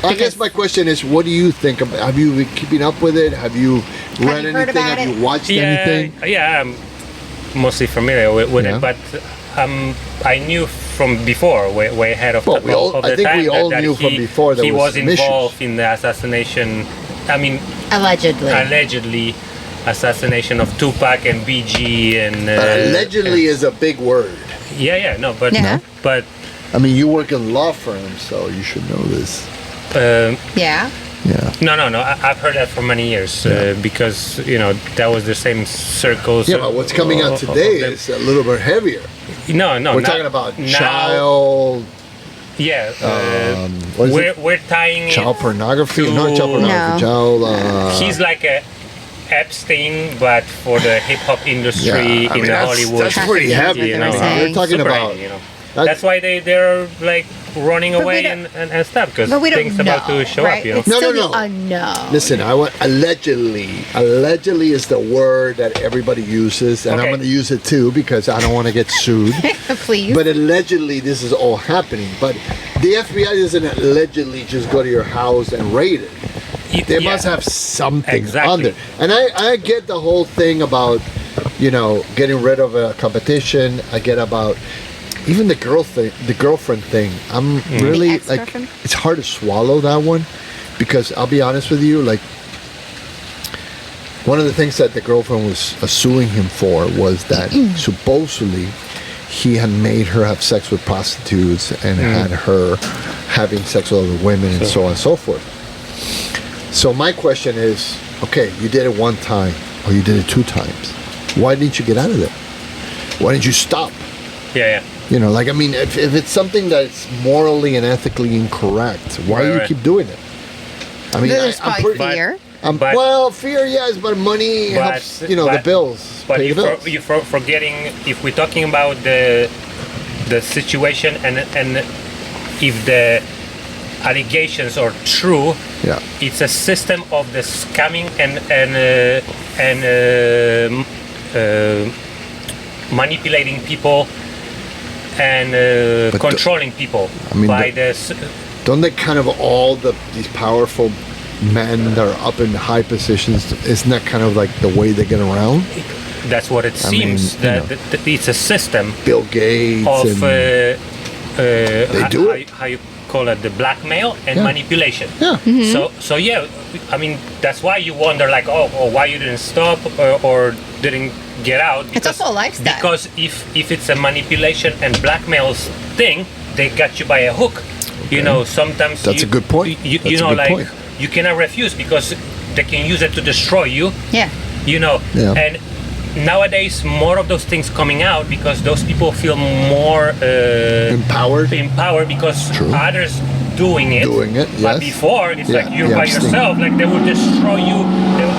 I guess my question is, what do you think about? Have you been keeping up with it? Have you read you heard anything? about Have it? you watched Yeah, anything? yeah, I'm mostly familiar with Yeah. it, but I knew from before, way ahead of Well, the, we all- of I the think time we all that knew he, from before there he was was some issues. involved in the assassination. I mean, Allegedly. allegedly assassination of Tupac and BG and Allegedly is a big word. yeah, no, but Yeah. but I mean, you work in law firms, so you should know this. Yeah. Yeah. no, I've heard that for many years because that was the same circles. Yeah, but what's coming out today of is a little bit heavier. no, We're not- talking about now- child, Yeah, what is we're it? we're tying Child it pornography? to- Not child pornography. No. Child. He's like a Epstein, but for the hip hop industry Yeah, I in mean, the that's- Hollywood. that's pretty heavy. I mean, we're talking Super about- heavy, That's- That's why they're like running But we away don't- and stuff because But we don't things know, about to show right? up. You know? It's No, still no, the no. unknown. Listen, I want allegedly. Allegedly is the word that everybody uses, and I'm Okay. going to use it too because I don't want to get sued. Please. But allegedly, this is all happening. But the FBI doesn't allegedly just go to your house and raid it. They Yeah. must have something Exactly. on there. And I get the whole thing about, getting rid of a competition. I get about even the girlfriend thing. I'm really like, ex-girlfriend? it's hard to swallow that one because I'll be honest with you, like, one of the things that the girlfriend was suing him for was that supposedly he had made her have sex with prostitutes and had her having sex with other women and so on and so forth. So my question is, okay, you did it one time or you did it 2 times. Why didn't you get out of there? Why didn't you stop? Yeah. I mean, if it's something that's morally and ethically incorrect, why do you Right. keep doing it? I mean, There's I'm probably pretty, fear. But- well, fear, yes, but money helps, the but- bills. But pay the bills. you're forgetting if we're talking about the situation and if the allegations are true, Yeah. it's a system of the scamming and manipulating people and But controlling people I mean, by Don't they kind of these powerful men that are up in high positions, isn't that kind of like the way they get around? that's what it I mean, seems that it's a system Bill Gates of and do it. how you call it, the blackmail and Yeah. manipulation. yeah. So yeah, I mean that's why you wonder like why you didn't stop or didn't get out. It's also a lifestyle. Because if it's a manipulation and blackmail thing, they got you by a hook. You know, sometimes That's a good point. You That's a know, good like point. you cannot refuse because they can use it to destroy you. Yeah. You know, Yeah. and nowadays more of those things coming out because those people feel more Empowered. because True. others doing it. yes. But before it's Yeah, like you're yeah, by I've seen yourself. Like they will destroy you.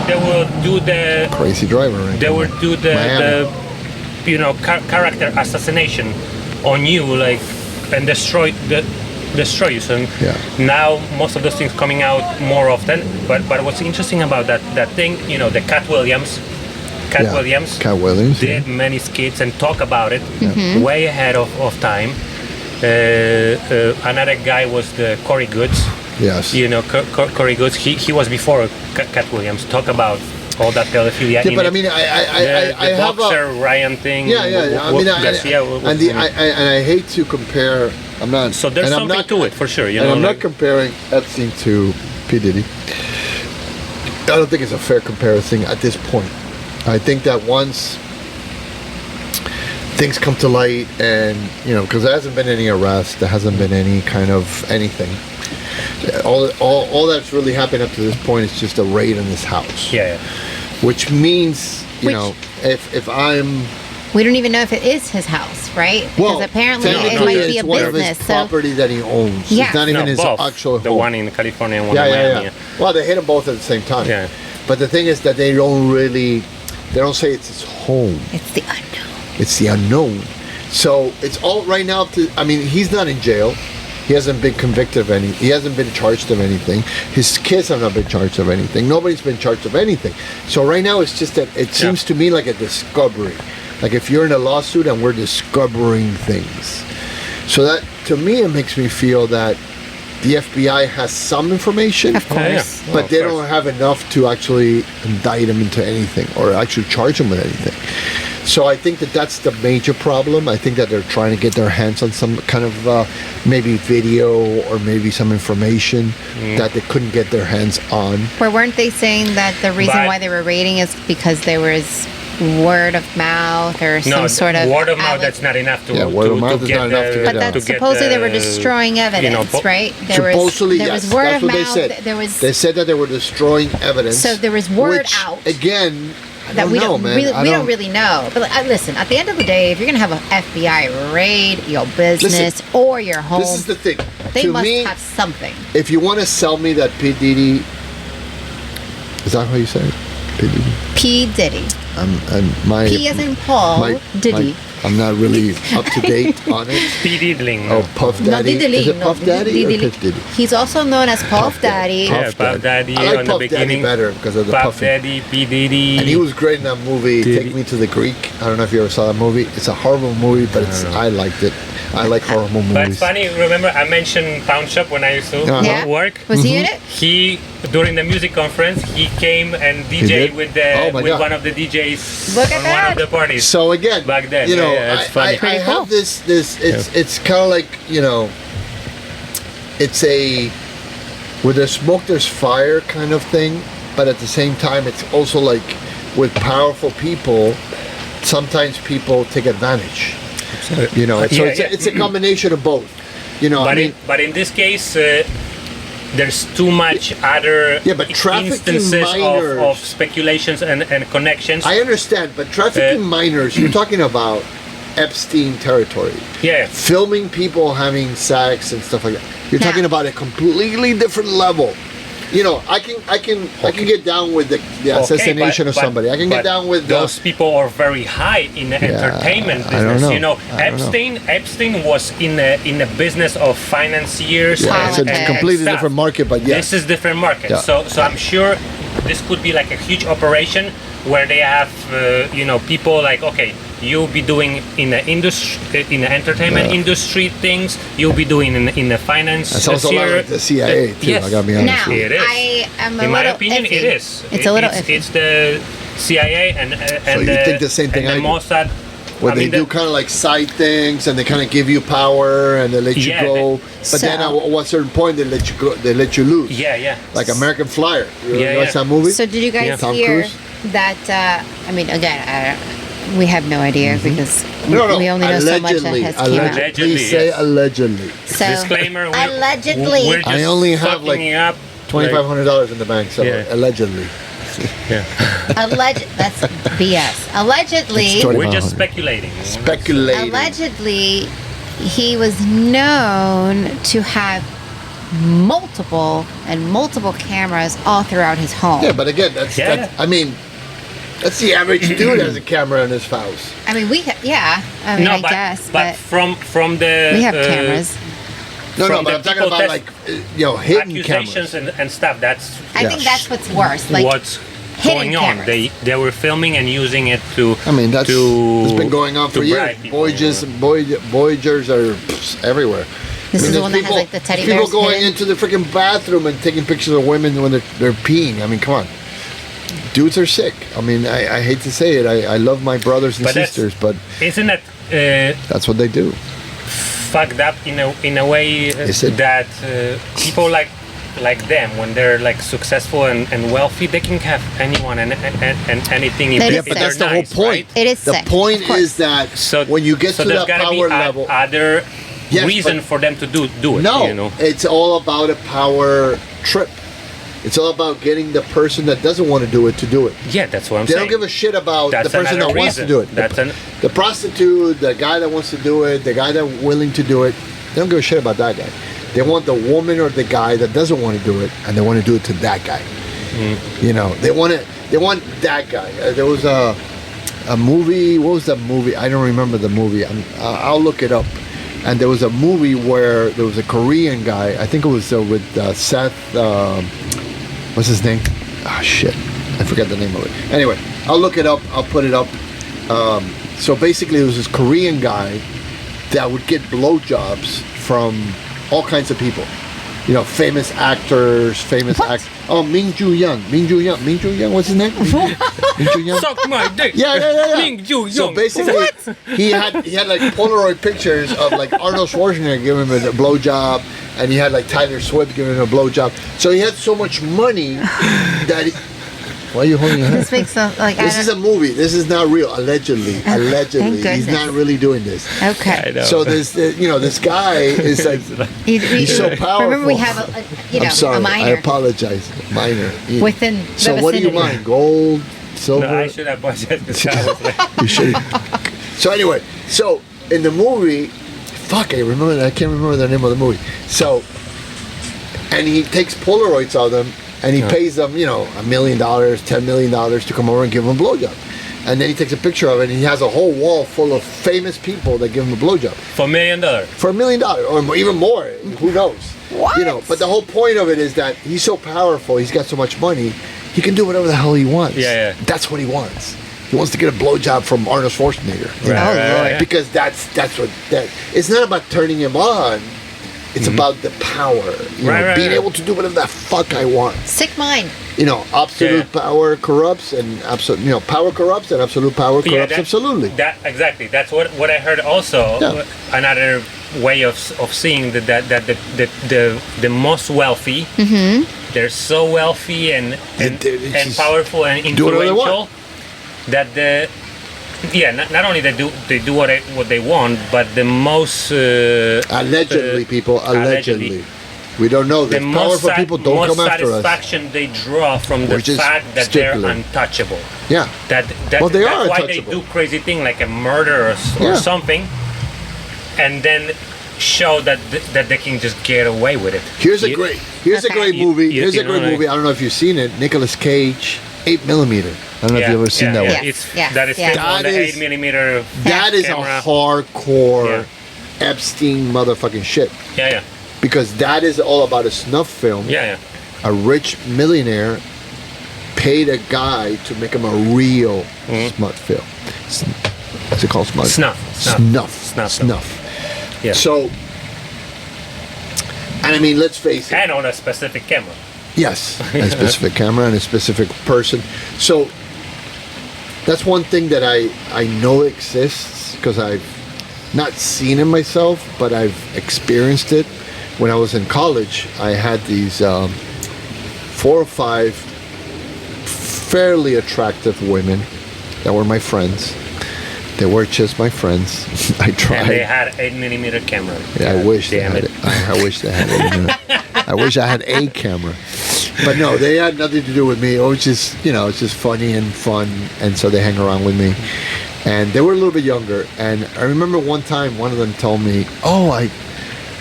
They will do the Crazy driver, right? they will do the Miami. character assassination on you, like, and destroy you. So Yeah. now most of those things coming out more often. But what's interesting about that thing, the Cat Williams Cat Williams. Yeah. did many skits and talk about it way ahead of time. Another guy was the Corey Goods. Yes. Corey Goods. He was before Cat Williams. Talk about all that pedophilia. Yeah, in but it. I mean, the I have boxer Ryan thing. Yeah. I mean, Garcia. I hate to compare. I'm not. So there's and I'm something not, to it for sure. and I'm not comparing Epstein to P. Diddy. I don't think it's a fair comparison at this point. I think that once things come to light, and because there hasn't been any arrest, there hasn't been any kind of anything. All that's really happened up to this point is just a raid on this house. Yeah. Which means, Which- if I'm We don't even know if it is his house, right? Because apparently it technically might be a it's one of business. his So property that he owns. Yeah. It's not even his both. actual The home. one in California and one Yeah, in yeah, Miami. yeah. Well, they hit them both at the same time. Yeah. But the thing is that they don't say it's his home. it's the unknown. It's the unknown. So it's all right now he's not in jail. He hasn't been convicted of any. He hasn't been charged of anything. His kids have not been charged of anything. Nobody's been charged of anything. So right now it's just that it seems to me like a discovery. Like if you're in a lawsuit and we're discovering things. So that, to me, it makes me feel that the FBI has some information. Of course. Yeah. But they don't have enough to actually indict him into anything or actually charge him with anything. So I think that's the major problem. I think that they're trying to get their hands on some kind of maybe video or maybe some information that they couldn't get their hands on. Where weren't they saying that the reason But- why they were raiding is because there was word of mouth or some sort of word of mouth. That's not enough to. Yeah, word of mouth is get not enough to get But down. that's supposedly they were destroying evidence, right? Supposedly, there yes. was word That's of what mouth. they said. There was They said that they were destroying evidence. So there was word which, out. Again, I that don't we know, don't man. really I we don't really know. But listen, at the end of the day, if you're gonna have an FBI raid your business or your home, This is the thing. they To must me, have something. if you want to sell me that P. Diddy, is that how you say it? P. Diddy? P. Diddy. my P as in Paul, Diddy. I'm not really up to date on it. P. Diddling. Oh, Puff No, Daddy. Diddly. Is it No, Puff Daddy or Diddly. Puff Diddy? He's also known as Puff Daddy. Yeah, Puff Daddy I like on the Puff Daddy beginning. better because of the Puff puffing. Daddy, P. Diddy. And he was great in that movie, Diddy. Take Me to the Greek. I don't know if you ever saw that movie. It's a horrible movie, but I liked it. I like horrible movies. But it's funny, remember I mentioned Pound Shop when I used to Yeah. work? Was he in it? He, during the music conference, he came and did? DJ with Oh my with God. one of the DJs Look at on that. one of the parties. So again, Back then, you know, yeah, it's funny. I Pretty cool. have this. It's kind of like, you know, it's a where there's smoke, there's fire kind of thing, but at the same time, it's also like with powerful people. Sometimes people take advantage. You know, so it's a combination of both. You know, But in this case, there's too much other Yeah, but trafficking instances minors- of speculations and connections. I understand, but trafficking minors, you're talking about Epstein territory. Yeah. Filming people having sex and stuff like that. You're Yeah. talking about a completely different level. You know, I can get down with the assassination of somebody. I can get down with those people are very high in the entertainment I don't business. know. You know, I don't know. Epstein was in the business of financiers. Yeah, it's a Politics. completely stuff. different market, but yeah. This is different market. Yeah. So I'm sure this could be like a huge operation where they have you know, people like, okay, you'll be doing in the industry, in the entertainment industry things. You'll be doing in the finance. It's also a lot like the CIA too. Yes. I gotta be honest Now, with you. It is. I am a In my little opinion, iffy. it is. It's a little iffy. It's the CIA and you think the same thing and I the do? Mossad. Where I they mean, do kind of like side things, and they kind of give you power, and they let you Yeah, go. But then at one certain point, they let you go. They let you loose. Yeah. Like American Flyer. You Yeah, watch yeah. that movie? So did you guys Tom hear Cruise? that? I mean, again, we have no idea because no, we only know so much that allegedly. has came out. Allegedly. Please say yes. allegedly. So Disclaimer. allegedly, We're just I only have, fucking like, it up. $2,500 in the bank, so Yeah. allegedly. Yeah. that's BS. Allegedly, It's We're 2,500. just speculating. Speculating. allegedly, he was known to have multiple cameras all throughout his home. Yeah, but again, that's I mean, that's the average dude has a camera in his house. I mean, I mean, I guess, but from the we have cameras. No, From but the I'm talking people about that- like hidden accusations cameras. and stuff. That's I think that's what's worse. Like what's hidden going on. cameras. They were filming and using it to. I mean, it's been going on to for years. bribe people. Voyagers are everywhere. This is there's the one that has like the teddy people bears going hidden. into the freaking bathroom and taking pictures of women when they're peeing. I mean, come on. Dudes are sick. I mean, I hate to say it. I love my brothers and But that's- sisters, but Isn't it that's what they do. fucked up in a way Is it? that people like them, when they're like successful and wealthy, they can have anyone and anything if That they- is if But they're that's the whole nice, point. right? It is The sick, point of course. is that So when you get so to there's that gotta power be level, other Yes, reason but- for them to do it. no, You know? it's all about a power trip. It's all about getting the person that doesn't want to do it to do it. Yeah, that's what I'm They saying. don't give a shit about That's the person that another wants to reason. do it. That's The prostitute, the guy that wants to do it, the guy that's willing to do it. They don't give a shit about that guy. They want the woman or the guy that doesn't want to do it, and they want to do it to that guy. You know, they want that guy. There was a movie. What was that movie? I don't remember the movie. I'll look it up. And there was a movie where there was a Korean guy. I think it was with Seth. What's his name? Ah, shit. I forget the name of it. Anyway, I'll look it up. I'll put it up. So basically, it was this Korean guy that would get blowjobs from all kinds of people. You know, famous actors, Oh, Ming Ju Young. What's his name? Ming Ju Young. Suck my dick. Yeah. Ming Ju So Young. basically, he had like Polaroid pictures of like Arnold Schwarzenegger giving him a blowjob, and he had like Tyler Swift giving him a blowjob. So he had so much money that he, why are you holding your head? This makes sense. Like This is a movie. This is not real. Allegedly, Thank he's goodness. not really doing this. okay. I know. So this, this guy is like, he's so powerful. Remember, we have I'm sorry. a I minor apologize. Minor. Yeah. within the So what do you vicinity. mind? Gold, silver? No, I should have watched it. Because I was like, You should. So anyway, so in the movie, I can't remember the name of the movie. So, and he takes Polaroids of them, and he pays them, $1 million, $10 million to come over and give him a blowjob. And then he takes a picture of it, and he has a whole wall full of famous people that give him a blowjob. For $1 million. For $1 million, or even more. Who knows? What? You know, but the whole point of it is that he's so powerful, he's got so much money, he can do whatever the hell he wants. Yeah. That's what he wants. He wants to get a blowjob from Arnold Schwarzenegger. You know? Right. Because that's what that. It's not about turning him on. It's about the power. You know, being able to do whatever the fuck I want. Sick mind. You know, absolute power corrupts, and absolute. You know, power corrupts, and absolute power corrupts absolutely. That exactly. That's what I heard also. Yeah. Another way of seeing that the most wealthy, they're so wealthy and powerful and influential that not only they do what they want, but the most allegedly people allegedly. We don't know. The powerful people don't come after us. Satisfaction they draw from the fact that they're untouchable. Yeah. That's they are why untouchable. they do crazy thing like a murder or something, and then show that they can just get away with it. Here's a great movie. Here's a great movie. I don't know if you've seen it. Nicolas Cage, 8mm. I don't know if you've ever seen that one. That is on the 8mm. That is camera. A hardcore Epstein motherfucking shit. Yeah. Because that is all about a snuff film. Yeah. A rich millionaire paid a guy to make him a real smut film. What's it called? Smut? Snuff. Yeah. So, and I mean, let's face it. And on a specific camera. Yes, a specific camera and a specific person. So that's one thing that I know exists because I've not seen it myself, but I've experienced it. When I was in college, I had these 4 or 5 fairly attractive women that were my friends. They were just my friends. I tried. And they had 8mm camera. Yeah, I wish they Damn had it. I wish they had 8mm. I wish I had a camera. But no, they had nothing to do with me. It was just, it's just funny and fun. And so they hang around with me. And they were a little bit younger. And I remember one time one of them told me,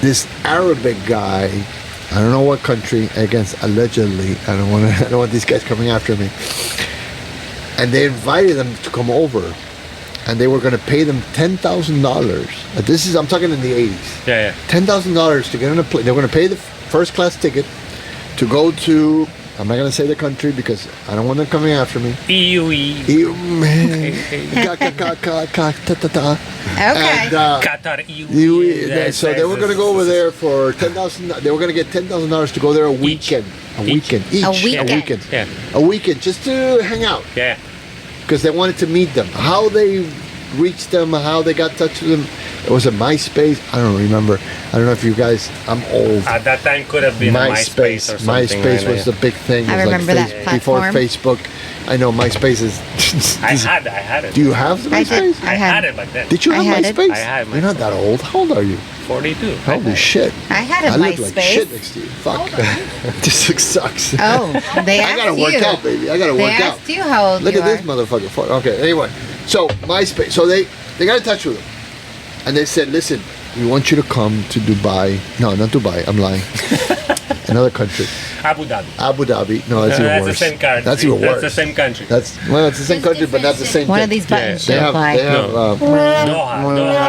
this Arabic guy, I don't know what country, against allegedly, I don't want these guys coming after me. And they invited them to come over. And they were going to pay them $10,000. I'm talking in the 80s. Yeah. $10,000 to get on a plane. They were going to pay the first class ticket to go to, I'm not going to say the country because I don't want them coming after me. EU. Man. Okay. Qatar, EU. So they were going to go over there for $10,000. They were going to get $10,000 to go there a weekend. A weekend. Yeah. A weekend just to hang out. Yeah. Because they wanted to meet them. How they reached them, how they got in touch with them. It was a MySpace. I don't remember. I don't know if you guys, I'm old. At that time could have been MySpace or something. MySpace was the big thing. I remember that before platform. Facebook. I know MySpace is... I had it. Do you have the MySpace? I had it back then. Did you have MySpace? I had MySpace. You're not that old. How old are you? 42. Holy shit. I had a I look like MySpace. shit next to you. Fuck. This looks sucks. Oh, they asked I gotta you. work out, baby. I gotta They work out. asked you how old Look you at this are. motherfucker. Fuck. Okay, anyway. So, MySpace. So they got in touch with him. And they said, listen, we want you to come to Dubai. No, not Dubai. I'm lying. Another country. Abu Dhabi. Abu Dhabi. No, that's even That's worse. the same country. That's even worse. That's the same country. It's the same Just country, but not the different same One thing. of these buttons They should have, apply. they have, Doha,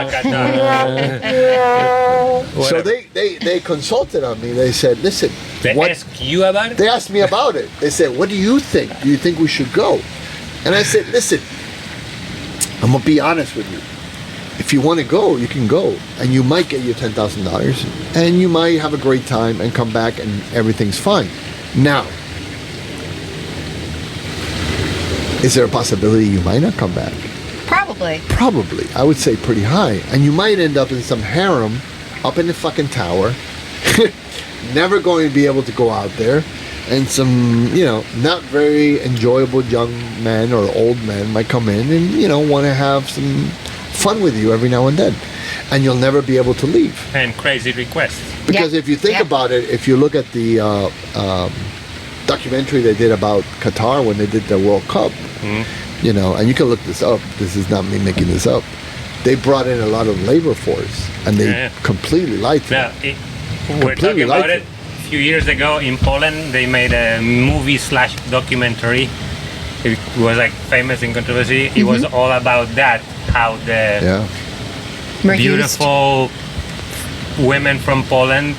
Qatar. so they consulted on me. They said, listen, They asked you about it? They asked me about it. They said, what do you think? Do you think we should go? And I said, listen, I'm going to be honest with you. If you want to go, you can go. And you might get your $10,000. And you might have a great time and come back and everything's fine. Now, is there a possibility you might not come back? Probably. Probably. I would say pretty high. And you might end up in some harem up in the fucking tower, never going to be able to go out there. And some, not very enjoyable young men or old men might come in and, want to have some fun with you every now and then. And you'll never be able to leave. And crazy requests. Because if you think about it, if you look at the documentary they did about Qatar when they did the World Cup, and you can look this up. This is not me making this up. They brought in a lot of labor force, and they completely lied to them. We're talking about it. A few years ago in Poland, they made a movie/documentary it was like famous in controversy. It was all about that, how the Were used. beautiful women from Poland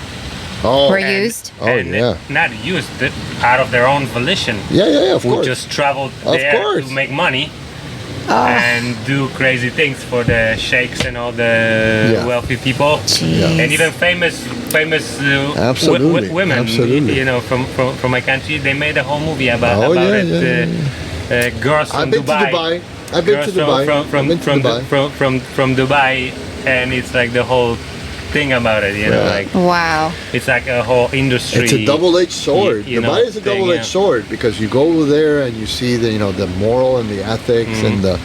Oh, Were and- used. Oh, and yeah. not used it out of their own volition. yeah, of Who course. just traveled Of there course. to make money Oh, and do crazy things for the sheikhs and all the Yeah. wealthy people, jeez. and even famous Absolutely, women. absolutely. You know, from my country, they made a whole movie about Oh, yeah, it. yeah, Girls from I've been Dubai. to Dubai. I've been to Girls Dubai. from I've been to Dubai. from Dubai, and it's like the whole thing about it. You know, Yeah. like Wow. it's like a whole industry. It's a double-edged sword. you know, Dubai is a thing, double-edged yeah. sword because you go there and you see the moral and the ethics and the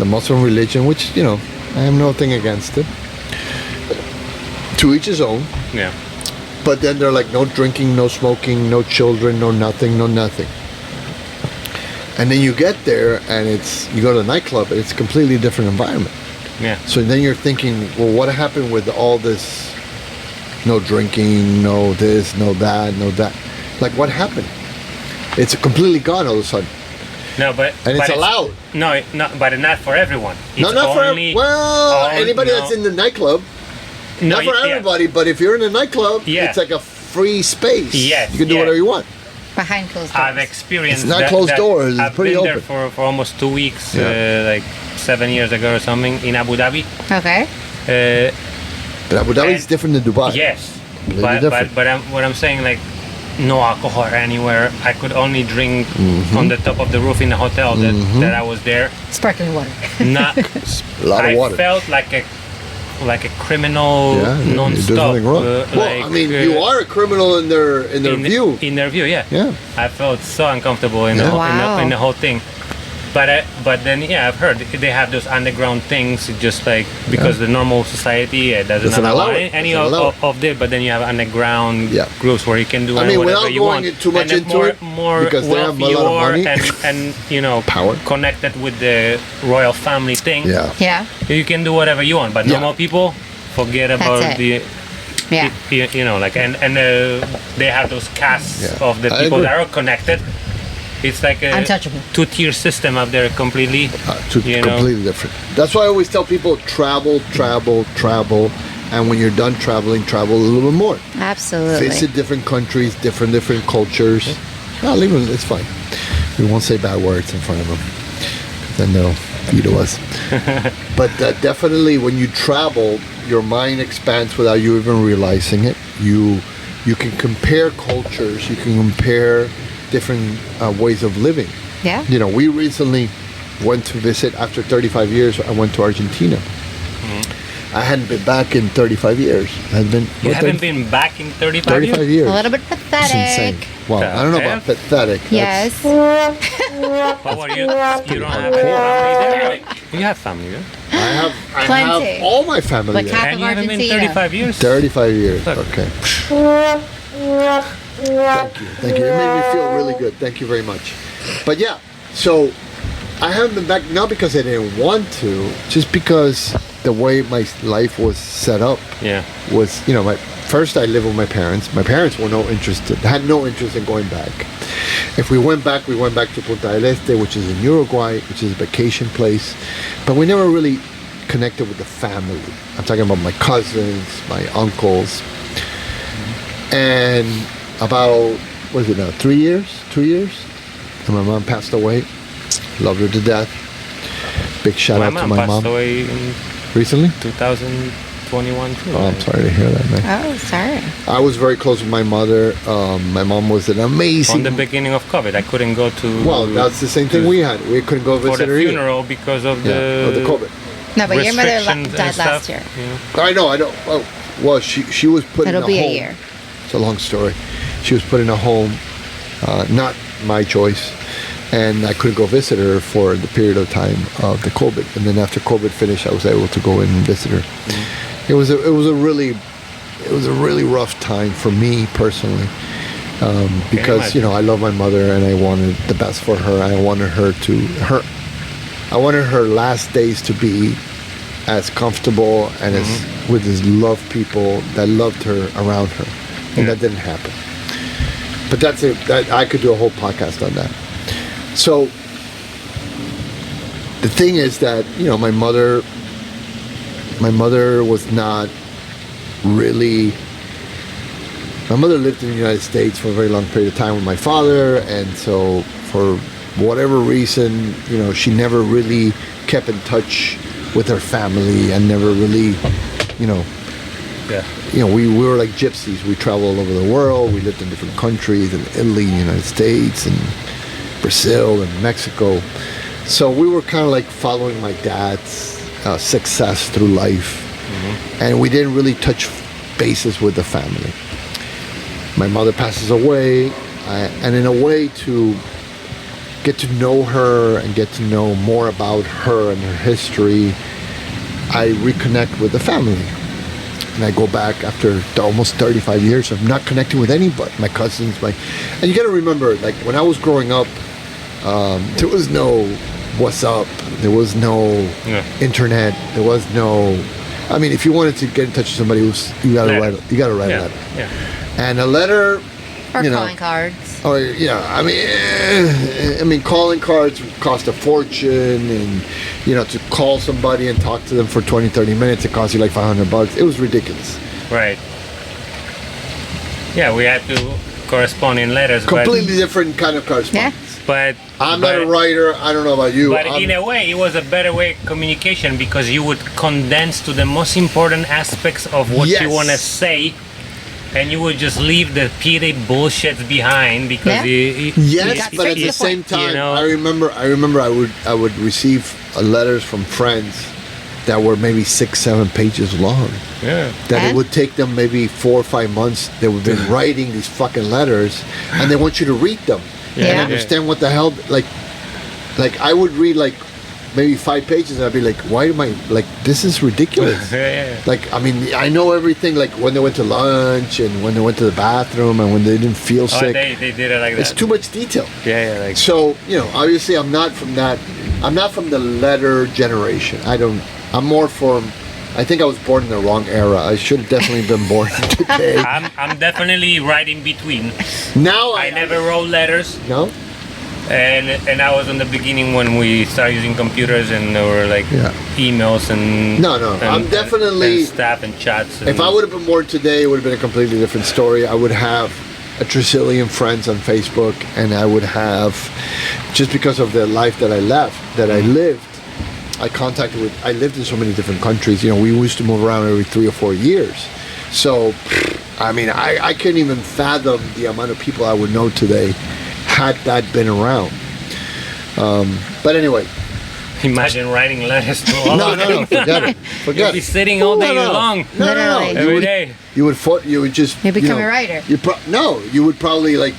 Muslim religion, which I have nothing against it. To each his own. Yeah. But then they're like, no drinking, no smoking, no children, no nothing, no nothing. And then you get there and you go to a nightclub and it's a completely different environment. Yeah. So then you're thinking, well, what happened with all this? No drinking, no this, no that, no that. Like, what happened? It's completely gone all of a sudden. No, but And it's but allowed. But not for everyone. No, It's not for only- well, oh, anybody no. that's in the nightclub. No, Not for yeah. everybody, but if you're in a nightclub, Yeah. it's like a free space. Yes, You can do yeah. whatever you want. Behind closed doors. I've experienced It's not that, closed that doors, it's I've pretty been open. there for almost 2 weeks, Yeah. like 7 years ago or something in Abu Dhabi. Okay. But Abu Dhabi is And- different than Dubai. Yes, Completely different. but what I'm saying, like, no alcohol anywhere. I could only drink Mm-hmm. on the top of the roof in the hotel that I was there. Sparkling water. Not A lot of I water. felt like a criminal Yeah, there's non-stop. nothing wrong. Well, like, I mean, you are a criminal in their view. In their view, yeah. Yeah. I felt so uncomfortable in, Yeah. the, in, Wow. the, in the whole thing. But then, yeah, I've heard they have those underground things, just like because the normal society doesn't Doesn't allow allow it. any Doesn't allow of it. But then you have underground Yeah. groups where you can do I mean, whatever without you going want. too much and into more, it, more because they have wealthy a lot of you are money. and Power. connected with the royal family thing. Yeah. Yeah. You can do whatever you want, but Yeah. normal people forget about it. the. Yeah. You know, like and they have those castes Yeah. of the I people agree. that are connected. It's like a Untouchable. 2-tier system up there completely. You know? Completely different. That's why I always tell people travel, and when you're done traveling, travel a little bit more. Absolutely. Visit different countries, different cultures. No, leave them. It's fine. We won't say bad words in front of them. Then they'll veto us. But definitely, when you travel, your mind expands without you even realizing it. You can compare cultures. You can compare different ways of living. Yeah. You know, we recently went to visit after 35 years. I went to Argentina. I hadn't been back in 35 years. I had been. You what, haven't 30 been back in 35 35 years? years. A little bit It's insane. pathetic. Wow, I don't know about pathetic. Yes. What were you? You don't have any family there? Like, you have family there? I have Plenty. all my family Like there. half And of you haven't been Argentina. 35 years? 35 years. Look. Okay. Thank you. It made me feel really good. Thank you very much. But yeah, so I haven't been back not because I didn't want to, just because the way my life was set up Yeah. was, first I lived with my parents. My parents were had no interest in going back. If we went back to Punta del Este, which is in Uruguay, which is a vacation place. But we never really connected with the family. I'm talking about my cousins, my uncles. And about, 2 years? 2 years? And my mom passed away. Loved her to death. Big shout My out to mom my passed mom. away in Recently? 2021 too. Oh, I'm sorry to hear that, man. Oh, sorry. I was very close with my mother. My mom was an amazing. On the beginning of COVID, I couldn't go to. Well, that's the same thing we had. We couldn't go for visit the her either. funeral because of Yeah, of the COVID. No, but your mother restrictions and died last stuff, year. you know. I know. Oh, well, she was put in It'll a be home. a year. It's a long story. She was put in a home, not my choice, and I couldn't go visit her for the period of time of the COVID. And then after COVID finished, I was able to go in and visit her. It was a really rough time for me personally, because I love my mother and I wanted the best for her. I wanted her last days to be as comfortable and as with as loved people that loved her around her, and that didn't happen. But that's it. I could do a whole podcast on that. So the thing is that, you know, my mother was not really. My mother lived in the United States for a very long period of time with my father, and so for whatever reason, you know, she never really kept in touch with her family and never really, you know. Yeah. You know, we were like gypsies. We traveled all over the world. We lived in different countries, in Italy, the United States, and Brazil, and Mexico. So we were kind of like following my dad's success through life. Mm-hmm. And we didn't really touch bases with the family. My mother passes away, and in a way to get to know her and get to know more about her and her history, I reconnect with the family. And I go back after almost 35 years of not connecting with anybody, my cousins, and you got to remember, like when I was growing up, there was no WhatsApp, there was no internet, there was no. I mean, if you wanted to get in touch with somebody, you got to write a letter. Yeah. And a letter, Or you know, calling cards. or I mean, calling cards cost a fortune, and you know, to call somebody and talk to them for 20, 30 minutes, it cost you like $500. It was ridiculous. Right. Yeah, we had to correspond in letters. Completely different kind of correspondence. But I'm not a writer. I don't know about you. But in a way, it was a better way of communication because you would condense to the most important aspects of what you want to say, and you would just leave the petty bullshit behind because but at the same time, you know, I remember I would receive letters from friends that were maybe 6-7 pages long. Yeah. That it would take them maybe 4 or 5 months. They would be writing these fucking letters, and they want you to read them. And understand what the hell, like I would read like maybe 5 pages and I'd be like, why am I, like, this is ridiculous. Like, I mean, I know everything, like when they went to lunch and when they went to the bathroom and when they didn't feel sick. They did it like that. It's too much detail. Like. So, you know, obviously I'm not from the letter generation. I'm more from, I think I was born in the wrong era. I should have definitely been born today. I'm definitely right in between. Now I never wrote letters. No? And I was in the beginning when we started using computers and there were like emails and I'm definitely and stuff and chats. And if I would have been born today, it would have been a completely different story. I would have a trillion friends on Facebook, and I would have, just because of the life that I lived, I lived in so many different countries. You know, we used to move around every 3 or 4 years. So, I mean, I couldn't even fathom the amount of people I would know today had that been around. But anyway. Imagine writing letters to all of them. No, forget it. You'd be sitting all day long. No. Every day. You would just... You become a writer. You would probably, like,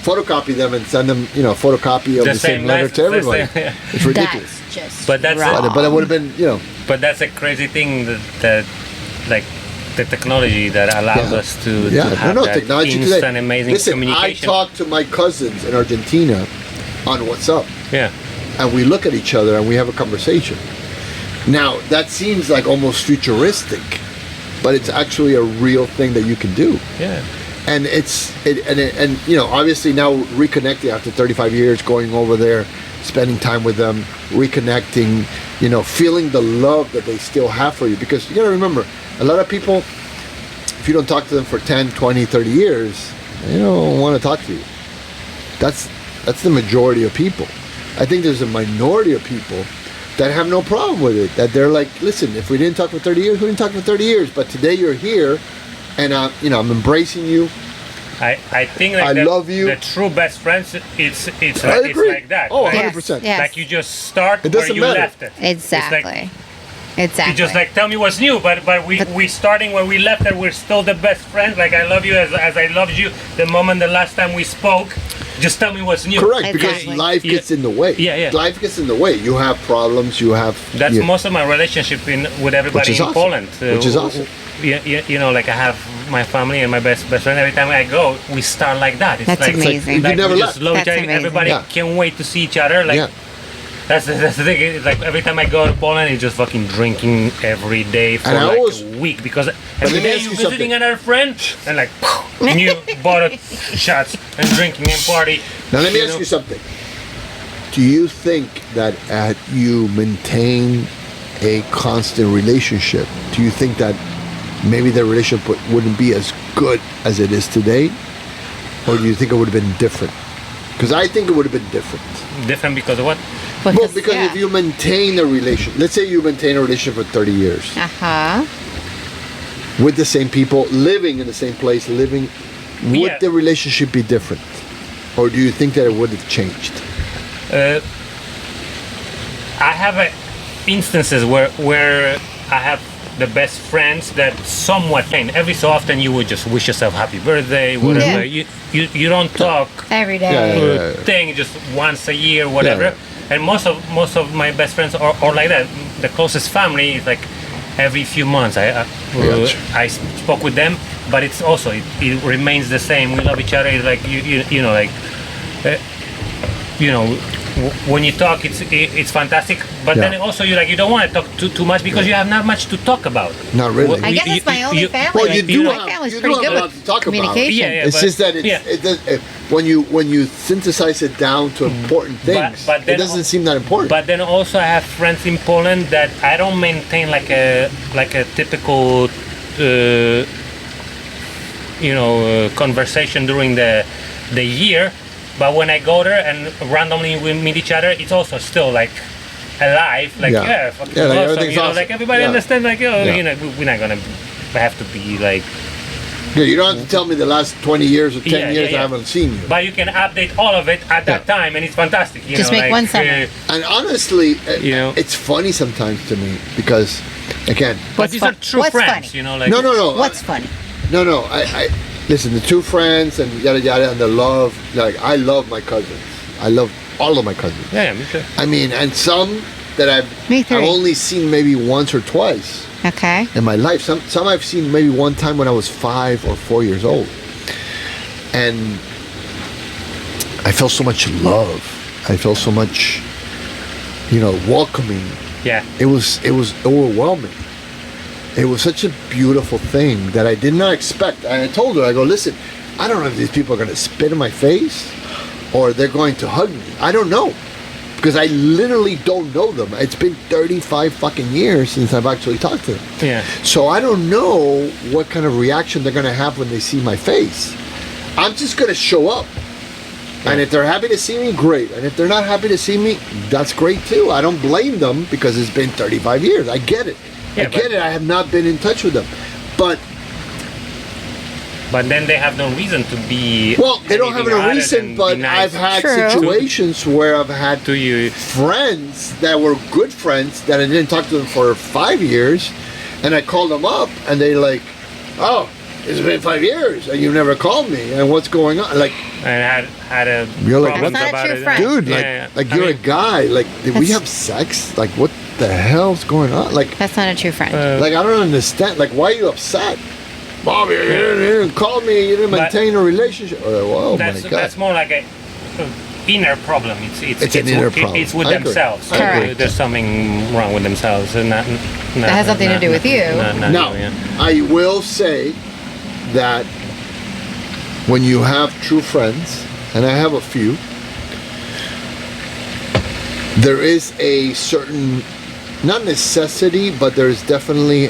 photocopy them and send them, you know, a photocopy of the same letter to everybody. It's ridiculous. But it would have been, you know. But that's a crazy thing that like the technology that allows us to have that technology instant today. amazing communication. I talk to my cousins in Argentina on WhatsApp. Yeah. And we look at each other and we have a conversation. Now, that seems like almost futuristic, but it's actually a real thing that you can do. Yeah. And and you know, obviously now reconnecting after 35 years, going over there, spending time with them, reconnecting, you know, feeling the love that they still have for you. Because you gotta remember, a lot of people, if you don't talk to them for 10, 20, 30 years, they don't want to talk to you. That's the majority of people. I think there's a minority of people that have no problem with it. That they're like, listen, if we didn't talk for 30 years, we didn't talk for 30 years. But today you're here, and I'm embracing you. I think like I love you. The true best friends, it's agree. like that. Oh, like, 100%. Yes. Like you just start It where doesn't you matter. left it. Exactly. You just like tell me what's new, but we starting where we left it. We're still the best friends. Like I love you as I loved you the moment the last time we spoke. Just tell me what's new. Correct, Exactly. because life gets in the way. Yeah. Life gets in the way. You have problems. You have. That's most of my relationship with everybody in awesome. Poland. Which is awesome. You know, like I have my family and my best friend. Every time I go, we start like that. It's That's like, amazing. Like You never we left. just love each That's other. amazing. Everybody can't wait to see each other. Like that's the thing. It's like every time I go to Poland, it's just fucking drinking every day for like a week because every day you're visiting another friend and like new bottle shots and drinking and party. Now let me ask you something. do you think that you maintain a constant relationship, do you think that maybe the relationship wouldn't be as good as it is today? Or do you think it would have been different? Because I think it would have been different. Different because of what? Because if you maintain a relationship, let's say you maintain a relationship for 30 years. With the same people, living in the same place, would the relationship be different? Or do you think that it would have changed? I have instances where I have the best friends that somewhat change. Every so often you would just wish yourself happy birthday, whatever. You don't talk every day. Thing just once a year, whatever. And most of my best friends are like that. The closest family is like every few months. I spoke with them, but it's also it remains the same. We love each other. It's like you know like when you talk, it's fantastic. But then also you don't want to talk too much because you have not much to talk about. Not really. I guess it's my only family. Well, My family's pretty good with communication. It's just that when you synthesize it down to important things, but then, it doesn't seem that important. But then also I have friends in Poland that I don't maintain like a typical conversation during the year. But when I go there and randomly we meet each other, it's also still like alive. Like fucking awesome. Awesome. Like everybody understands. Like we're not gonna have to be like. Yeah, you don't have to tell me the last 20 years or 10 years I haven't seen you. But you can update all of it at that time, and it's fantastic. Just make one summer. And honestly, it's funny sometimes to me because, again, but these are true friends. Funny? No. What's funny? No. I listen. The two friends and yada yada, and the love. Like I love my cousins. I love all of my cousins. Yeah, me too. I mean, and some that I've only seen maybe once or twice. Okay. In my life, some I've seen maybe one time when I was 5 or 4 years old, and I felt so much love. I felt so much, welcoming. Yeah. It was overwhelming. It was such a beautiful thing that I did not expect. And I told her, I go, listen, I don't know if these people are going to spit in my face or they're going to hug me. I don't know. Because I literally don't know them. It's been 35 fucking years since I've actually talked to them. Yeah. So I don't know what kind of reaction they're going to have when they see my face. I'm just going to show up. Yeah. And if they're happy to see me, great. And if they're not happy to see me, that's great too. I don't blame them because it's been 35 years. I get it. I get it. I have not been in touch with them. But then they have no reason to be. Well, they don't have no reason, but nice. I've had situations where I've had friends that were good friends that I didn't talk to them for 5 years, and I called them up, and they like, oh, it's been 5 years, and you never called me, and what's going on? Like, and had a you're like, that's not a true friend. Dude, like you're a guy. Like, did we have sex? Like, what the hell's going on? Like, that's not a true friend. Like, I don't understand. Like, why are you upset? Mom, you didn't call me. You didn't maintain a relationship. Oh my God. That's more like a inner problem. It's an inner problem. It's with themselves. Correct. There's something wrong with themselves, and that has nothing to do with you. Now, I will say that when you have true friends, and I have a few, there is a certain, not necessity, but there's definitely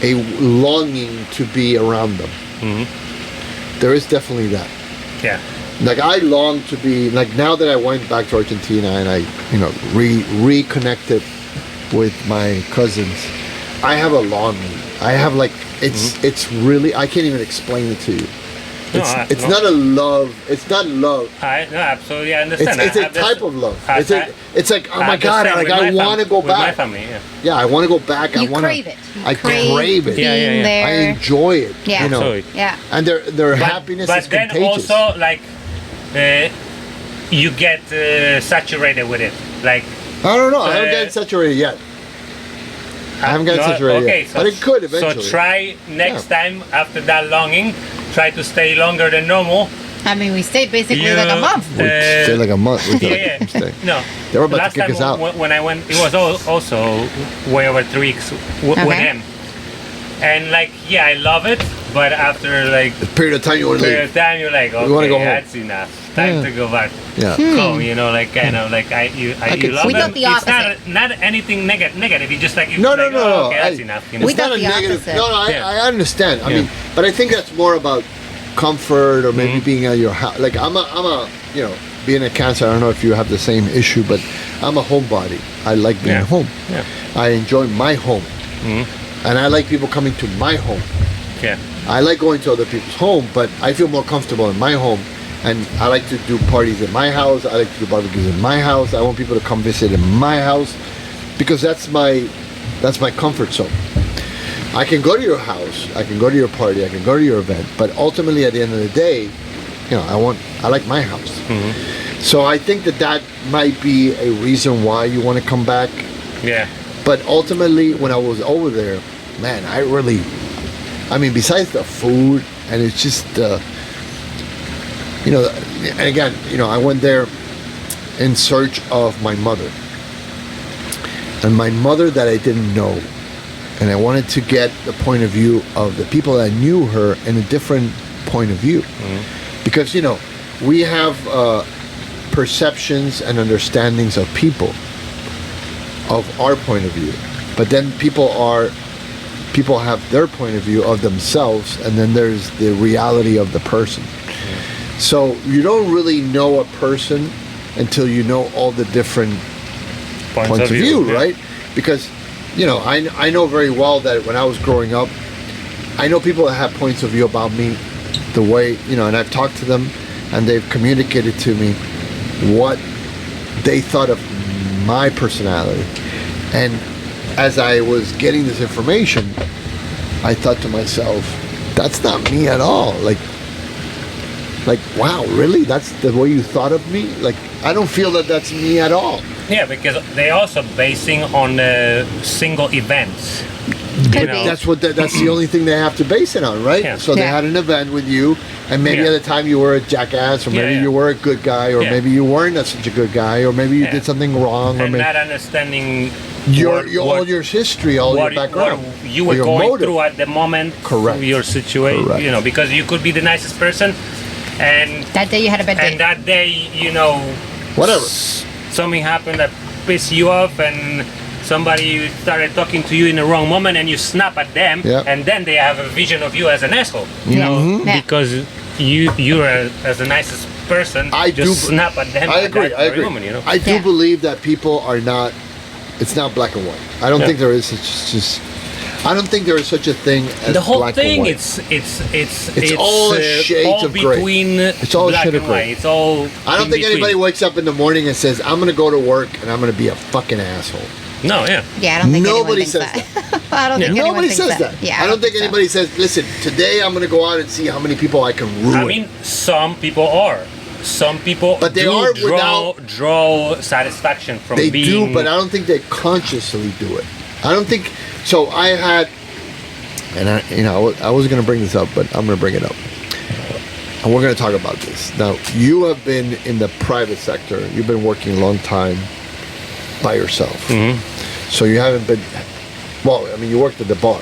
a longing to be around them. Mm-hmm. There is definitely that. Yeah. Like I long to be, like now that I went back to Argentina and I, reconnected with my cousins, I have a longing. I have like, it's really, I can't even explain it to you. It's not a love. It's not love. Absolutely, I understand. It's a type of love. It's like, oh my God, like I want to go back. My family, yeah, I want to go back. You crave it. I crave it. Yeah. I enjoy it. Yeah, absolutely. Yeah. And their happiness is contagious. But then also, like, you get saturated with it. Like, I don't know. I haven't gotten saturated yet. I haven't gotten saturated yet. But it could eventually. So try next time after that longing. Try to stay longer than normal. I mean, we stayed basically like a month. We stayed like a month. No. They were about to kick us out. When I went, it was also way over 3 weeks with him. And like, I love it. But after like a period of time, you want to leave. You're like, okay, you want to go home. That's enough. time to go back Yeah. home. You know, like kind of like you could love see We them. thought the It's opposite. not anything negative. It's just like No, like, no. oh, okay, that's enough. You know? We It's not thought a the negative. opposite. No, Yeah. I understand. I Yeah. mean, but I think that's more about comfort or maybe being at your house. Like I'm a, you know, being a Cancer. I don't know if you have the same issue, but I'm a homebody. I like being Yeah. home. Yeah. I enjoy my home, and I like people coming to my home. Yeah. I like going to other people's home, but I feel more comfortable in my home. And I like to do parties in my house. I like to do barbecues in my house. I want people to come visit in my house because that's my comfort zone. I can go to your house, I can go to your party, I can go to your event, but ultimately at the end of the day, you know, I like my house. So I think that might be a reason why you want to come back. Yeah. But ultimately, when I was over there, man, I mean, besides the food, and it's just, you know, and again, you know, I went there in search of my mother. And my mother that I didn't know. And I wanted to get the point of view of the people that knew her in a different point of view. Because, you know, we have perceptions and understandings of people, of our point of view. But then people have their point of view of themselves, and then there's the reality of the person. So you don't really know a person until you know all the different points of view, yeah. right? Because, you know, I know very well that when I was growing up, I know people that have points of view about me, the way, you know, and I've talked to them, and they've communicated to me what they thought of my personality. And as I was getting this information, I thought to myself, that's not me at all. Like, wow, really? That's the way you thought of me? Like, I don't feel that that's me at all. Yeah, because they also basing on single events. Could know. be. That's the only thing they have to base it on, right? Yeah. So they Yeah. had an event with you, and maybe Yeah. at the time you were a jackass, or maybe Yeah. you were a good guy, or Yeah. maybe you weren't such a good guy, or maybe you Yeah. did something wrong, or And maybe not understanding all your history, all your background, what you or were your going motive. through at the moment. Correct. Your situation, Correct. you know, because you could be the nicest person, and That day you had a bad day. that day, you know, Whatever. something happened that pissed you off, and somebody started talking to you in the wrong moment, and you snap at them, Yeah. and then they have a vision of you as an asshole, you know, Yeah. because you're as the nicest person. I just do- snap at them. I at agree. that I very agree. moment, you know. I do Yeah. believe that people are not. It's not black and white. I don't Yeah. think there is just. I don't think there is such a thing as The whole black thing, and white. it's all shades all of gray. between It's all black shade and of gray. white. It's all. I don't in think between. anybody wakes up in the morning and says, "I'm going to go to work and I'm going to be a fucking asshole." No, yeah. Yeah, I don't think Nobody anyone thinks says that. I don't think anyone Nobody thinks says that. Yeah, I don't think so. anybody says, "Listen, today I'm going to go out and see how many people I can ruin." I mean, some people are. Some people But they do are draw satisfaction from They being. do, but I don't think they consciously do it. I don't think so. I had, and I was going to bring this up, but I'm going to bring it up, and we're going to talk about this. Now, you have been in the private sector. You've been working a long time by yourself, so you haven't been. Well, I mean, you worked at the bar,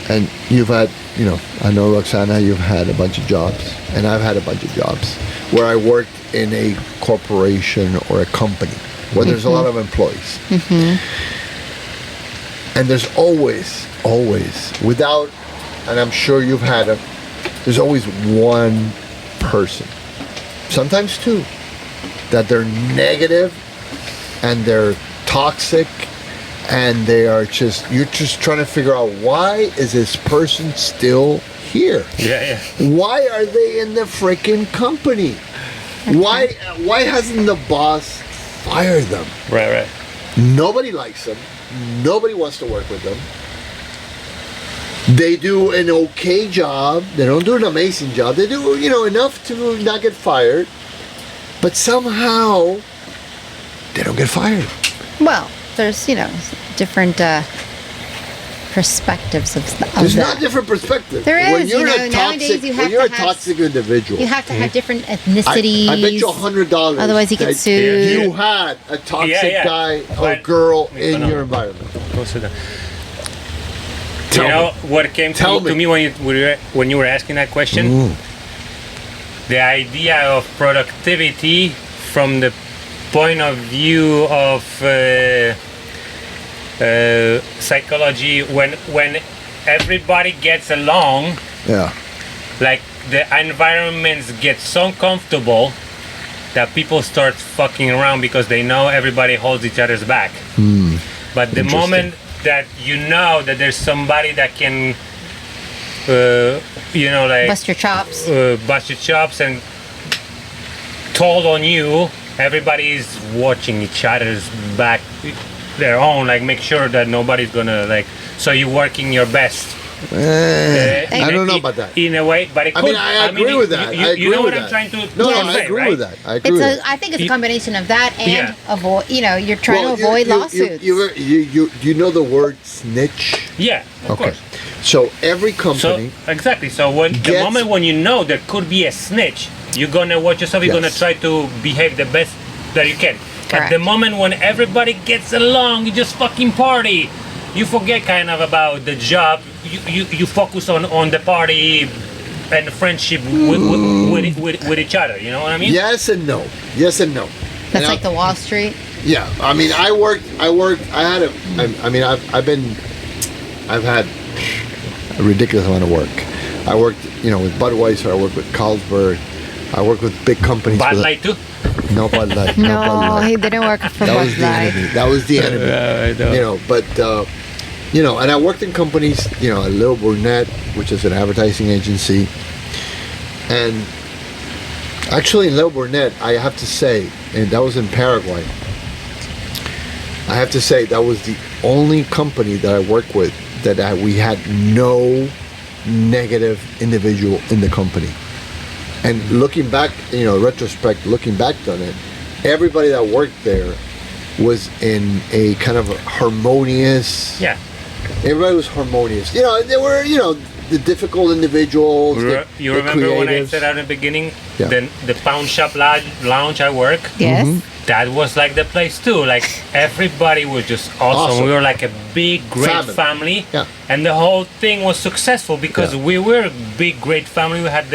and you've had, you know, I know Roxana, you've had a bunch of jobs, and I've had a bunch of jobs where I worked in a corporation or a company where there's a lot of employees. And there's always, without, and I'm sure you've had them, there's always one person, sometimes two, that they're negative and they're toxic, and they are you're just trying to figure out, why is this person still here? Yeah. Why are they in the freaking company? Why hasn't the boss fired them? Right. Nobody likes them. Nobody wants to work with them. They do an okay job. They don't do an amazing job. They do, you know, enough to not get fired. But somehow, they don't get fired. Well, there's, you know, different perspectives of There's that. not different perspectives. There When is, you're you know, a nowadays toxic, you have when you're to a have toxic individual, You have to have different ethnicities. I bet you $100. Otherwise you get that sued. You had a toxic Yeah. guy or But- girl in no. your environment. Go sit down. Tell You know me. what came Tell to me. me when you were asking that question? the idea of productivity from the point of view of psychology, when everybody gets along, Yeah. like the environments get so comfortable that people start fucking around because they know everybody holds each other's back. But the Interesting. moment that you know that there's somebody that can like Bust your chops. bust your chops and told on you, everybody's watching each other's back, their own, like make sure that nobody's gonna like, so you're working your best. I don't know about that. In a way, but it I could, mean, I agree with that. I agree you know what with I'm that. trying to No, to I say, agree right? with that. I agree with that. I think it's a combination of that and Yeah. avoid. You're trying Well, to avoid lawsuits. You know the word snitch? Yeah, of course. So every So company, exactly. So when the gets- moment when you know there could be a snitch, you're gonna watch yourself. You're Yes. gonna try to behave the best that you can. Correct. At the moment when everybody gets along, you just fucking party. You forget kind of about the job. You focus on the party and the friendship with each other. You know what I mean? yes and no. Yes and no. That's And like the Wall Street. Yeah, I mean, I've had a ridiculous amount of work. I worked, with Budweiser. I worked with Carlsberg. I worked with big companies. Bad with- Light too. No Bud Light. No, Bud Light. he didn't work for That Bud was the Light. enemy. That was the enemy. But and I worked in companies, at Lil Burnett, which is an advertising agency, and actually in Lil Burnett, I have to say, and that was in Paraguay. I have to say that was the only company that I worked with that we had no negative individual in the company. And looking back, retrospect, looking back on it, everybody that worked there was in a kind of a harmonious. Yeah. Everybody was harmonious. There were, the difficult individuals. You the remember when I creatives. said at the beginning, Yeah. the pawn shop lounge I work? Yes. That was like the place too. Like everybody was just awesome. We were like a big, great family. Yeah. And the whole thing was successful because Yeah. we were a big, great family. We had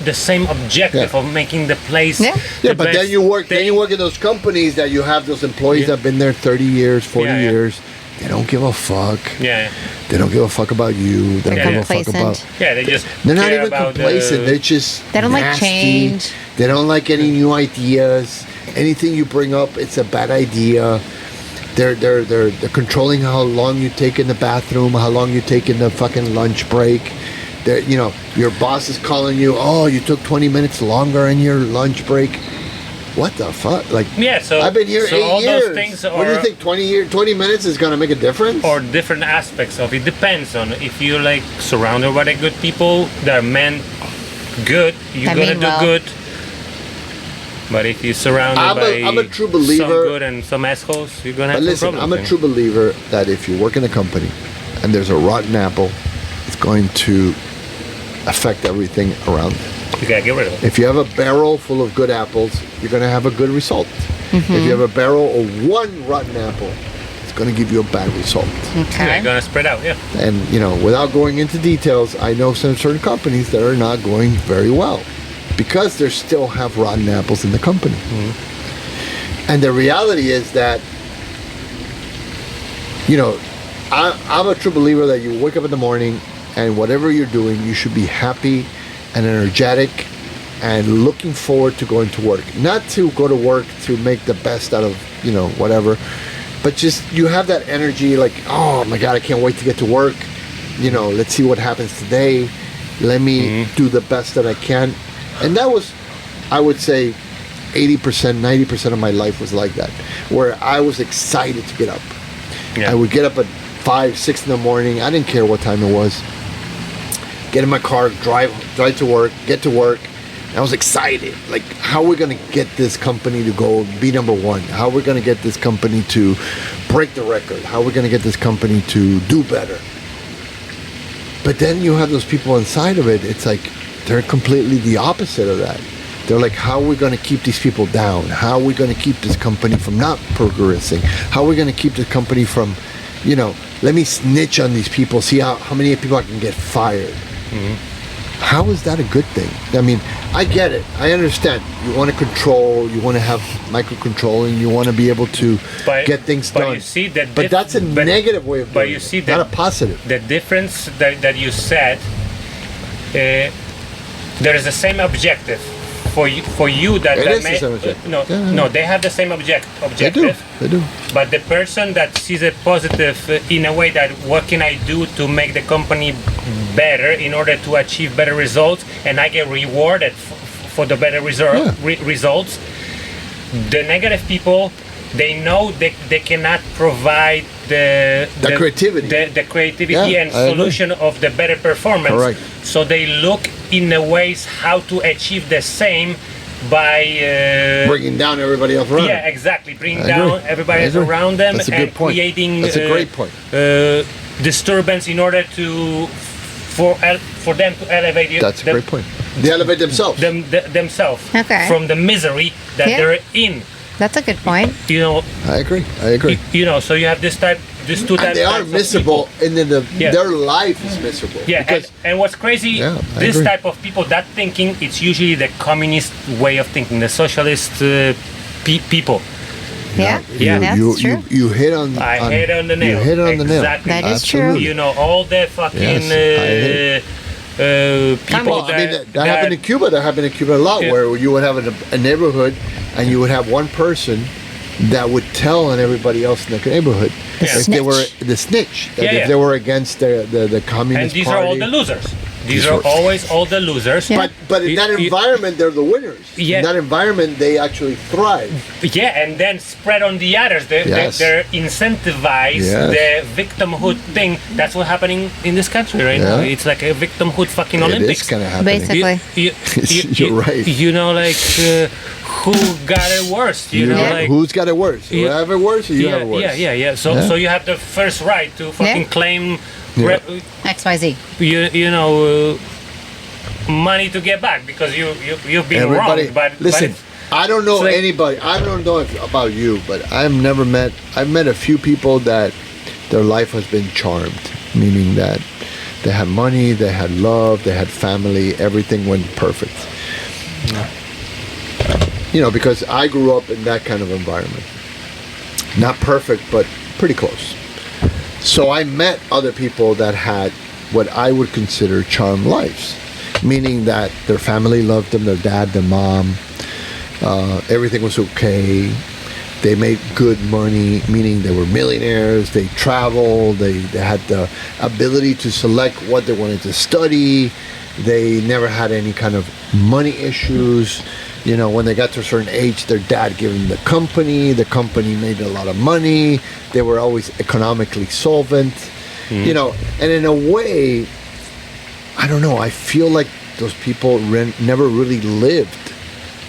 the same objective Yeah. of making the place. Yeah. Yeah, the but then best you work. thing. Then you work in those companies that you have those employees Yeah. that have been there 30 years, 40 Yeah, yeah. years. They don't give a fuck. Yeah. They don't give a fuck about you. They don't They're give a fuck complacent. about. Yeah, they just They're not care even about complacent. They're just. They don't like nasty. change. They don't like any new ideas. Anything you bring up, it's a bad idea. They're controlling how long you take in the bathroom, how long you take in the fucking lunch break. Your boss is calling you. Oh, you took 20 minutes longer in your lunch break. What the fuck? Like, Yeah, so I've been here so 8 all years. those things What do you are- think? 20 minutes is gonna make a difference? or different aspects of it. Depends on if you're like surrounded by the good people that are meant good, you're That gonna mean do well. good. But if you're surrounded I'm a by true believer- some good and some assholes, you're gonna have But listen, some I'm problems. a true believer that if you work in a company and there's a rotten apple, it's going to affect everything around it. You gotta get rid of it. If you have a barrel full of good apples, you're going to have a good result. If you have a barrel of one rotten apple, it's going to give you a bad result. You're Okay. gonna spread out, yeah. And, without going into details, I know some certain companies that are not going very well because they still have rotten apples in the company. And the reality is that, I'm a true believer that you wake up in the morning and whatever you're doing, you should be happy and energetic and looking forward to going to work. Not to go to work to make the best out of, whatever, but just you have that energy like, oh my God, I can't wait to get to work. Let's see what happens today. Let me do the best that I can. And that was, I would say, 80%, 90% of my life was like that, where I was excited to get up. Yeah. I would get up at 5, 6 in the morning. I didn't care what time it was. Get in my car, drive to work, get to work. And I was excited. Like, how are we going to get this company to go be number one? How are we going to get this company to break the record? How are we going to get this company to do better? But then you have those people inside of it. It's like they're completely the opposite of that. They're like, how are we going to keep these people down? How are we going to keep this company from not progressing? How are we going to keep this company from, let me snitch on these people, see how many people I can get fired. how is that a good thing? I mean, I get it. I understand. You want to control. You want to have microcontrolling. You want to be able to get things done. You see that but that's a negative way of doing you see it, not a positive. The difference that you said, there is the same objective for you that It that is the same objective. No, they have the same objective. They do. But the person that sees it positive in a way that what can I do to make the company better in order to achieve better results, and I get rewarded for the better results. The negative people, they know they cannot provide the creativity, the creativity and solution of the better performance. Correct. So they look in the ways how to achieve the same by bringing down everybody else around. Yeah, exactly. Bringing down everybody around them and creating That's a great point. Disturbance in order to for them to elevate. That's a great point. They elevate themselves. Themselves from the misery that they're in. That's a good point. You know. I agree. You know, so you have these two types. And they are miserable, and then their life is miserable. Yeah, and what's crazy, this type of people, that thinking, it's usually the communist way of thinking, the socialist people. Yeah, that's true. You hit on. Hit on the nail. You hit on the nail. That is Absolutely. true. You know, all the fucking people that happened in Cuba. That happened in Cuba a lot, where you would have a neighborhood, and you would have one person that would tell on everybody else in the neighborhood if they were the snitch. If they were against the communist and these party. are all the losers. These are always all the losers. Yeah. But in that environment, they're the winners. Yeah. In that environment, they actually thrive. Yeah, and then spread on the others. They're incentivized the victimhood thing. That's what's happening in this country right now. It's like a victimhood fucking Olympics. It is kind of happening. Basically. You're right. You know, like who got it worse? You know, like who's got it worse? You have it worse, or you have it worse? Yeah. So you have the first right to fucking claim. XYZ. You know, money to get back because you've been wrong. But listen, I don't know anybody. I don't know about you, but I've met a few people that their life has been charmed, meaning that they had money, they had love, they had family, everything went perfect. You know, because I grew up in that kind of environment. Not perfect, but pretty close. So I met other people that had what I would consider charmed lives, meaning that their family loved them, their dad, their mom, everything was okay. They made good money, meaning they were millionaires, they traveled, they had the ability to select what they wanted to study, they never had any kind of money issues. You know, when they got to a certain age, their dad gave them the company made a lot of money, they were always economically solvent, you know, and in a way, I don't know, I feel like those people never really lived.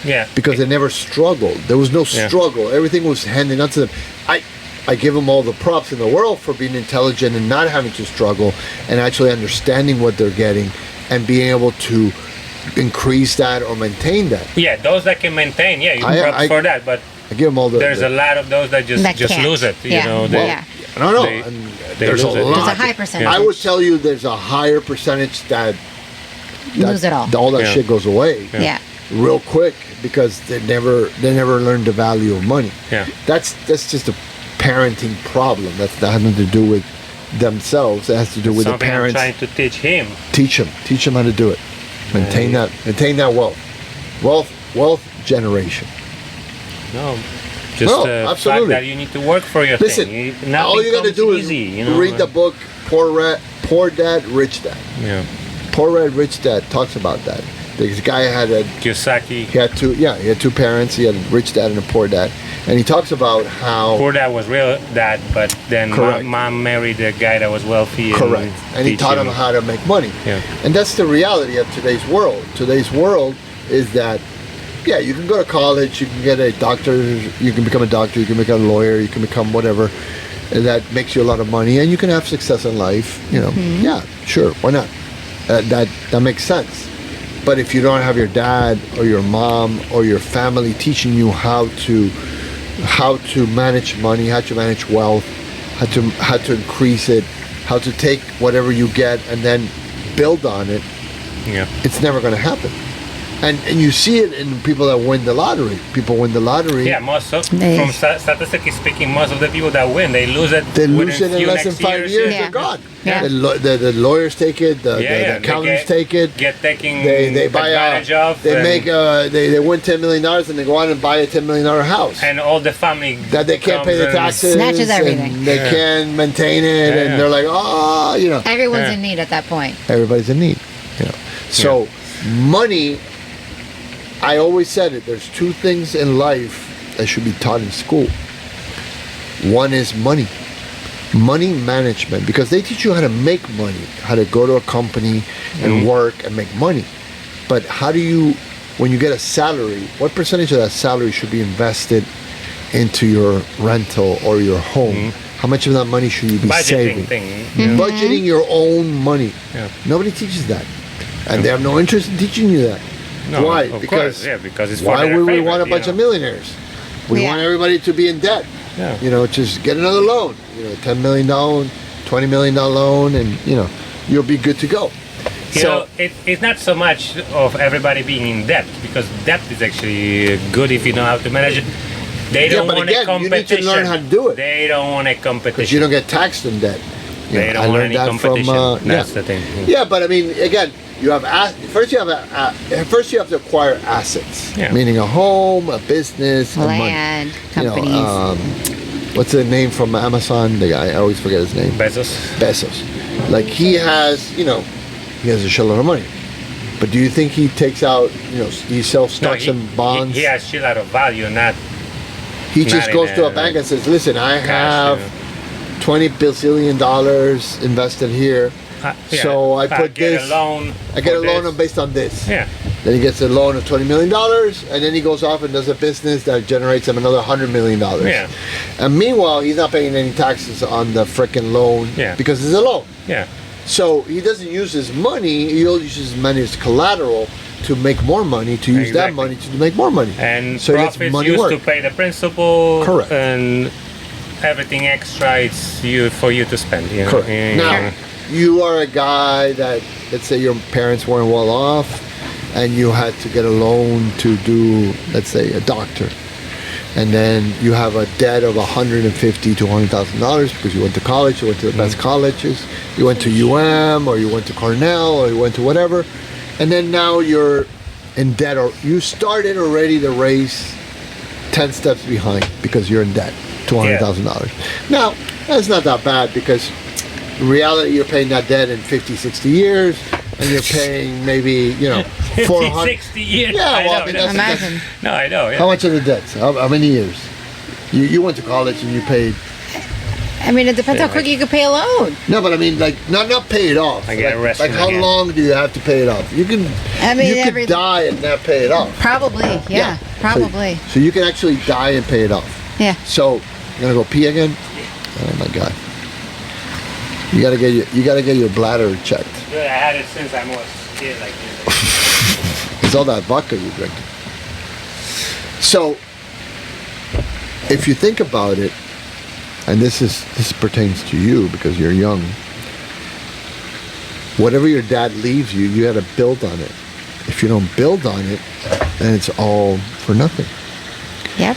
Yeah. Because they never struggled. There was no struggle. Everything was handed out to them. I give them all the props in the world for being intelligent and not having to struggle and actually understanding what they're getting and being able to increase that or maintain that. Yeah, those that can maintain, you props for that, but I give them all there's a lot of those that just lose it. You know, no. There's a lot. There's a high percentage. I would tell you there's a higher percentage that lose it all. All that shit goes away. Yeah. Real quick because they never learned the value of money. Yeah. That's just a parenting problem. That has nothing to do with themselves. It has to do with the parents. I'm trying to teach him. Teach him how to do it. Maintain that wealth generation. No, just the fact that you need to work for your thing. All you got to do is read the book Poor Dad, Rich Dad. Yeah. Poor Dad, Rich Dad talks about that. This guy had Kiyosaki. He had two parents. He had a rich dad and a poor dad, and he talks about how poor dad was real dad, but then mom married a guy that was wealthy. Correct, and he taught him how to make money. Yeah, and that's the reality of today's world. Today's world is that you can go to college, you can get a doctor, you can become a doctor, you can become a lawyer, you can become whatever, and that makes you a lot of money, and you can have success in life. You know, yeah, sure, why not? That makes sense. But if you don't have your dad or your mom or your family teaching you how to manage money, how to manage wealth, how to increase it, how to take whatever you get and then build on it, Yeah. it's never going to happen. And you see it in people that win the lottery. People win the lottery. Yeah, most of, They- from statistically speaking, most of the people that win, they lose it. They lose within it in few less than next 5 years. Yeah. They're gone. Yeah. The lawyers take it. The accountants take it. Get taking They buy advantage of. They and, make. They win $10 million and they go out and buy a $10 million house. and all the family That they can't comes pay the and- taxes. Snatches everything. And they Yeah. can't maintain it, Yeah, and yeah. they're like, oh, Everyone's Yeah. in need at that point. everybody's in need. So money. I always said it. There's two things in life that should be taught in school. One is money management, because they teach you how to make money, how to go to a company and work and make money. But how do you, when you get a salary, what percentage of that salary should be invested into your rental or your home? How much of that money should you be saving? budgeting thing. Budgeting your own money. Yeah. Nobody teaches that, and they have no interest in teaching you that. No, Why? Of Because course, because it's for why their would we favorite, want a you bunch know. of millionaires? We Yeah. want everybody to be in debt. Yeah. Just get another loan. $10 million loan, $20 million loan, and you'll be good to go. You know, it's not so much of everybody being in debt, because debt is actually good if you know how to manage it. They don't but want again, a you need competition. to learn how to do it. They don't want a because competition. you don't get taxed in debt. They don't I want learned any that competition. from That's the thing. Yeah, but I mean, again, you have first you have to acquire assets, Yeah. meaning a home, a business, and money. Land, companies. What's the name from Amazon? The guy, I always forget his name. Bezos. Like he has a shitload of money. But do you think he takes out, he sells stocks and bonds? He has shit out of value, not He just not goes in to a, a bank and says, listen, I cash, have $20 billion invested here. So I put get this. a loan. I get a for loan this. based on this. Yeah. Then he gets a loan of $20 million, and then he goes off and does a business that generates him another $100 million. Yeah. And meanwhile, he's not paying any taxes on the freaking loan because it's a loan. Yeah. So he doesn't use his money. He'll use his money as collateral to make more money, to use that money to make more money. And so profits used to pay the principal. Correct. And everything extra it's for you to spend. Correct. Yeah. Now, you are a guy that, let's say your parents weren't well off, and you had to get a loan to do, let's say, a doctor. And then you have a debt of $150,000 to $200,000 because you went to college, you went to the best colleges, you went to UM, or you went to Cornell, or you went to whatever. And then now you're in debt, or you started already the race 10 steps behind because you're in debt, $200,000. Now, that's not that bad, because in reality, you're paying that debt in 50, 60 years, and you're paying maybe, 400. 60 years. Yeah, well, I know, I mean, that's- Imagine. No, I know. Yeah. How much are the debts? How many years? You went to college and you paid. I mean, it depends how quick you can pay a loan. No, but I mean, like, not pay it off. I get arrested Like, how again. long do you have to pay it off? You can. I mean, you could die and not pay it off. Probably, yeah, probably. So you can actually die and pay it off. Yeah. So you're gonna go pee again? Oh my god. You gotta get your bladder checked. Dude, I had it since I was a kid, like this. It's all that vodka you drink. So, if you think about it, and this pertains to you because you're young, whatever your dad leaves you, you got to build on it. If you don't build on it, then it's all for nothing. Yep.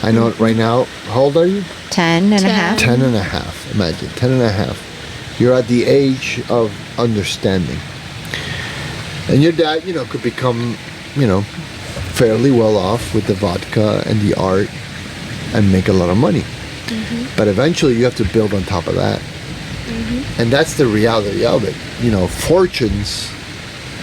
I know it right now. How old are you? 10 and a half. 10 and a half. Imagine, 10 and a half. You're at the age of understanding. And your dad, could become, fairly well off with the vodka and the art and make a lot of money. Mm-hmm. But eventually you have to build on top of that. Mm-hmm. And that's the reality of it. Fortunes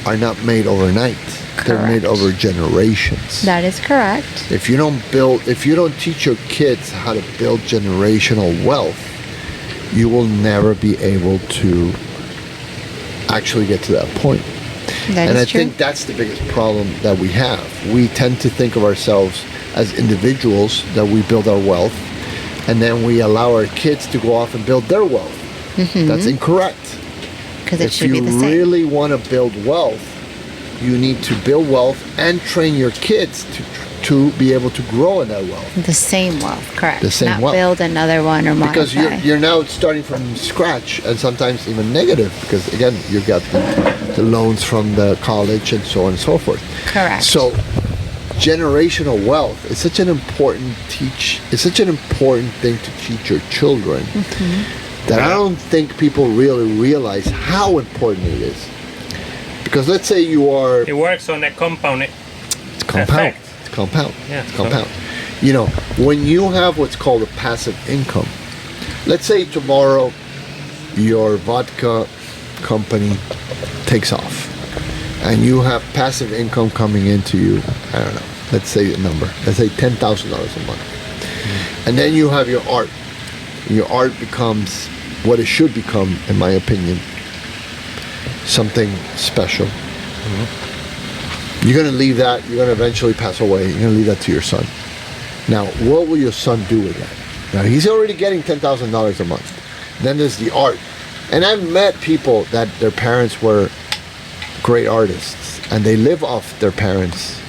are not made overnight. Correct. They're made over generations. That is correct. If you don't teach your kids how to build generational wealth, you will never be able to actually get to that point. That and is I true. think that's the biggest problem that we have. We tend to think of ourselves as individuals, that we build our wealth, and then we allow our kids to go off and build their wealth. Mm-hmm. That's incorrect. Because it If should be you the same. really want to build wealth, you need to build wealth and train your kids to be able to grow in that wealth. The same wealth, correct. The same Not wealth. build another one or modify. Because you're now starting from scratch, and sometimes even negative, because again, you've got the the loans from the college, and so on and so forth. Correct. So generational wealth is such an important thing to teach your children that I don't think people really realize how important it is. Because let's say you are... It works on a compound It's compound. effect. It's compound. Yeah, It's compound. You know, when you have what's called a passive income, let's say tomorrow your vodka company takes off and you have passive income coming into you, I don't know, let's say a number, let's say $10,000 a month. And then you have your art. Your art becomes what it should become, in my opinion, something special. You're going to leave that, you're going to eventually pass away, you're going to leave that to your son. Now, what will your son do with that? Now, he's already getting $10,000 a month. Then there's the art. And I've met people that their parents were great artists, and they live off their parents'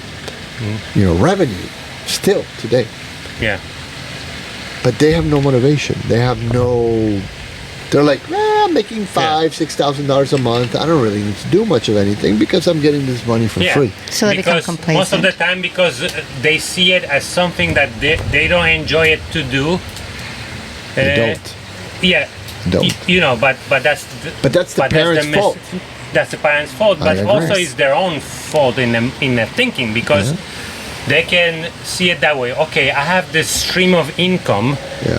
revenue still today. Yeah. But they have no motivation. They have no... They're like, I'm making $6,000 a month. I don't really need to do much of anything because I'm getting this money for free. So they become complacent. Most of the time, because they see it as something that they don't enjoy it to do. They don't. Yeah. Don't. But that's the parents' fault. That's the parents' fault, I but agree. also it's their own fault in the thinking, because they can see it that way. Okay, I have this stream of income,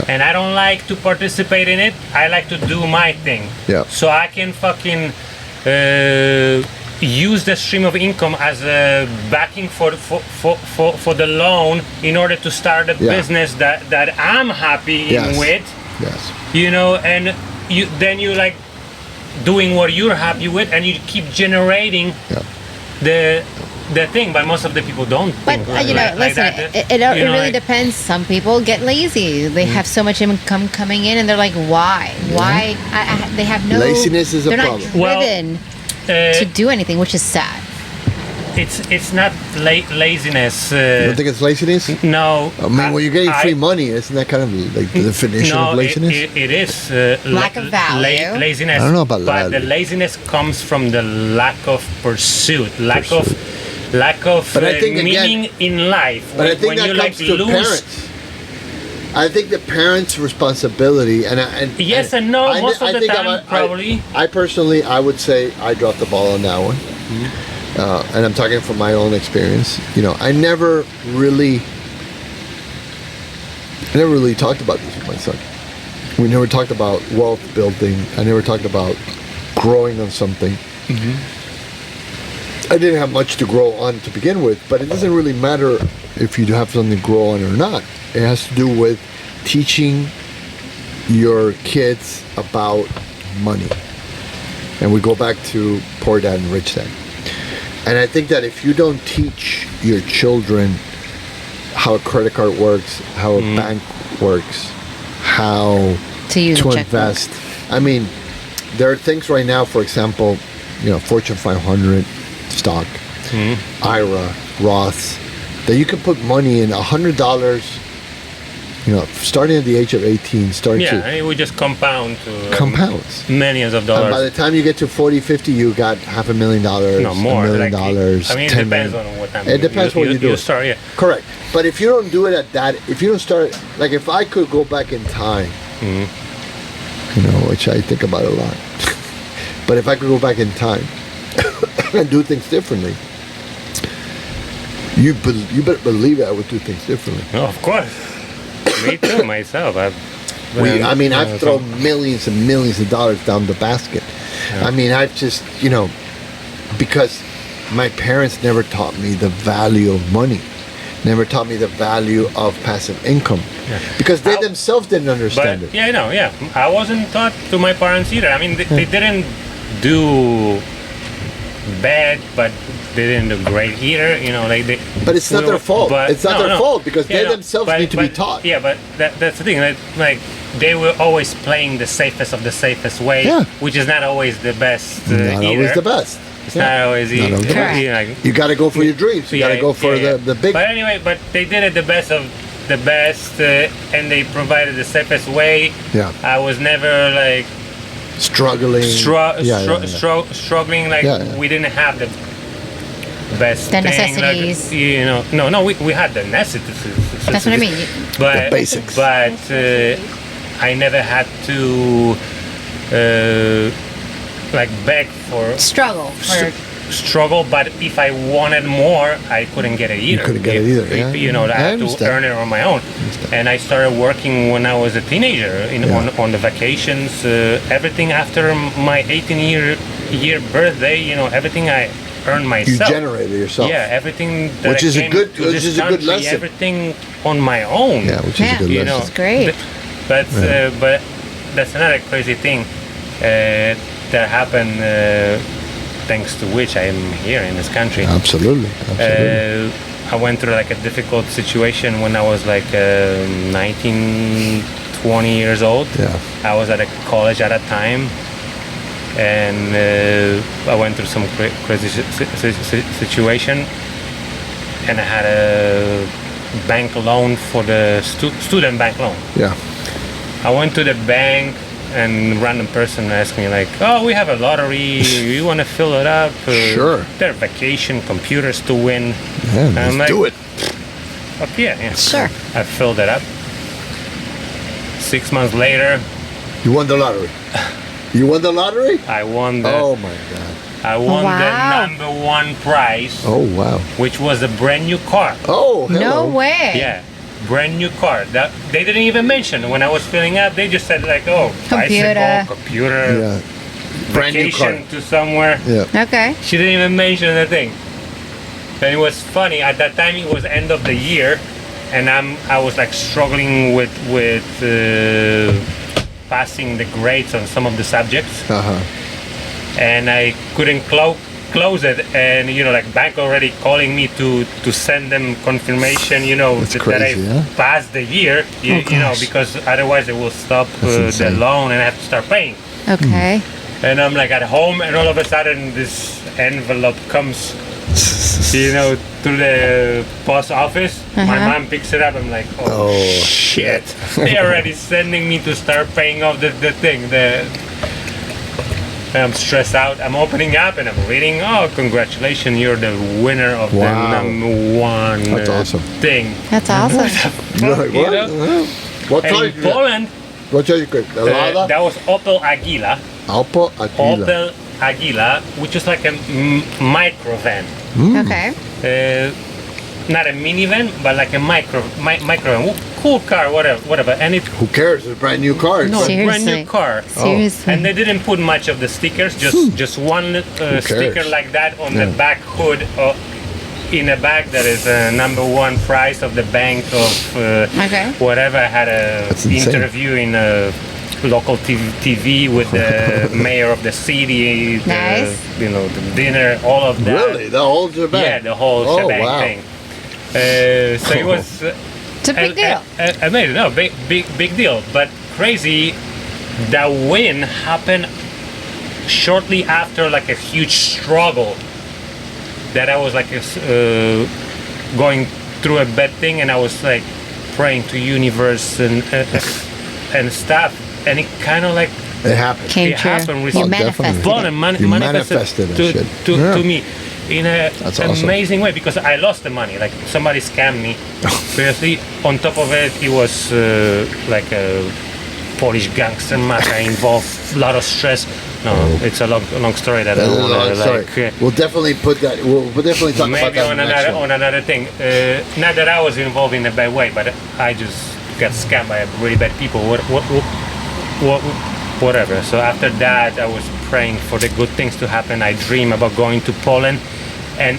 and I don't like to participate in it. I like to do my thing. Yeah. So I can fucking use the stream of income as a backing for the loan in order to start a business that I'm happy in with. Yes. And you like doing what you're happy with, and you keep generating the thing. But most of the people don't. But listen, it really depends. Some people get lazy. They have so much income coming in, and they're like, why? Why? They have no laziness is a problem. They're not driven to do anything, which is sad. It's not laziness. You don't think it's laziness? No. I mean, when you're getting free money, isn't that kind of like the definition of laziness? It is lack of value. Laziness. I don't know about but value. the laziness comes from the lack of pursuit, lack of but I think, meaning in life. But I think that comes to parents. I think the parents' responsibility, and yes and no. Most of the time, probably. I personally, I would say I dropped the ball on that one. And I'm talking from my own experience. I never really talked about this with my son. We never talked about wealth building. I never talked about growing on something. I didn't have much to grow on to begin with, but it doesn't really matter if you have something to grow on or not. It has to do with teaching your kids about money. And we go back to Poor Dad and Rich Dad. And I think that if you don't teach your children how a credit card works, how a bank works, how to invest. I mean, there are things right now, for example, Fortune 500 stock, IRA, Roths, that you can put money in $100, starting at the age of 18, it would just compound to compounds. Millions of dollars. And by the time you get to 40, 50, you got $500,000, no more, $1 million, it depends on what time. It depends what you do. You start, Correct. But if you don't do it at that, if you don't start, like if I could go back in time, which I think about a lot, but if I could go back in time and do things differently, you better believe that I would do things differently. Oh, of course. Me too, myself. I've thrown millions and millions of dollars down the basket. Yeah. I mean, I've just, because my parents never taught me the value of money, never taught me the value of passive income, because they themselves didn't understand it. Yeah, I know. Yeah, I wasn't taught to my parents either. I mean, they didn't do bad, but they didn't do great either. But it's not their fault. It's not their fault because they themselves need to be taught. Yeah, but that's the thing. Like they were always playing the safest of the safest way, which is not always the best. Not always the best. It's not always easy. You got to go for your dreams. You got to go for the big. But anyway, they did it the best of the best, and they provided the safest way. Yeah. I was never like struggling. Struggling, like we didn't have the best The thing, necessities. like, you know. No, we had the necessities. That's what I mean. But The basics. But I never had to like beg for struggle. But if I wanted more, I couldn't get it either. You couldn't get it either. Yeah. You know, I had to earn it on my own. And I started working when I was a teenager on the vacations. Everything after my 18-year birthday, you know, everything I earned myself. You generated yourself. Yeah, everything that which I is came a good, to which this is a good country, lesson. everything on my own. Yeah, which is a good you lesson. know, It's great. But that's another crazy thing that happened. Thanks to which I am here in this country. Absolutely. I went through like a difficult situation when I was like 19, 20 years old. Yeah. I was at a college at that time, and I went through some crazy situation, and I had a bank loan for the student bank loan. Yeah. I went to the bank, and random person asked me like, "Oh, we have a lottery. You want to fill it up? Sure. There are vacation computers to win." Yeah, And I'm let's do it. Fuck yeah. Sure. I filled it up. 6 months later, You won the lottery. You won the lottery? I won the Oh my God. I won Wow. the number one prize, Oh wow. which was a brand new car. Oh hello. No way. Yeah. Brand new car. That they didn't even mention when I was filling up. They just said like, "Oh, Computer. bicycle, computer, Yeah. Brand new car. vacation to somewhere." Yeah. Okay. She didn't even mention the thing. And it was funny. At that time, it was end of the year, and I was like struggling with passing the grades on some of the subjects, and I couldn't close it. And you know, like bank already calling me to send them confirmation. You know That's that crazy, I huh? passed the year. You know, because otherwise they will stop the insane. loan and I have to start paying. Okay. And I'm like at home, and all of a sudden this envelope comes, you know, through the post office. My mom picks it up. I'm like, oh shit! They're already sending me to start paying off the thing. And I'm stressed out. I'm opening up and I'm reading. Oh, congratulations! You're the winner of the number one That's awesome. thing. That's awesome. You're like, You what? know? What And type? in Poland, What type? that was Opel Agila. Opel Aquila. Opel Agila, which is like a micro van. Okay. Not a minivan, but like a micro van. Cool car, whatever. And it Who cares? It's a brand new car. no, Seriously. brand new car. Seriously. And they didn't put much of the stickers, just one sticker like that on the back hood. In a bag that is number one prize of the bank of whatever. I had a That's insane. interview in a local TV with the mayor of the city. Nice. You know, the dinner, all of that. Really? The whole shebang? Yeah, the whole shebang thing. So it was. It's a big deal. Amazing, no, big deal. But crazy, that win happened shortly after like a huge struggle. That I was like going through a bad thing, and I was like praying to universe and stuff, and it kind of like It happened. Came it true. happened You with manifested blood it. and You manifested manifested that shit. to me in an That's awesome. amazing way, because I lost the money. Like somebody scammed me. Seriously, on top of it, it was like a Polish gangster mafia involved, a lot of stress. No, it's a long story that I don't want to like. We'll definitely put that. We'll definitely talk about Maybe that on in the next another one. on another thing. Not that I was involved in a bad way, but I just got scammed by really bad people. Whatever. So after that, I was praying for the good things to happen. I dream about going to Poland, and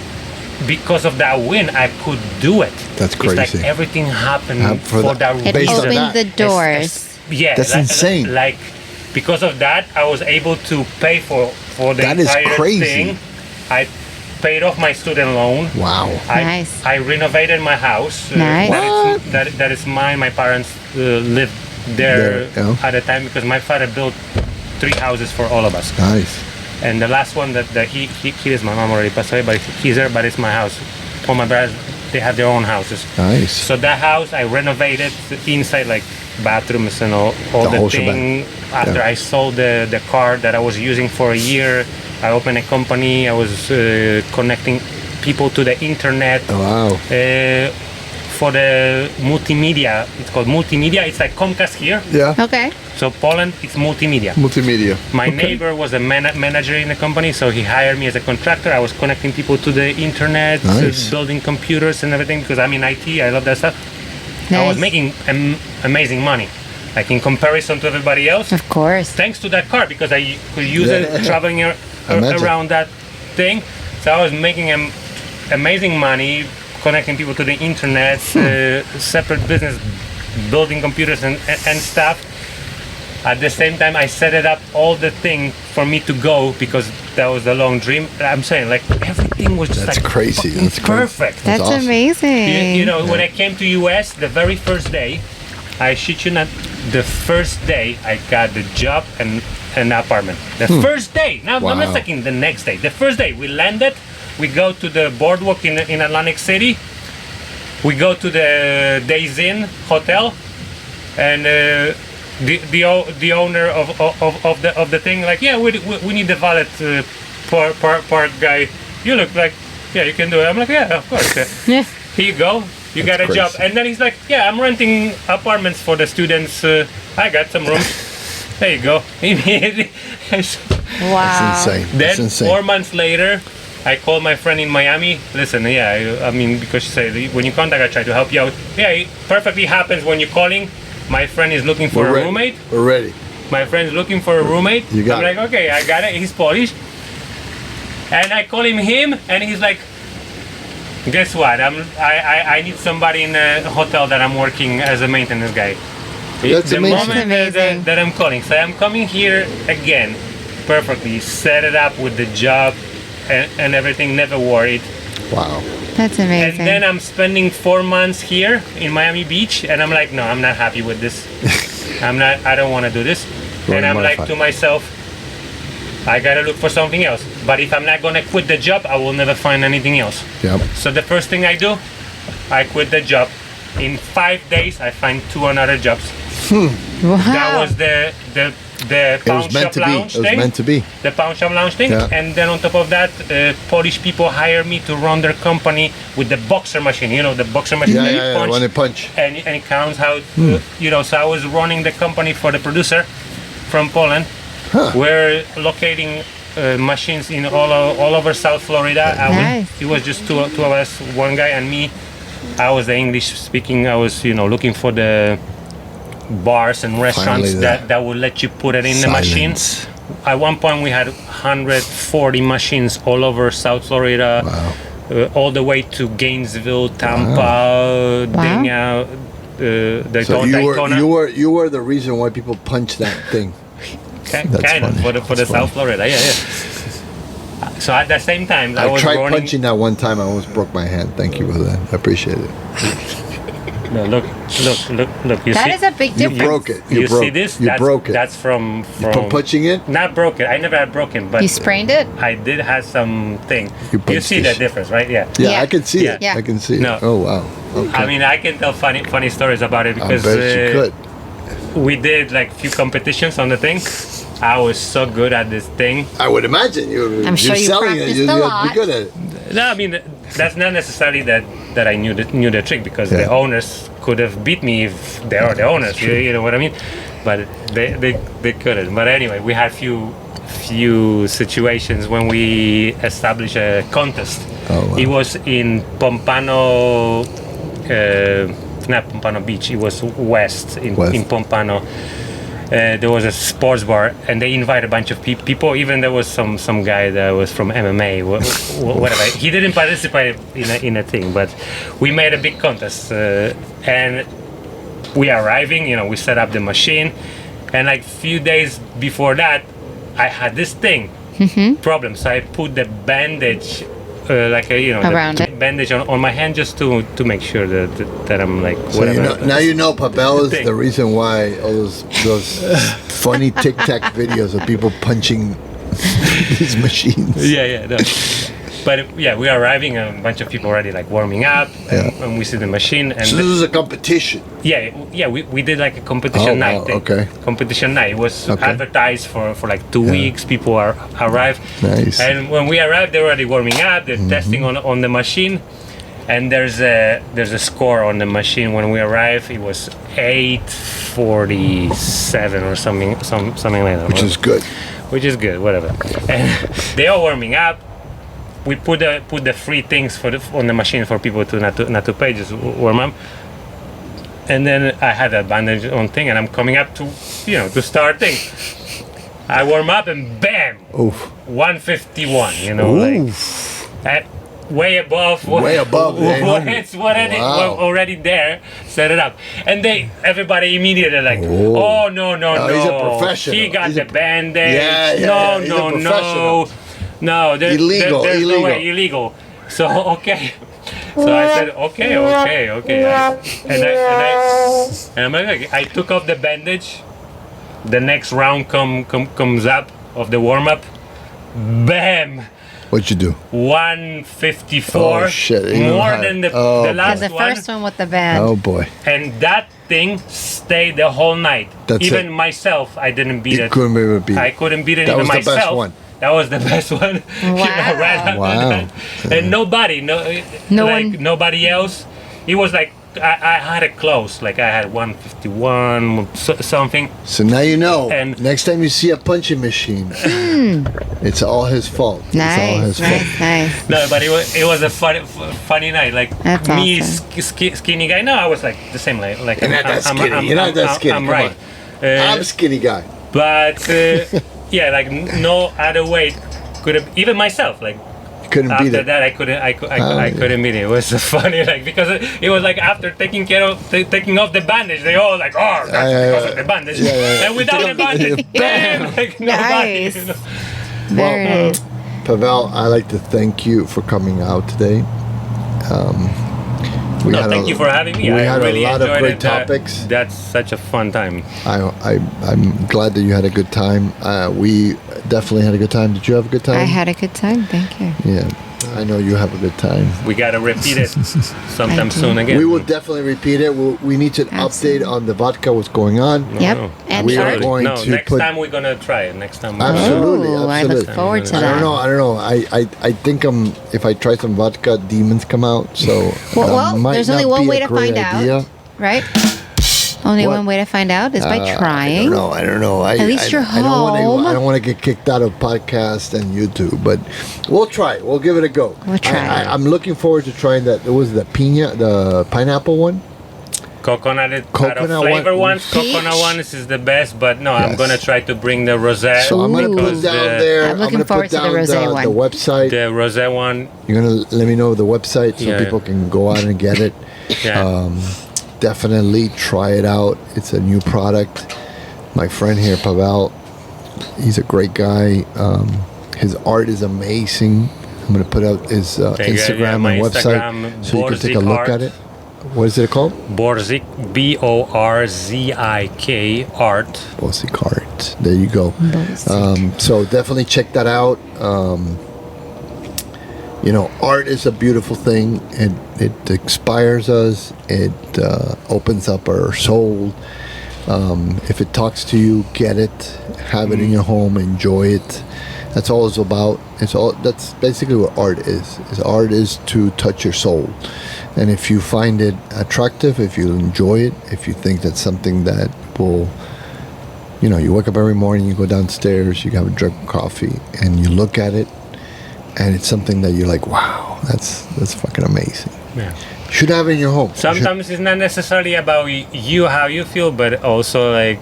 because of that win, I could do it. That's It's like crazy. everything happened For for that- that It Based on reason. opened that. the doors. Yeah, That's insane. Like because of that, I was able to pay for the That is entire crazy. thing. I paid off my student loan. Wow. Nice. I renovated my house. Nice. That is mine. My parents lived there There, yeah. at the time because my father built 3 houses for all of us. Nice. And the last one that he is, my mom already passed away, but he's there, but it's my house. All my brothers, they have their own houses. Nice. So that house I renovated inside, like bathrooms and all The whole the thing. After Yeah. I sold the car that I was using for a year, I opened a company. I was connecting people to the internet. Oh, wow. For the multimedia. It's called multimedia. It's like Comcast here. Yeah. Okay. So Poland, it's multimedia. Multimedia. My Okay. neighbor was a manager in the company, so he hired me as a contractor. I was connecting people to the internet, Nice. building computers and everything, because I'm in IT. I love that stuff. I was Nice. making amazing money, like in comparison to everybody else. Of course. Thanks to that car, because I could use Yeah. it traveling Imagine. around that thing. So I was making amazing money, connecting people to the internet, separate business, building computers and stuff. At the same time, I set it up all the thing for me to go, because that was the long dream. I'm saying, like, everything was just That's like crazy. fucking That's crazy. perfect. That's awesome. amazing. You know, when I came to US, the very first day, I shit you not, the first day I got the job and an apartment. The first day. Now I'm Wow. not talking the next day. The first day we landed, we go to the boardwalk in Atlantic City. We go to the Days Inn hotel, and the owner of the thing, like, yeah, we need the valet park guy. You look like, yeah, you can do it. I'm like, yeah, of course. Yeah. Here you go. You got a That's job. crazy. And then he's like, yeah, I'm renting apartments for the students. I got some rooms. There you go. Immediately. Wow. That's insane. Then That's insane. 4 months later, I called my friend in Miami. Listen, yeah, I mean, because she said, when you contact, I try to help you out. Yeah, it perfectly happens when you're calling. My friend is looking for a ready. roommate. We're ready. My friend's looking for a roommate. You got I'm it. like, okay, I got it. He's Polish. And I call him, and he's like, guess what? I need somebody in a hotel that I'm working as a maintenance guy. That's the amazing. moment That's amazing. that I'm calling. So I'm coming here again, perfectly set it up with the job and everything, never worried. Wow. That's And amazing. then I'm spending 4 months here in Miami Beach, and I'm like, no, I'm not happy with this. I don't want to do this. Well, And you I'm like modify. to myself, I gotta look for something else. But if I'm not gonna quit the job, I will never find anything else. Yep. So the first thing I do, I quit the job. In 5 days, I find 2 another jobs. wow. That was the It pawn was meant shop to be. lounge It was thing. meant to be. The pawn shop lounge thing. Yeah. And then on top of that, Polish people hire me to run their company with the boxer machine. You know, the boxer machine Yeah, that yeah, you yeah. punch. When they punch. And it counts how, you know, so I was running the company for the producer from Poland. We're locating machines in all over South Florida. Nice. It was just two of us, one guy and me. I was the English speaking. I was, you know, looking for the bars and restaurants Finally, that would let you put it in the machine. Silence. At one point, we had 140 machines all over South Florida, Wow. all the way to Gainesville, Tampa, Dania, So Daytona. you were the reason why people punch that thing. Kind That's of funny. for the That's funny. South Florida, yeah. So at the same time, I I was tried running. punching that one time. I almost broke my hand. Thank you for that. I appreciate it. No, look. You That see, is a big You difference. broke it. You see broke. this? You broke it. That's from Punching it? not broken. I never had broken, but You sprained it? I did have something. You You punched see the the difference, right? Yeah. Yeah, Yeah. I can see it. Yeah. I can see No. it. Oh wow. Okay. I mean, I can tell funny stories about it I because bet you could. we did like few competitions on the thing. I was so good at this thing. I would imagine you. I'm sure you're you selling it. practiced You'd a be lot. good at it. No, I mean that's not necessarily that I knew the trick, because the Yeah. owners could have beat me if they are the owners. You know what I mean? But they couldn't. But anyway, we had few situations when we established a contest. Oh, wow. It was in Pompano, not Pompano Beach. It was west West. in Pompano. There was a sports bar, and they invited a bunch of people. Even there was some guy that was from MMA, whatever. He didn't participate in a thing, but we made a big contest, and we arriving. You know, we set up the machine, and like few days before that, I had this thing problem. So I put the bandage. Around the it. bandage on my hand just to make sure that I'm like So whatever. now you know Pawel is Thing. the reason why all those funny Tic Tac videos of people punching these machines. Yeah, no. But yeah, we are arriving, a bunch of people already like warming up, and we see the machine. And So this is a competition. yeah, we did like a competition night. Wow, okay. Competition night. It was Okay. advertised for like 2 weeks. People arrived. Nice. And when we arrived, they're already warming up. They're testing on the machine. And there's a score on the machine. When we arrived, it was 847 or something like that. Which is good. Which is good, whatever. And they are warming up. We put the free things on the machine for people to not to pay, just warm up. And then I had a bandage on thing, and I'm coming up to start thing. I warm up and bam, Oof. 151. Like way above. Way above, It's already there. Set it up, and everybody immediately like, oh no, he's a professional. He got He's the bandage. Yeah, he's a professional. No, there's no way, illegal. So okay. So I said okay. And I'm like, I took off the bandage. The next round comes up of the warm up. Bam! What'd you do? 154. Oh shit! More than the last the one. first one with the band. Oh boy! And that thing stayed the whole night. That's even it. myself, I didn't beat You it. couldn't even beat I it. couldn't beat it That even was the myself. best one. That was the best one. Wow. Right after Wow. that. And nobody else. It was like I had it close. Like I had 151 something. So now you know. And- next time you see a punching machine, it's all his fault. It's all his fault. Nice. No, but it was a funny night. Like That's me, awesome. skinny guy. No, I was like the same. Like You're not that skinny. You're not that skinny. I'm Come right. I'm a skinny guy. But yeah, like no other way could have. Even myself, like Couldn't beat after it. that, I couldn't beat it. It was so funny, like because it was like after taking off the bandage, they all like, oh, that's because of the bandage. Yeah. And without the bandage, bam, like nobody. Nice. Very nice. Pavel, I'd like to thank you for coming out today. Thank you for having me. We I had really a lot of enjoyed great it. topics. That's such a fun time. I'm glad that you had a good time. We definitely had a good time. Did you have a good time? I had a good time. Thank you. Yeah, I know you have a good time. We gotta repeat it sometime Thank you. soon again. We will definitely repeat it. We need to Absolutely. update on the vodka, what's going on. Yep. No. And We are art. going no, to next put- time we're gonna try it. Next time. Absolutely, Oh, I absolutely. look forward to I that. don't know. I think if I try some vodka, demons come out. So Well, might there's only not one be way a to great find idea. out, right? Only What? one way to find out is by I trying. don't know. At least you're I home. don't want to get kicked out of podcast and YouTube, but we'll try. We'll give it a go. We'll try. I'm looking forward to trying that. It was the pineapple one. Coconut Coconut flavor one. one. Coconut one is the best, but no, I'm Yes. gonna try to bring the rosé. So I'm gonna put because down the, there. I'm looking gonna forward put to the down rosé one. the website. the rosé one. You're gonna let me know the website so Yeah. people can go out and get it. Yeah. Definitely try it out. It's a new product. My friend here, Pawel, he's a great guy. His art is amazing. I'm gonna put out his Instagram my and website Instagram, so you can take a Borzym look Art. at it. What is it called? Borzik, Borzik art. Borzym Art. There you go. Borzym. So definitely check that out. Art is a beautiful thing. It inspires us. It opens up our soul. If it talks to you, get it. Have it in your home. Enjoy it. That's all it's about. That's basically what art is. Art is to touch your soul. And if you find it attractive, if you enjoy it, if you think that's something that will, you wake up every morning, you go downstairs, you have a drink of coffee, and you look at it, and it's something that you're like, wow, that's fucking amazing. Yeah. You should have it in your home. Sometimes it's not necessarily about you, how you feel, but also like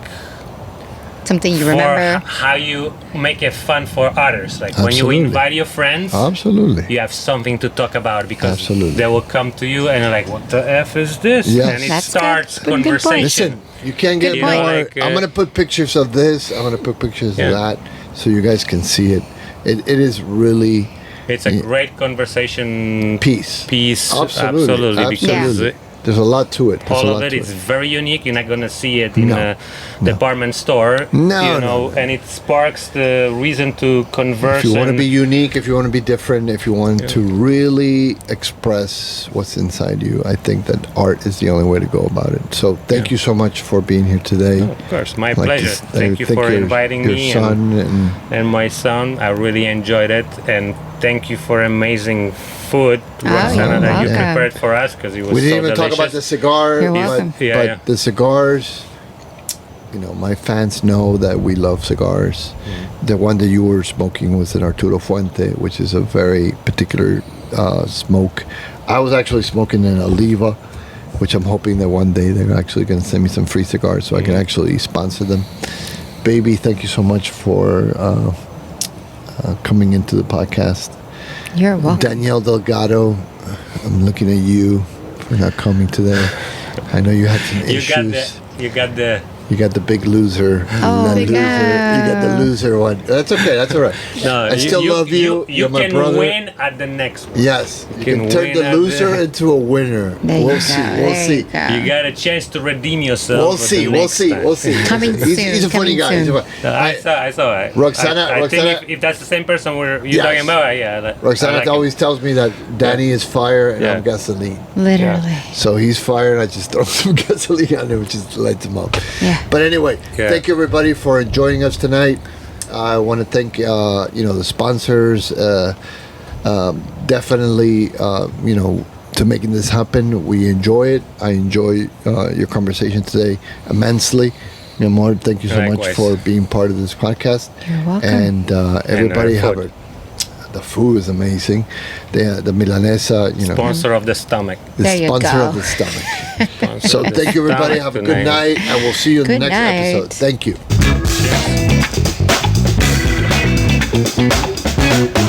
Something you for remember. how you make it fun for others. Like when you Absolutely. invite your friends, Absolutely. you have something to talk about because Absolutely. they will come to you and they're like, what the F is this? Yes. And it That's starts good. Good point. conversation. Listen, you can't get Good more. point. Like, I'm going to put pictures of this. I'm going to put pictures Yeah. of that so you guys can see it. It is really It's a great conversation peace. piece. Absolutely. Because There's a lot to it. All of it is very unique. You're not gonna see it in a department store. No. And it sparks the reason to converse. If you want to be unique, if you want to be different, if you want to really express what's inside you, I think that art is the only way to go about it. So thank you so much for being here today. Of course, my pleasure. Thank you for inviting me and my son. I really enjoyed it, and thank you for amazing food, Roxana, that you prepared for us, because it was we didn't so even delicious. talk about the cigar, You're welcome. but the cigars, you know, my fans know that we love cigars. The one that you were smoking was an Arturo Fuente, which is a very particular smoke. I was actually smoking an Oliva, which I'm hoping that one day they're actually going to send me some free cigars so I can actually sponsor them. Baby, thank you so much for coming into the podcast. You're welcome. Danielle Delgado, I'm looking at you for not coming today. I know you had some issues. You got the big loser. Oh, You got the loser one. That's okay. That's all right. No, I still love you. You You're my can brother. win at the next one. Yes, you can turn win the at loser into a winner. There We'll you see. go. We'll There see. you go. You got a chance to redeem yourself. We'll see. We'll see. We'll see. Coming He's a soon, funny guy. coming He's a soon. funny- I saw it. Roxana- I think Roxana- if that's the same person you're Yes. talking about, yeah. Roxana I like always tells me that Danny is fire and Yeah. I'm gasoline. Literally. So he's fire and I just throw some gasoline on it, which just lights him up. Yeah. But anyway, Yeah. thank you everybody for joining us tonight. I want to thank the sponsors. Definitely, to making this happen. We enjoy it. I enjoy your conversation today immensely. Mi amor, thank you so much Likewise. for being part of this podcast. You're welcome. And everybody our have food. the food is amazing. The Milanesa, Sponsor of the stomach. the There you sponsor go. of the stomach. Sponsor So of the thank you everybody. stomach Have a good tonight. night, and we'll see you in the Good next night. episode. Thank you. Cheers.